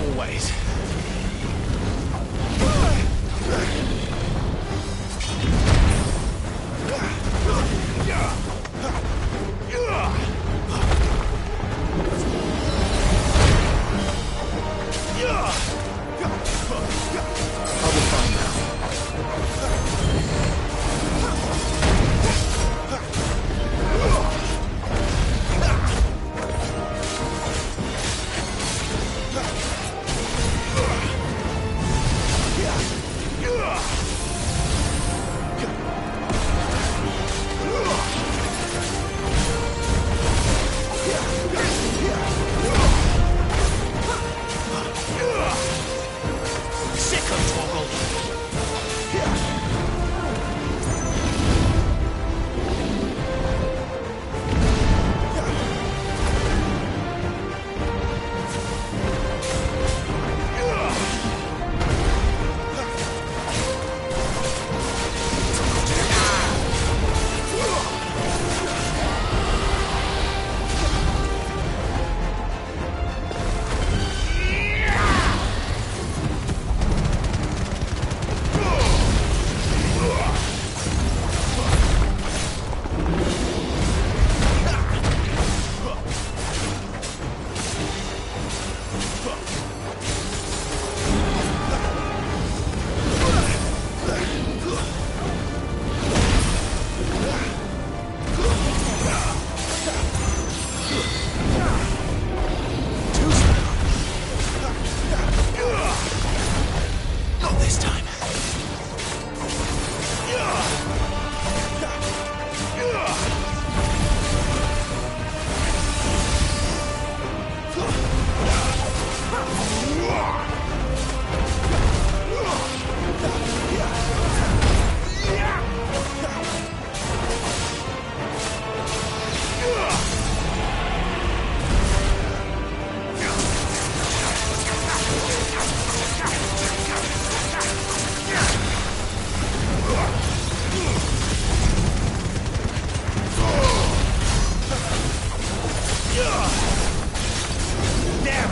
Always.
Yeah!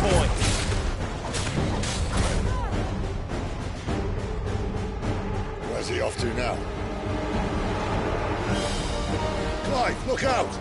point.
Where's he off to now? Clive, look out!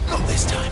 Not this time.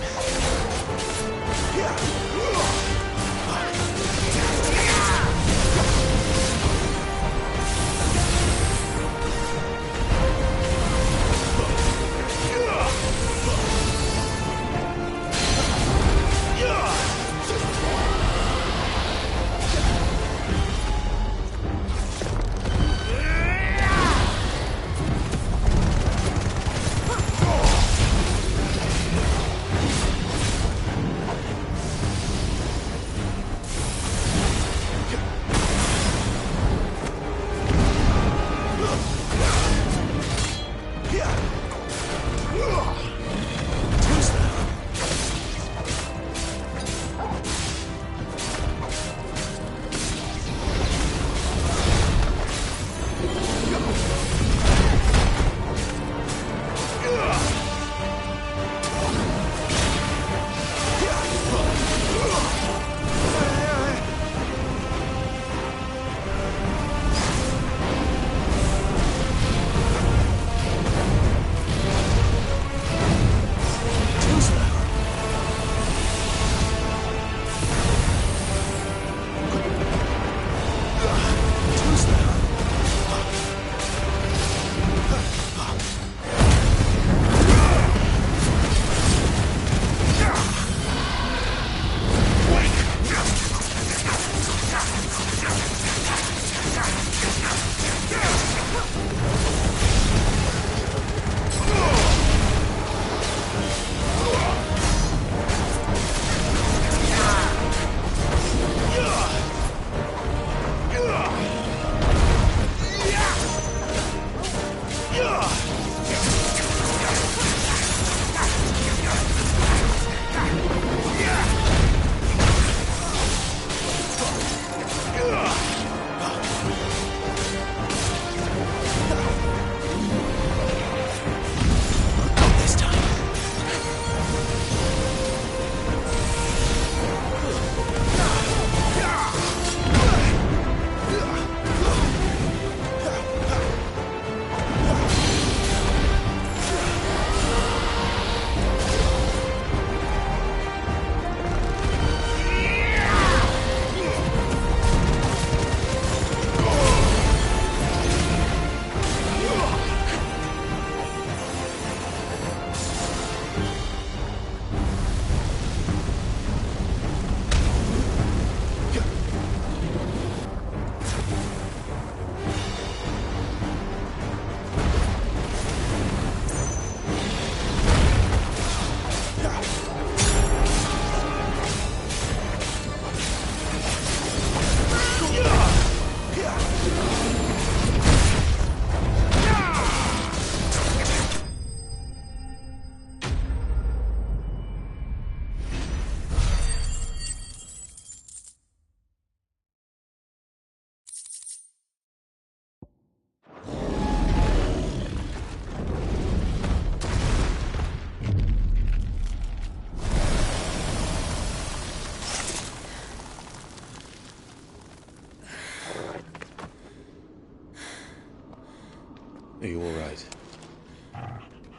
Are you all right?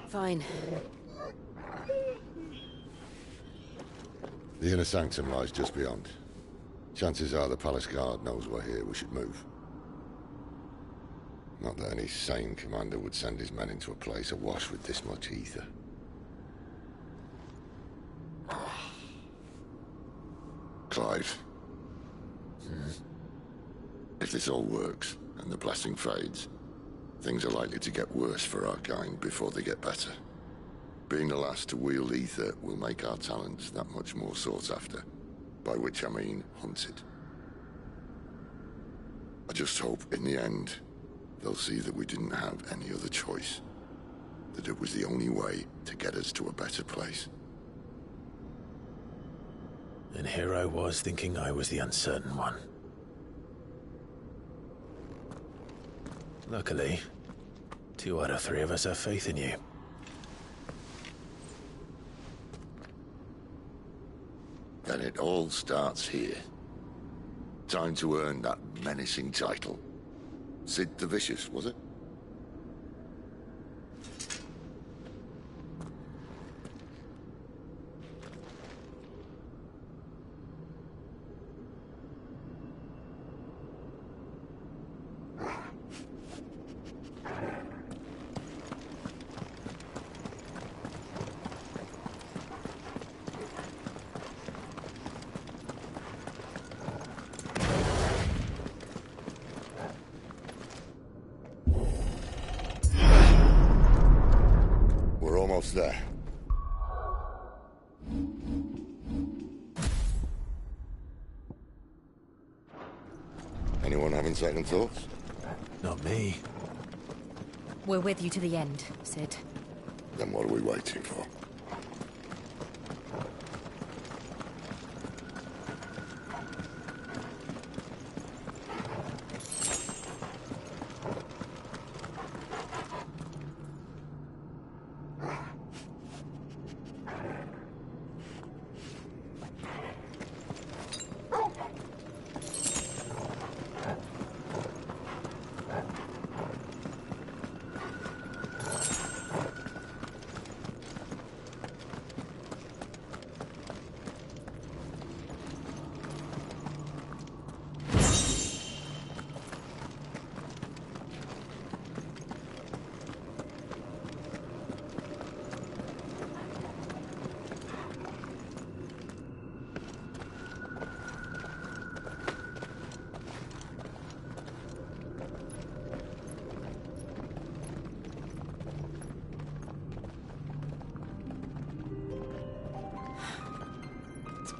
Fine.
The inner sanctum lies just beyond. Chances are the palace guard knows we're here. We should move. Not that any sane commander would send his men into a place awash with this much ether. Clive. If this all works, and the blessing fades, Things are likely to get worse for our kind before they get better. Being the last to wield ether will make our talents that much more sought after, by which I mean hunted. I just hope, in the end, they'll see that we didn't have any other choice. That it was the only way to get us to a better place.
And here I was thinking I was the uncertain one. Luckily, 2 out of 3 of us have faith in you.
Then it all starts here. Time to earn that menacing title. Sid the Vicious, was it? Almost there. Anyone having second thoughts?
Not me.
We're with you to the end, Sid.
Then what are we waiting for?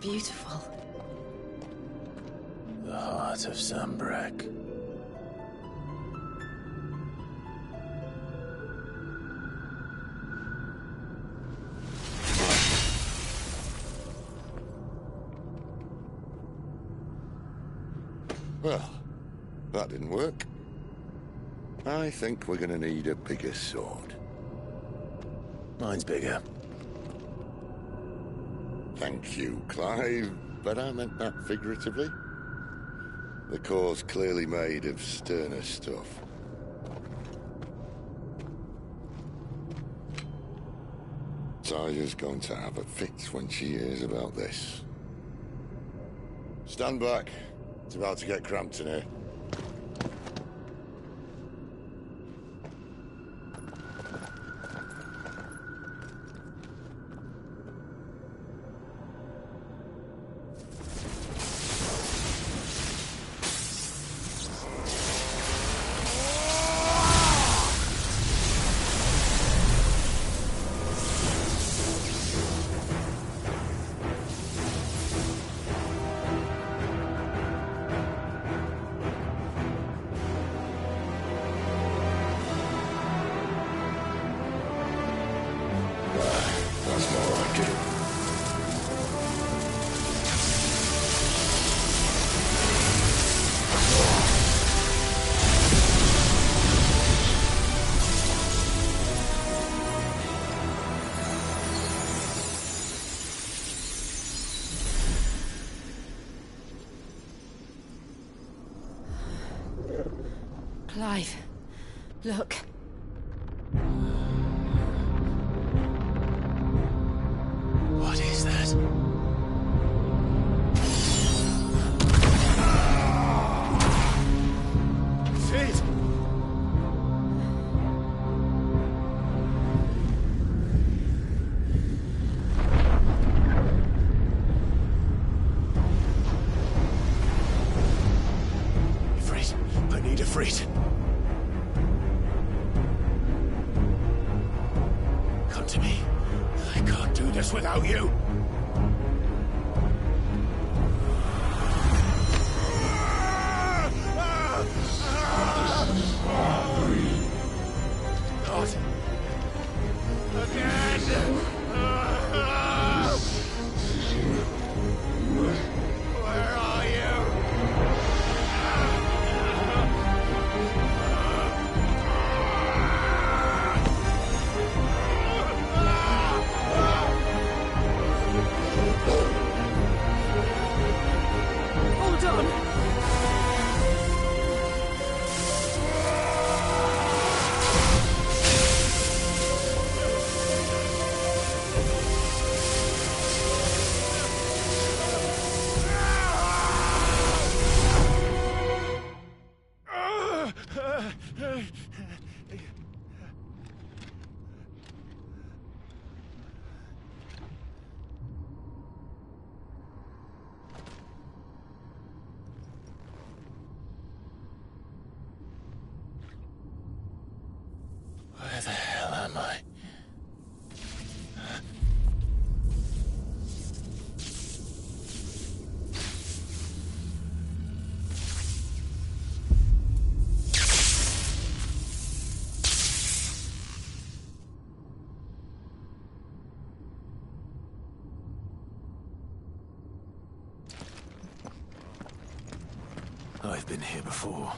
Beautiful.
The heart of Sambrek.
Well, that didn't work. I think we're gonna need a bigger sword.
Mine's bigger.
Thank you, Clive, but I meant that figuratively. The core's clearly made of sterner stuff. Taya's going to have a fit when she hears about this. Stand back. It's about to get cramped in here.
Clive, look.
What is that?
Sid!
Ifrit, I need Ifrit.
can't do this without you. Not again. Where are you?
Hold on!
Where the hell am I? I've been here before.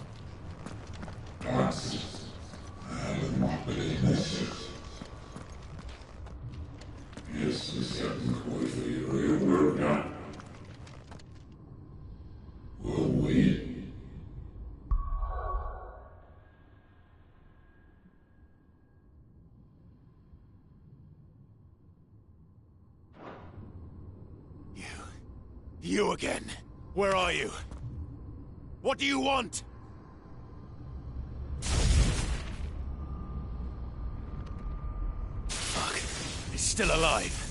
You again. Where are you? What do you want? Fuck. He's still alive.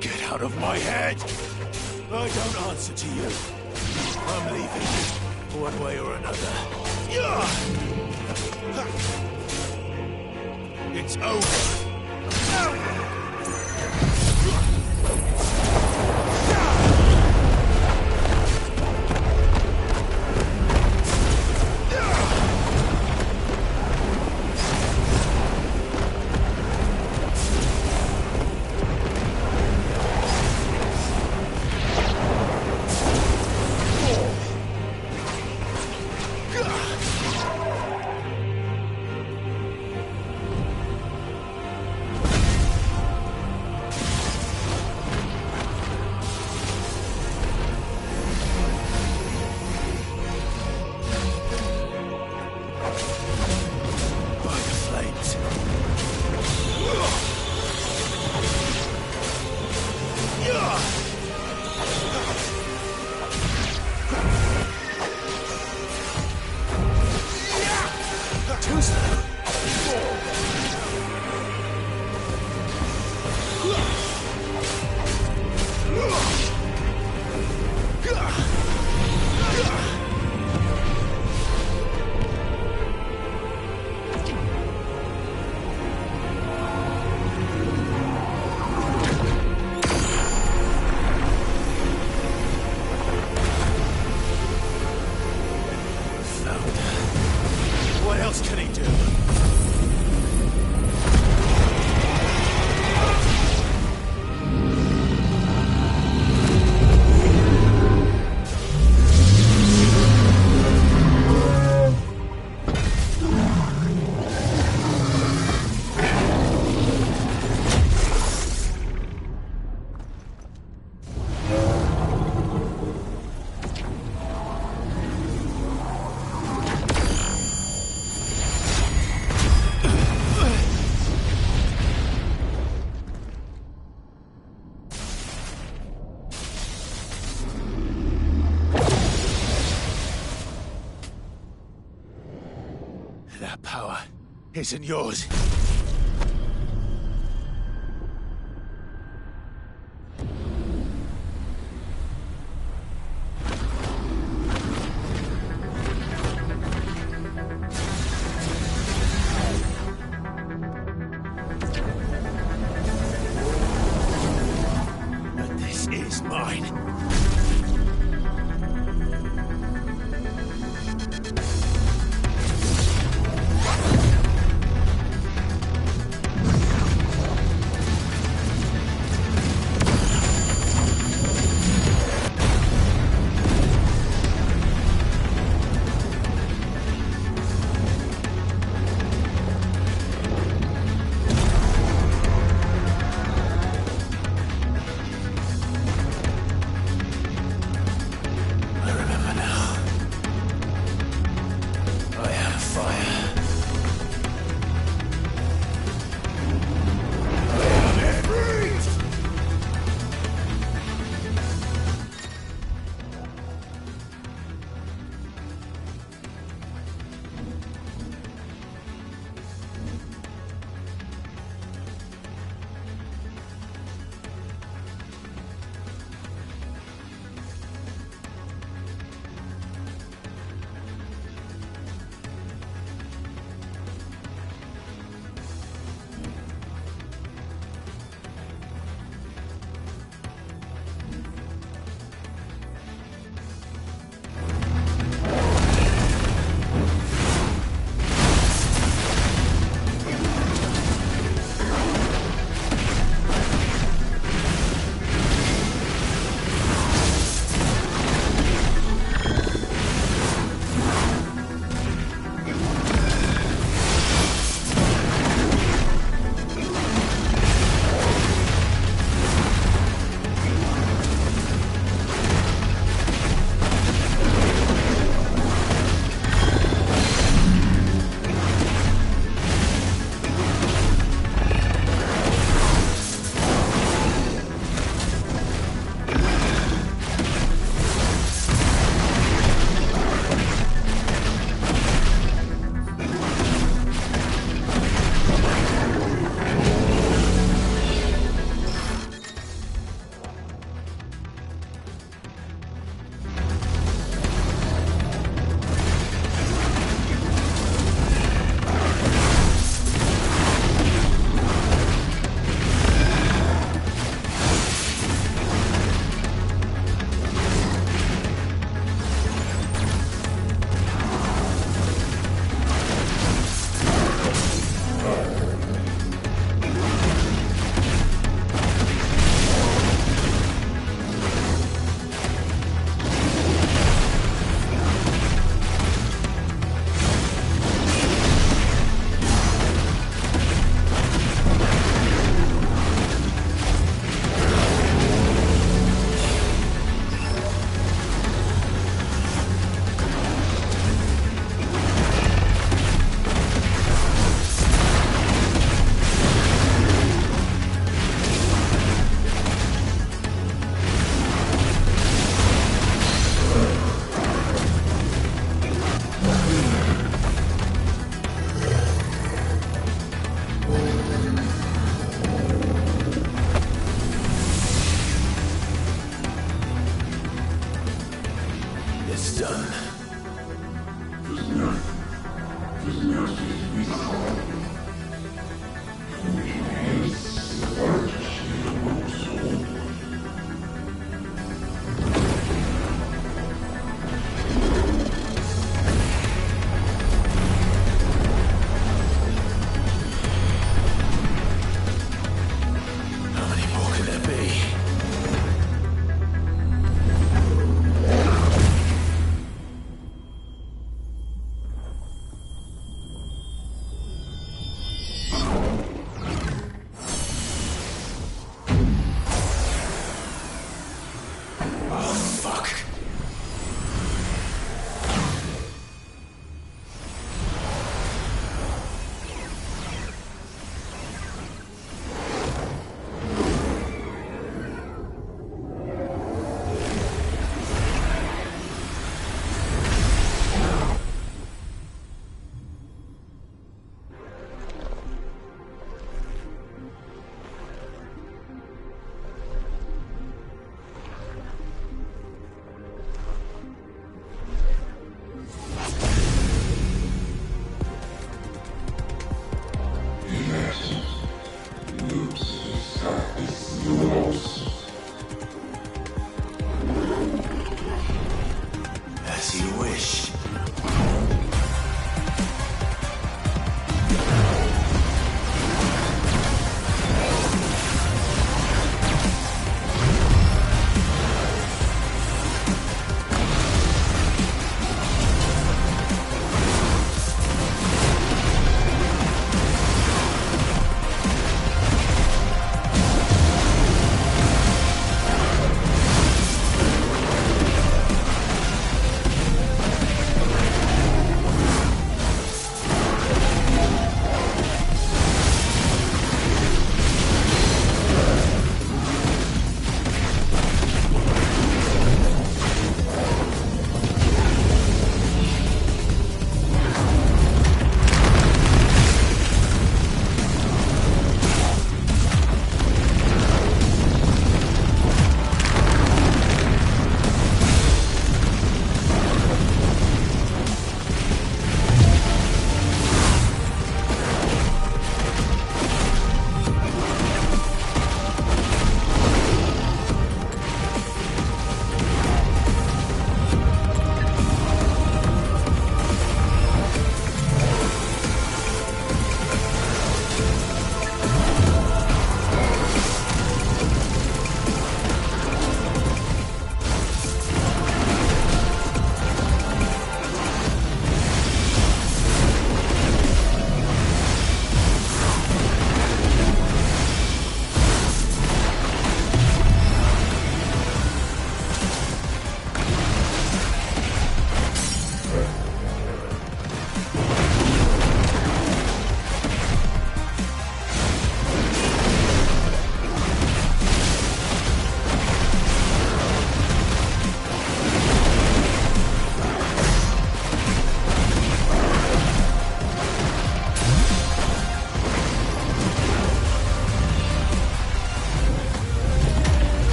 Get out of my head! I don't answer to you. I'm leaving, one way or another. It's over. isn't yours. But this is mine.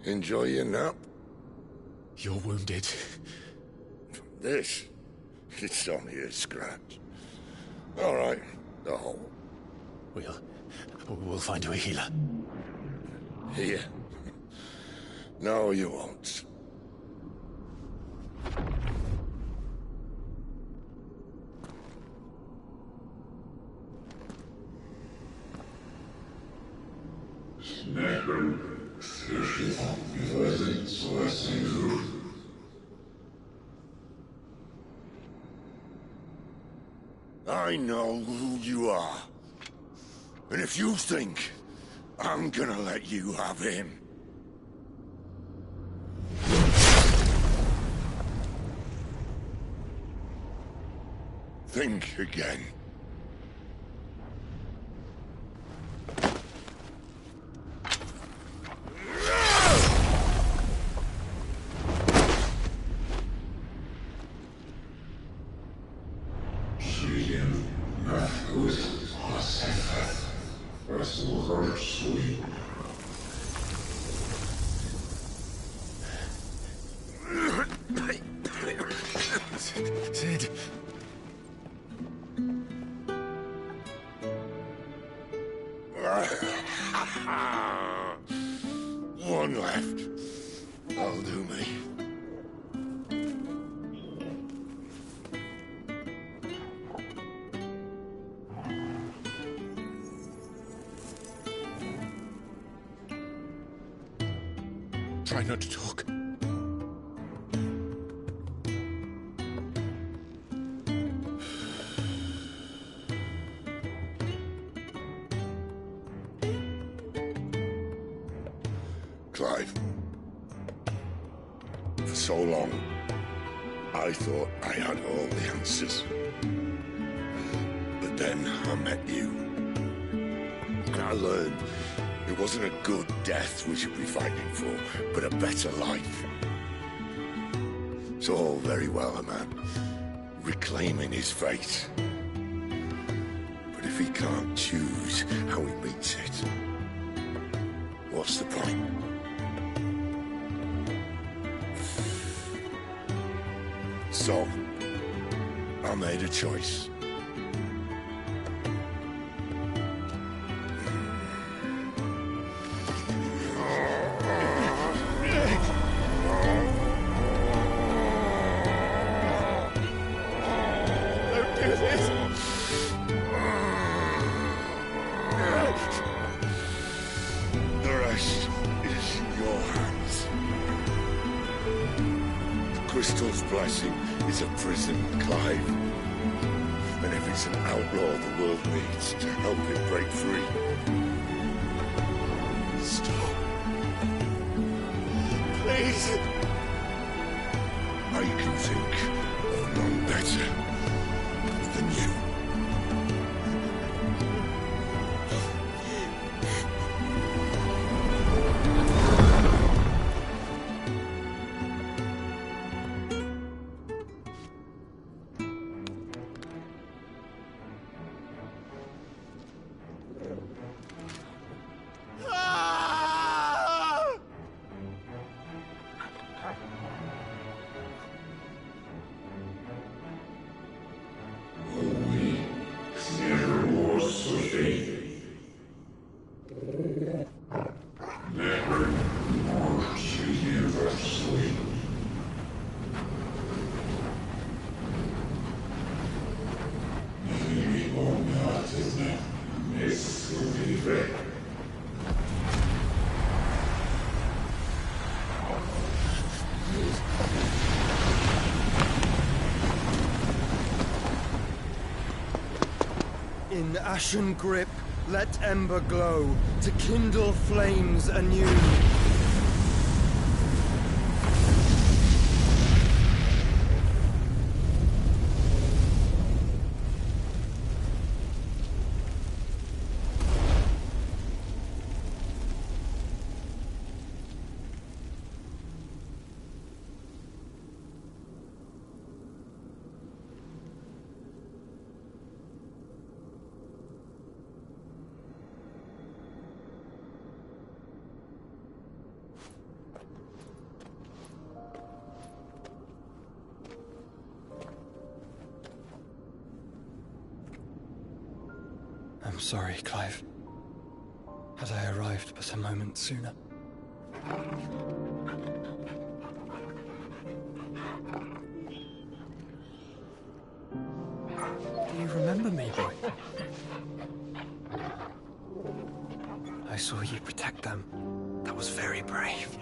Enjoy your nap?
You're wounded.
This? It's only a scratch. All right, the hole.
We'll find you a healer.
Here? No, you won't. I know who you are. And if you think I'm gonna let you have him... think again.
Sid.
One left. That'll do me.
Try not to talk.
Clive. For so long, I thought I had all the answers. But then I met you. And I learned it wasn't a good death we should be fighting for, but a better life. It's all very well, a man reclaiming his fate. But if he can't choose how he meets it, what's the point? So, I made a choice.
Don't do this!
The rest is in your hands. The Crystal's blessing is a prison, Clive. And if it's an outlaw the world needs to help it break free.
Stop. Please.
I can think of none better than you.
In ashen grip, let ember glow, to kindle flames anew. I'm sorry, Clive. Had I arrived but a moment sooner. Do you remember me, boy? I saw you protect them. That was very brave.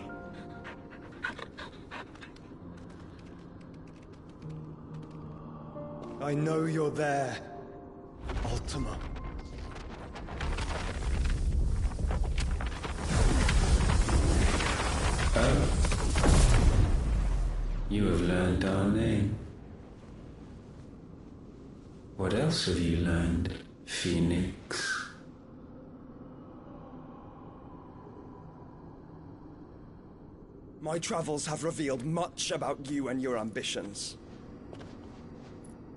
I know you're there, Ultima.
Oh. You have learned our name. What else have you learned, Phoenix?
My travels have revealed much about you and your ambitions.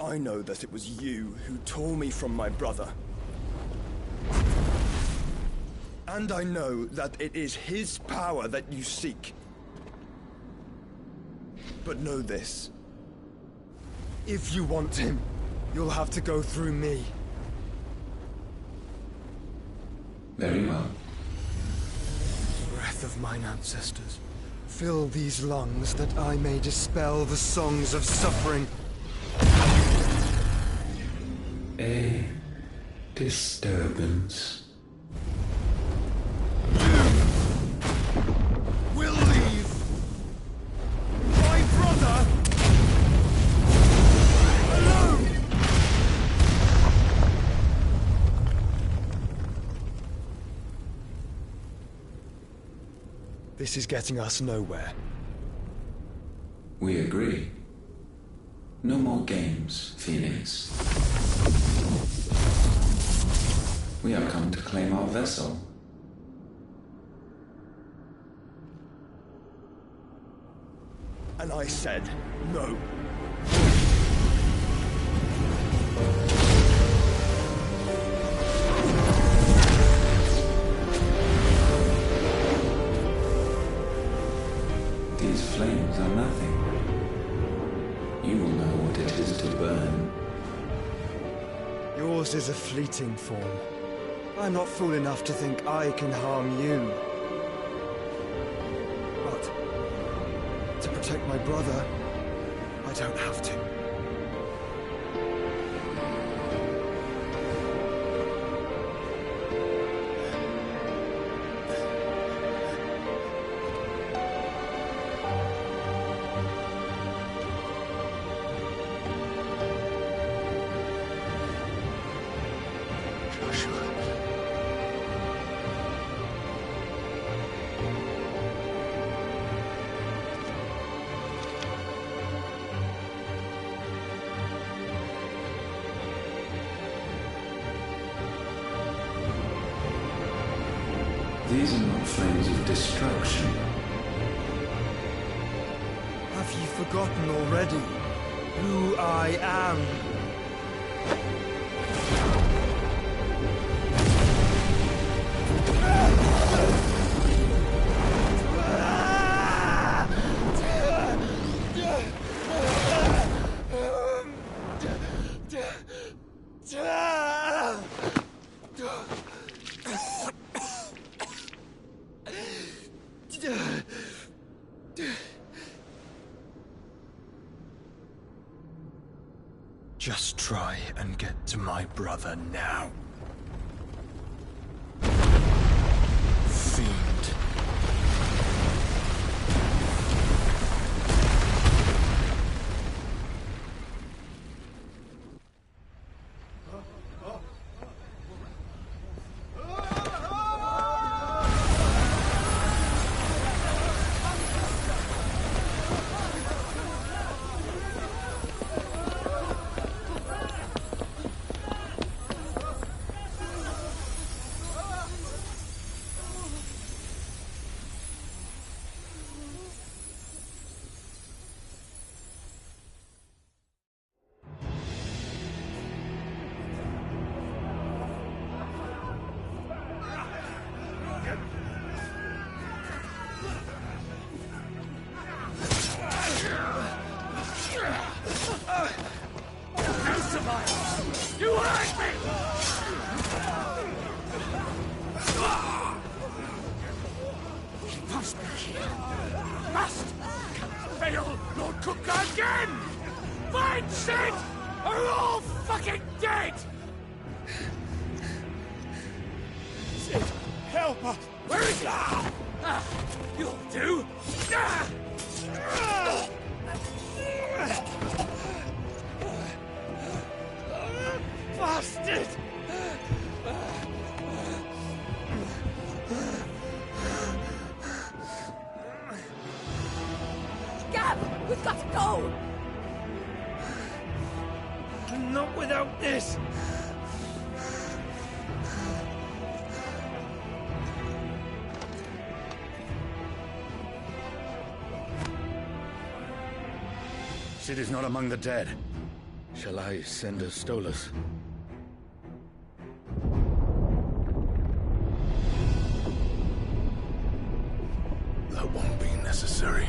I know that it was you who tore me from my brother. And I know that it is his power that you seek. But know this. If you want him, you'll have to go through me.
Very well.
Breath of mine ancestors, fill these lungs that I may dispel the songs of suffering.
A disturbance.
Will leave my brother alone. This is getting us nowhere.
We agree. No more games, Phoenix. We have come to claim our vessel.
And I said no.
These flames are nothing. You will know what it is to burn.
Yours is a fleeting form. I'm not fool enough to think I can harm you. But to protect my brother, I don't have to.
These are not flames of destruction.
Have you forgotten already who I am? Just try and get to my brother now. Fiend.
help us!
Where is he? You'll do!
Bastard!
Gab, we've got to go!
Not without this!
Sid is not among the dead. Shall I send a Stolas?
That won't be necessary.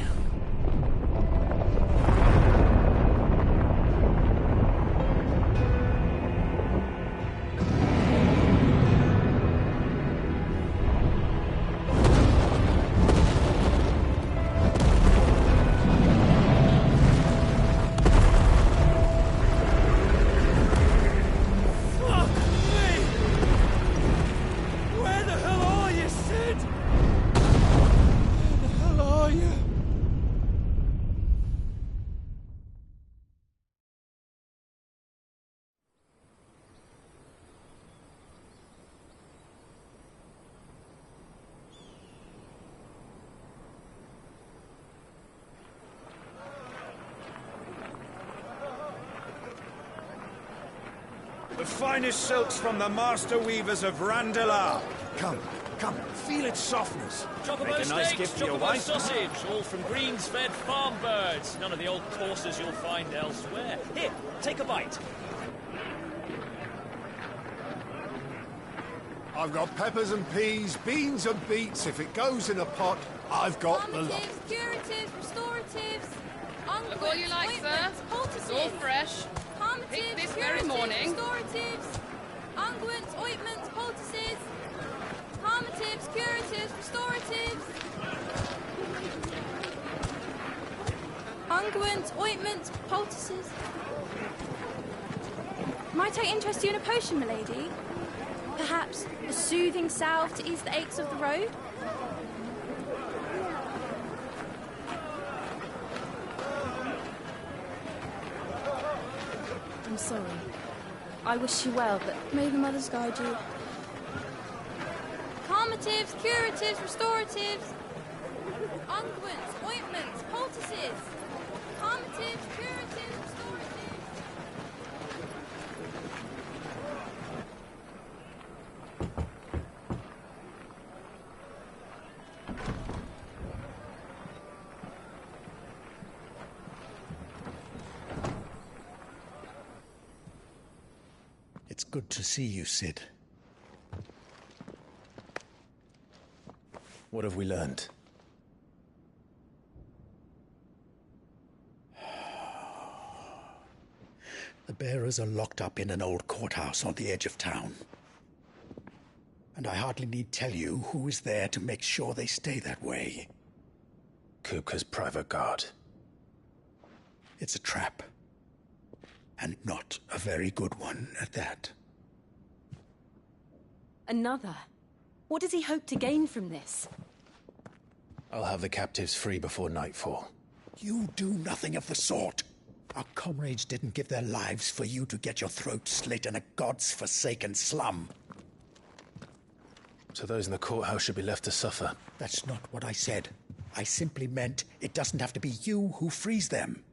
The finest silks from the master weavers of Randalar. Come, feel its softness.
Chocobo
Make a nice
steaks,
gift for your
chocobo
wife.
sausage, all from greens-fed farm birds. None of the old courses you'll find elsewhere. Here, take a bite.
I've got peppers and peas, beans and beets. If it goes in a pot, I've got the lot.
Curatives, restoratives,
Look all you like, sir. It's all fresh. Picked this very morning.
Restoratives, unguents, ointments, poultices, palmatives, curatives, restoratives, unguents, ointments, poultices. Might I interest you in a potion, milady? Perhaps a soothing salve to ease the aches of the road? I'm sorry. I wish you well, but may the mothers guide you. Calmatives, curatives, restoratives, unguents, ointments, poultices. Calmatives, curatives, restoratives.
It's good to see you, Sid.
What have we learned?
The bearers are locked up in an old courthouse on the edge of town. And I hardly need tell you who is there to make sure they stay that way.
Kupka's private guard.
It's a trap. And not a very good one at that.
Another? What does he hope to gain from this?
I'll have the captives free before nightfall.
You do nothing of the sort. Our comrades didn't give their lives for you to get your throat slit in a god's forsaken slum.
So those in the courthouse should be left to suffer.
That's not what I said. I simply meant it doesn't have to be you who frees them.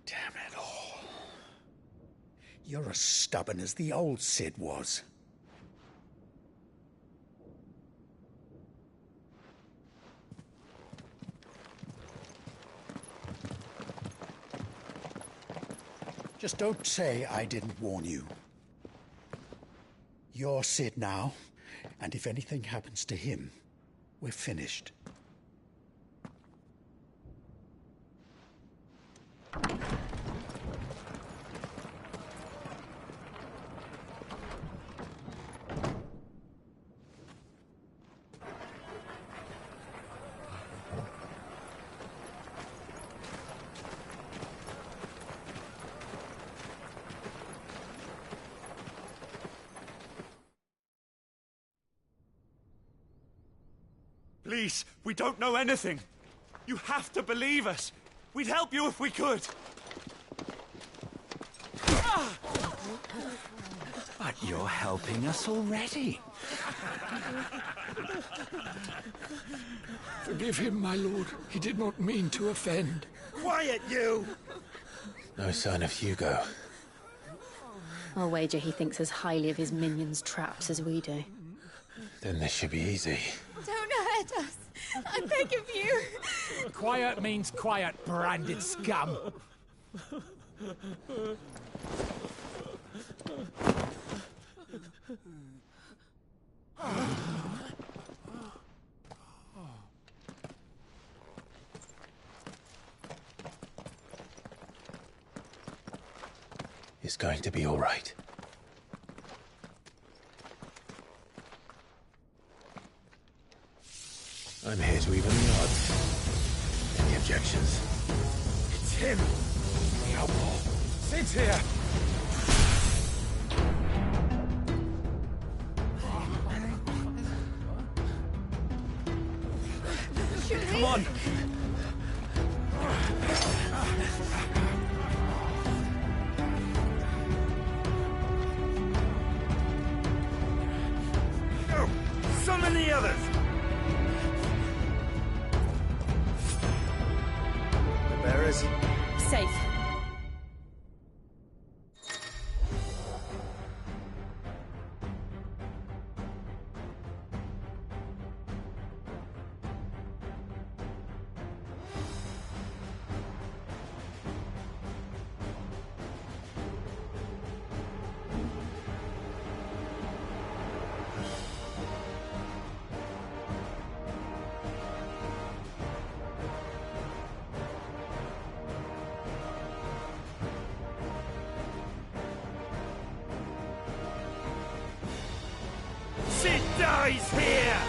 Damn it all. You're as stubborn as the old Sid was. Just don't say I didn't warn you. You're Sid now, and if anything happens to him, we're finished.
Please, we don't know anything. You have to believe us. We'd help you if we could.
But you're helping us already.
Forgive him, my lord. He did not mean to offend.
Quiet, you!
No sign of Hugo.
I'll wager he thinks as highly of his minions' traps as we do.
Then this should be easy.
Don't hurt us. I beg of you.
Quiet means quiet, branded scum.
It's going to be all right. I'm here to even the odds. Any objections?
It's him! The outlaw! Sit here! Come on! Go! Summon the others! The bearers?
Safe.
She dies here!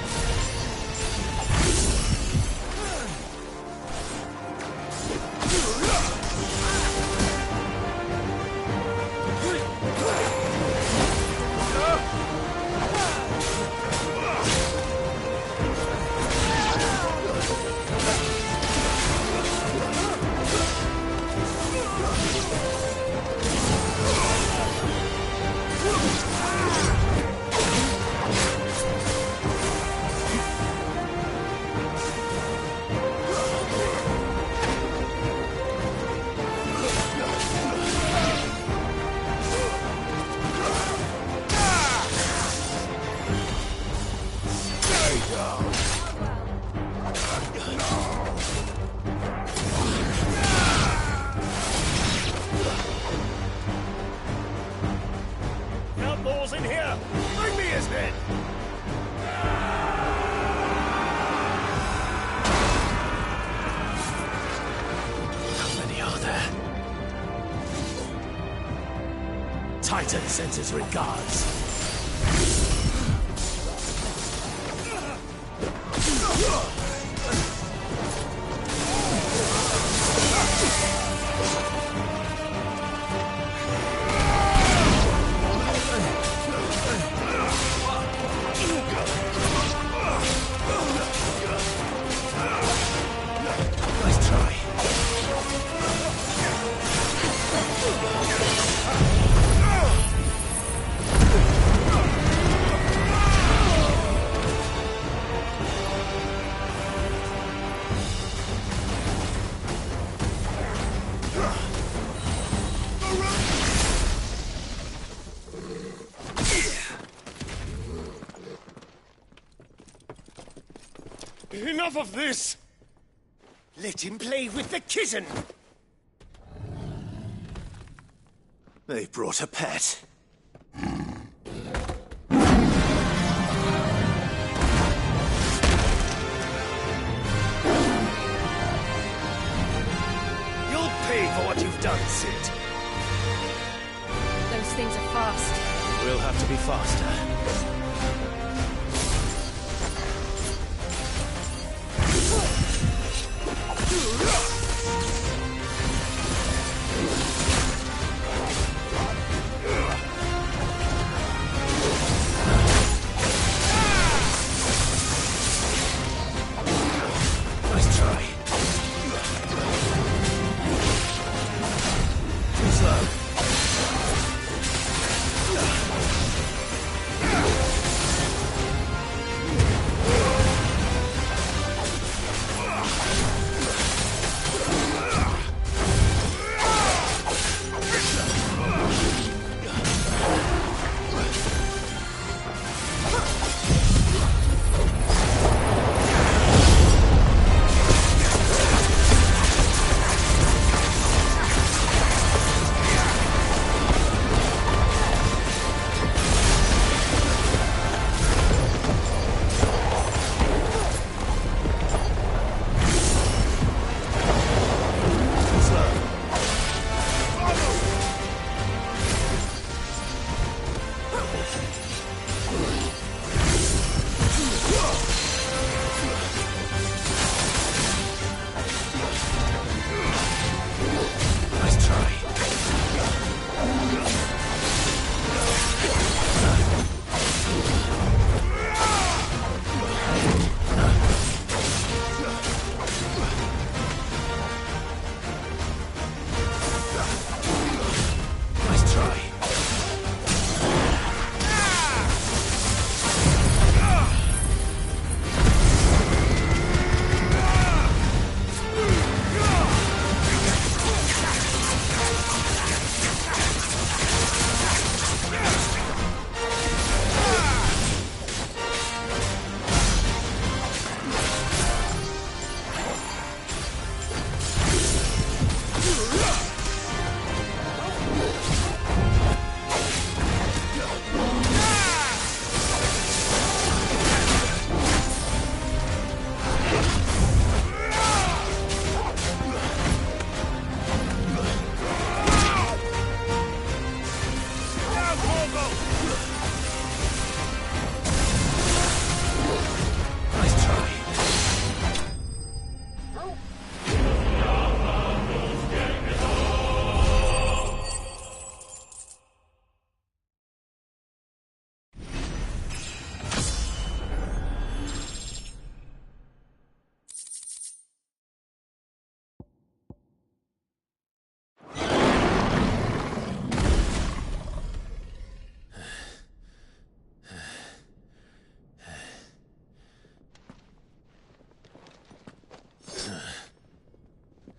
Outlaws in here! Bring me his head!
How many are there?
Titan sends his regards.
Nice try.
Enough of this! Let him play with the kitten!
They've brought a pet.
You'll pay for what you've done, Sid.
Those things are fast.
We'll have to be faster.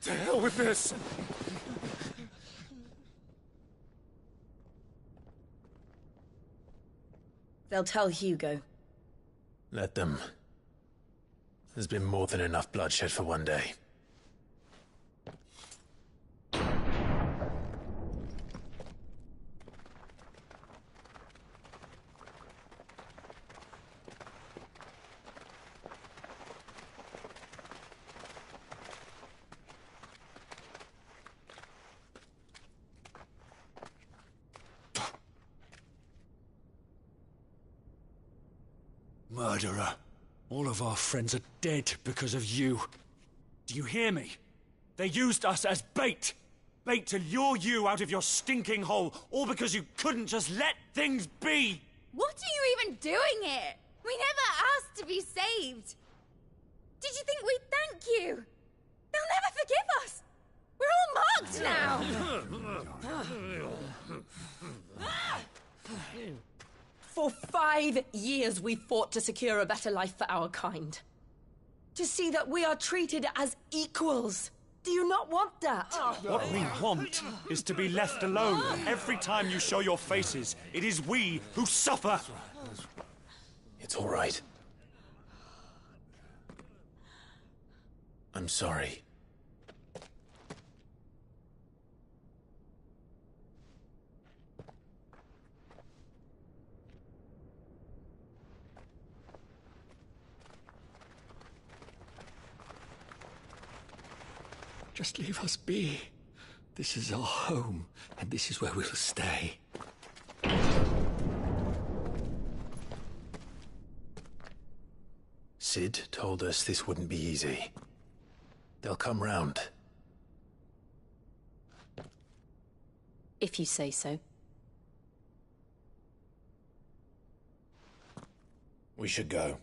To hell with this!
They'll tell Hugo.
Let them. There's been more than enough bloodshed for one day.
Murderer. All of our friends are dead because of you. Do you hear me? They used us as bait. Bait to lure you out of your stinking hole, all because you couldn't just let things be.
What are you even doing here? We never asked to be saved. Did you think we'd thank you? They'll never forgive us. We're all marked now.
For 5 years we fought to secure a better life for our kind. To see that we are treated as equals. Do you not want that?
What we want is to be left alone. Every time you show your faces, it is we who suffer.
It's all right. I'm sorry.
Just leave us be. This is our home, and this is where we'll stay.
Sid told us this wouldn't be easy. They'll come round.
If you say so.
We should go.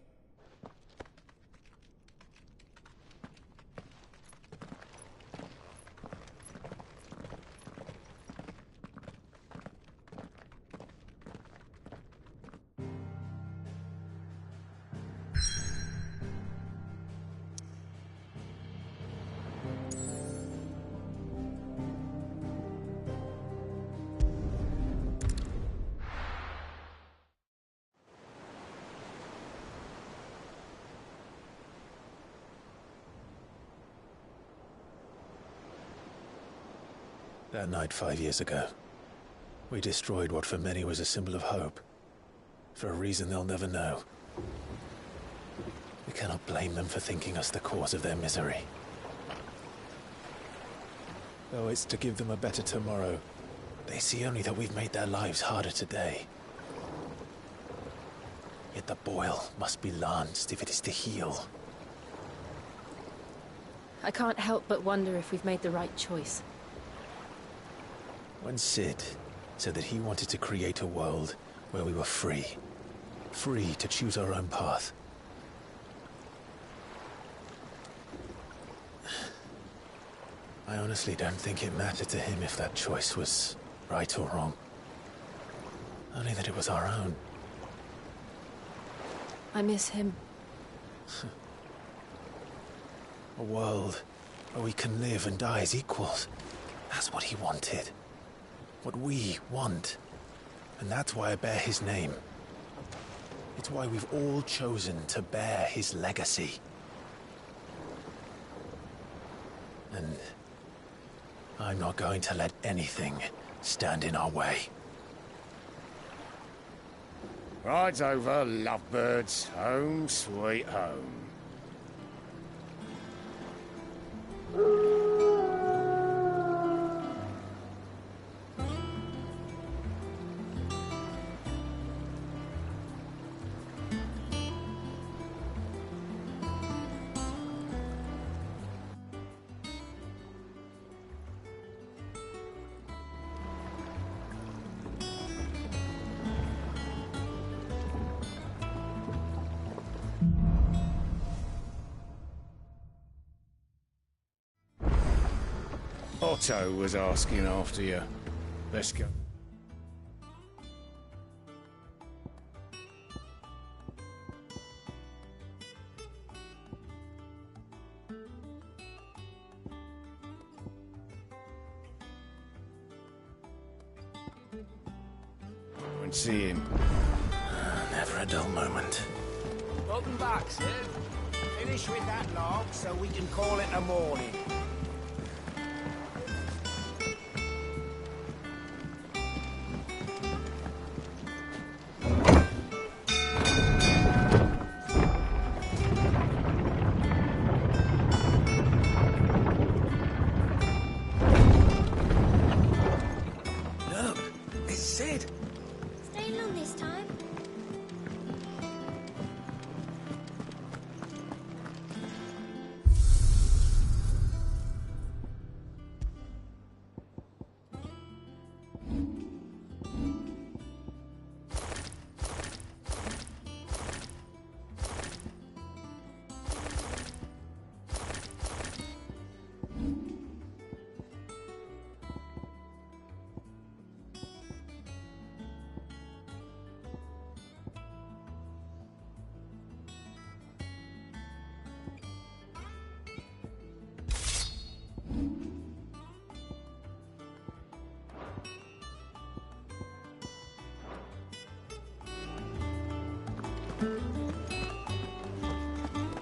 That night 5 years ago, we destroyed what for many was a symbol of hope. For a reason they'll never know. We cannot blame them for thinking us the cause of their misery. Though it's to give them a better tomorrow, they see only that we've made their lives harder today. Yet the boil must be lanced if it is to heal.
I can't help but wonder if we've made the right choice.
When Sid said that he wanted to create a world where we were free. Free to choose our own path. I honestly don't think it mattered to him if that choice was right or wrong. Only that it was our own.
I miss him.
A world where we can live and die as equals. That's what he wanted. What we want. And that's why I bear his name. It's why we've all chosen to bear his legacy. And I'm not going to let anything stand in our way.
Rides over, lovebirds. Home, sweet home. Otto was asking after you. Let's go.
see him.
Never a dull moment.
Welcome back, Sid. Finish with that log so we can call it a morning.
Look, it's Sid.
Staying long this time?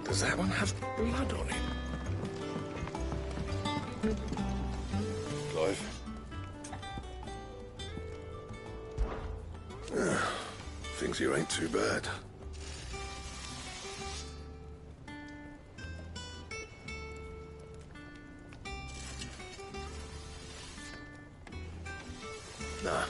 Does that one have blood on it?
Clive. Things here ain't too bad. Nah.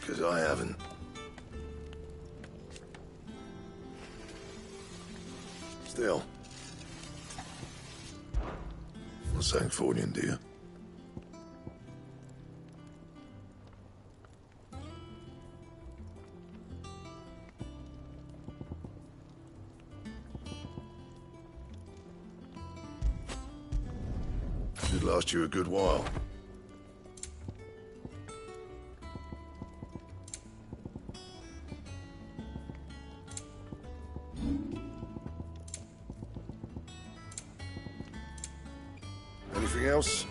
Because I haven't. Still. What's saying Fordian, do you? Should last you a good while. Anything else?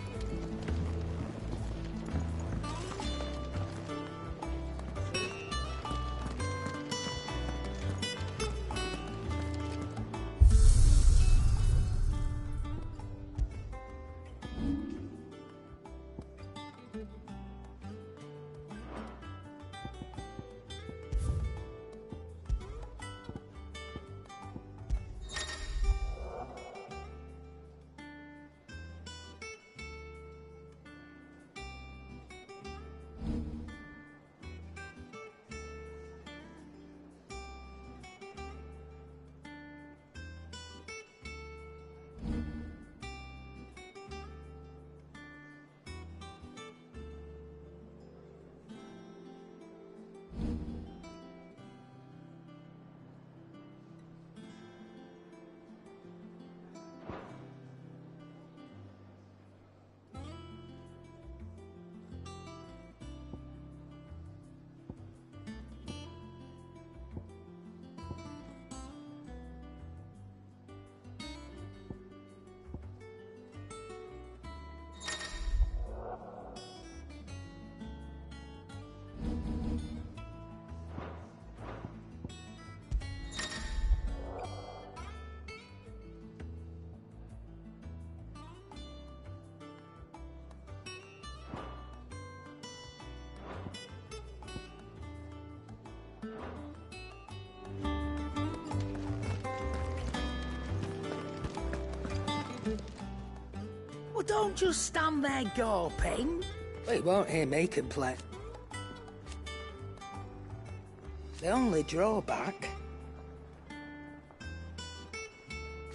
Well, don't just stand there gawping.
Well, you won't hear me complain. The only drawback...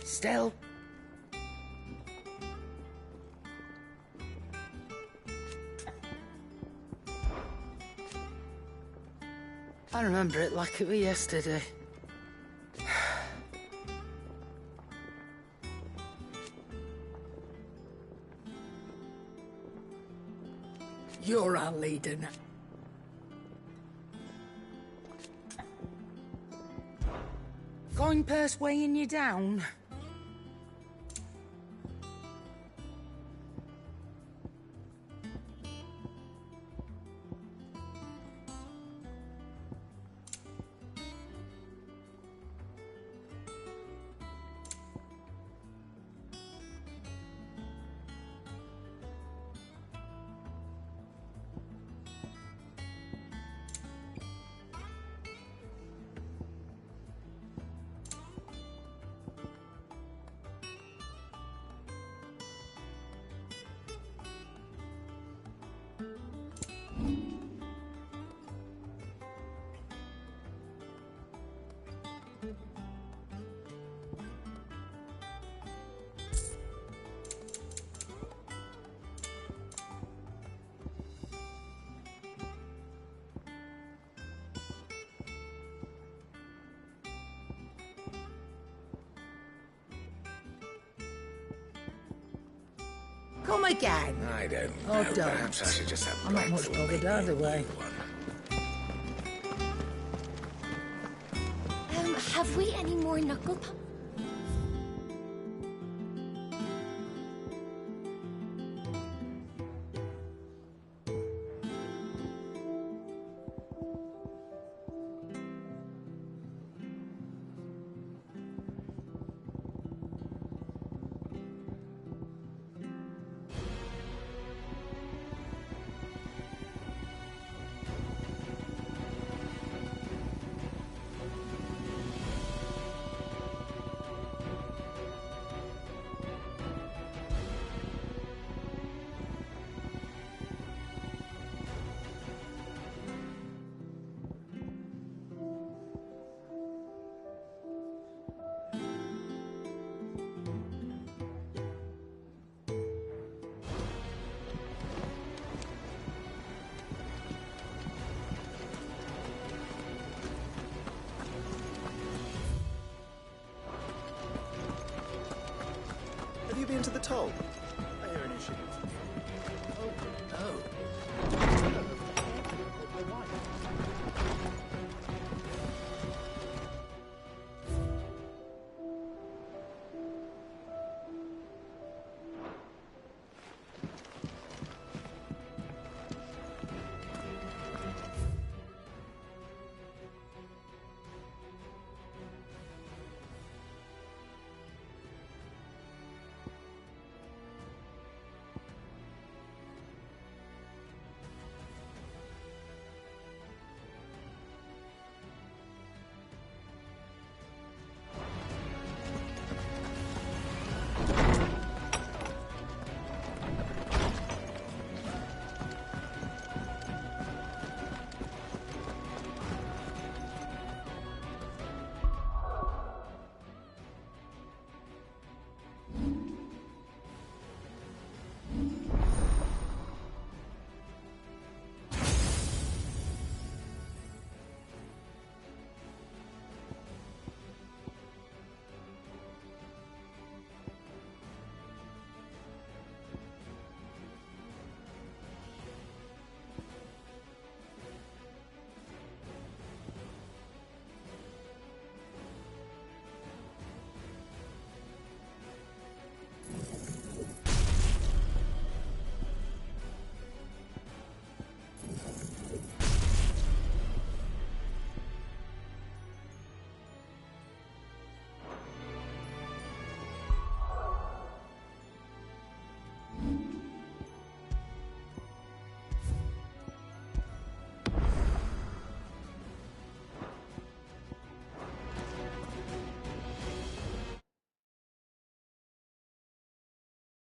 Still... I remember it like it was yesterday.
You're our leader now.
Going purse weighing you down? Come again.
I don't
Oh,
know.
don't.
Perhaps I should just have
I'm not much bothered either way.
Have we any more knuckle puck?
Have you been to the toll?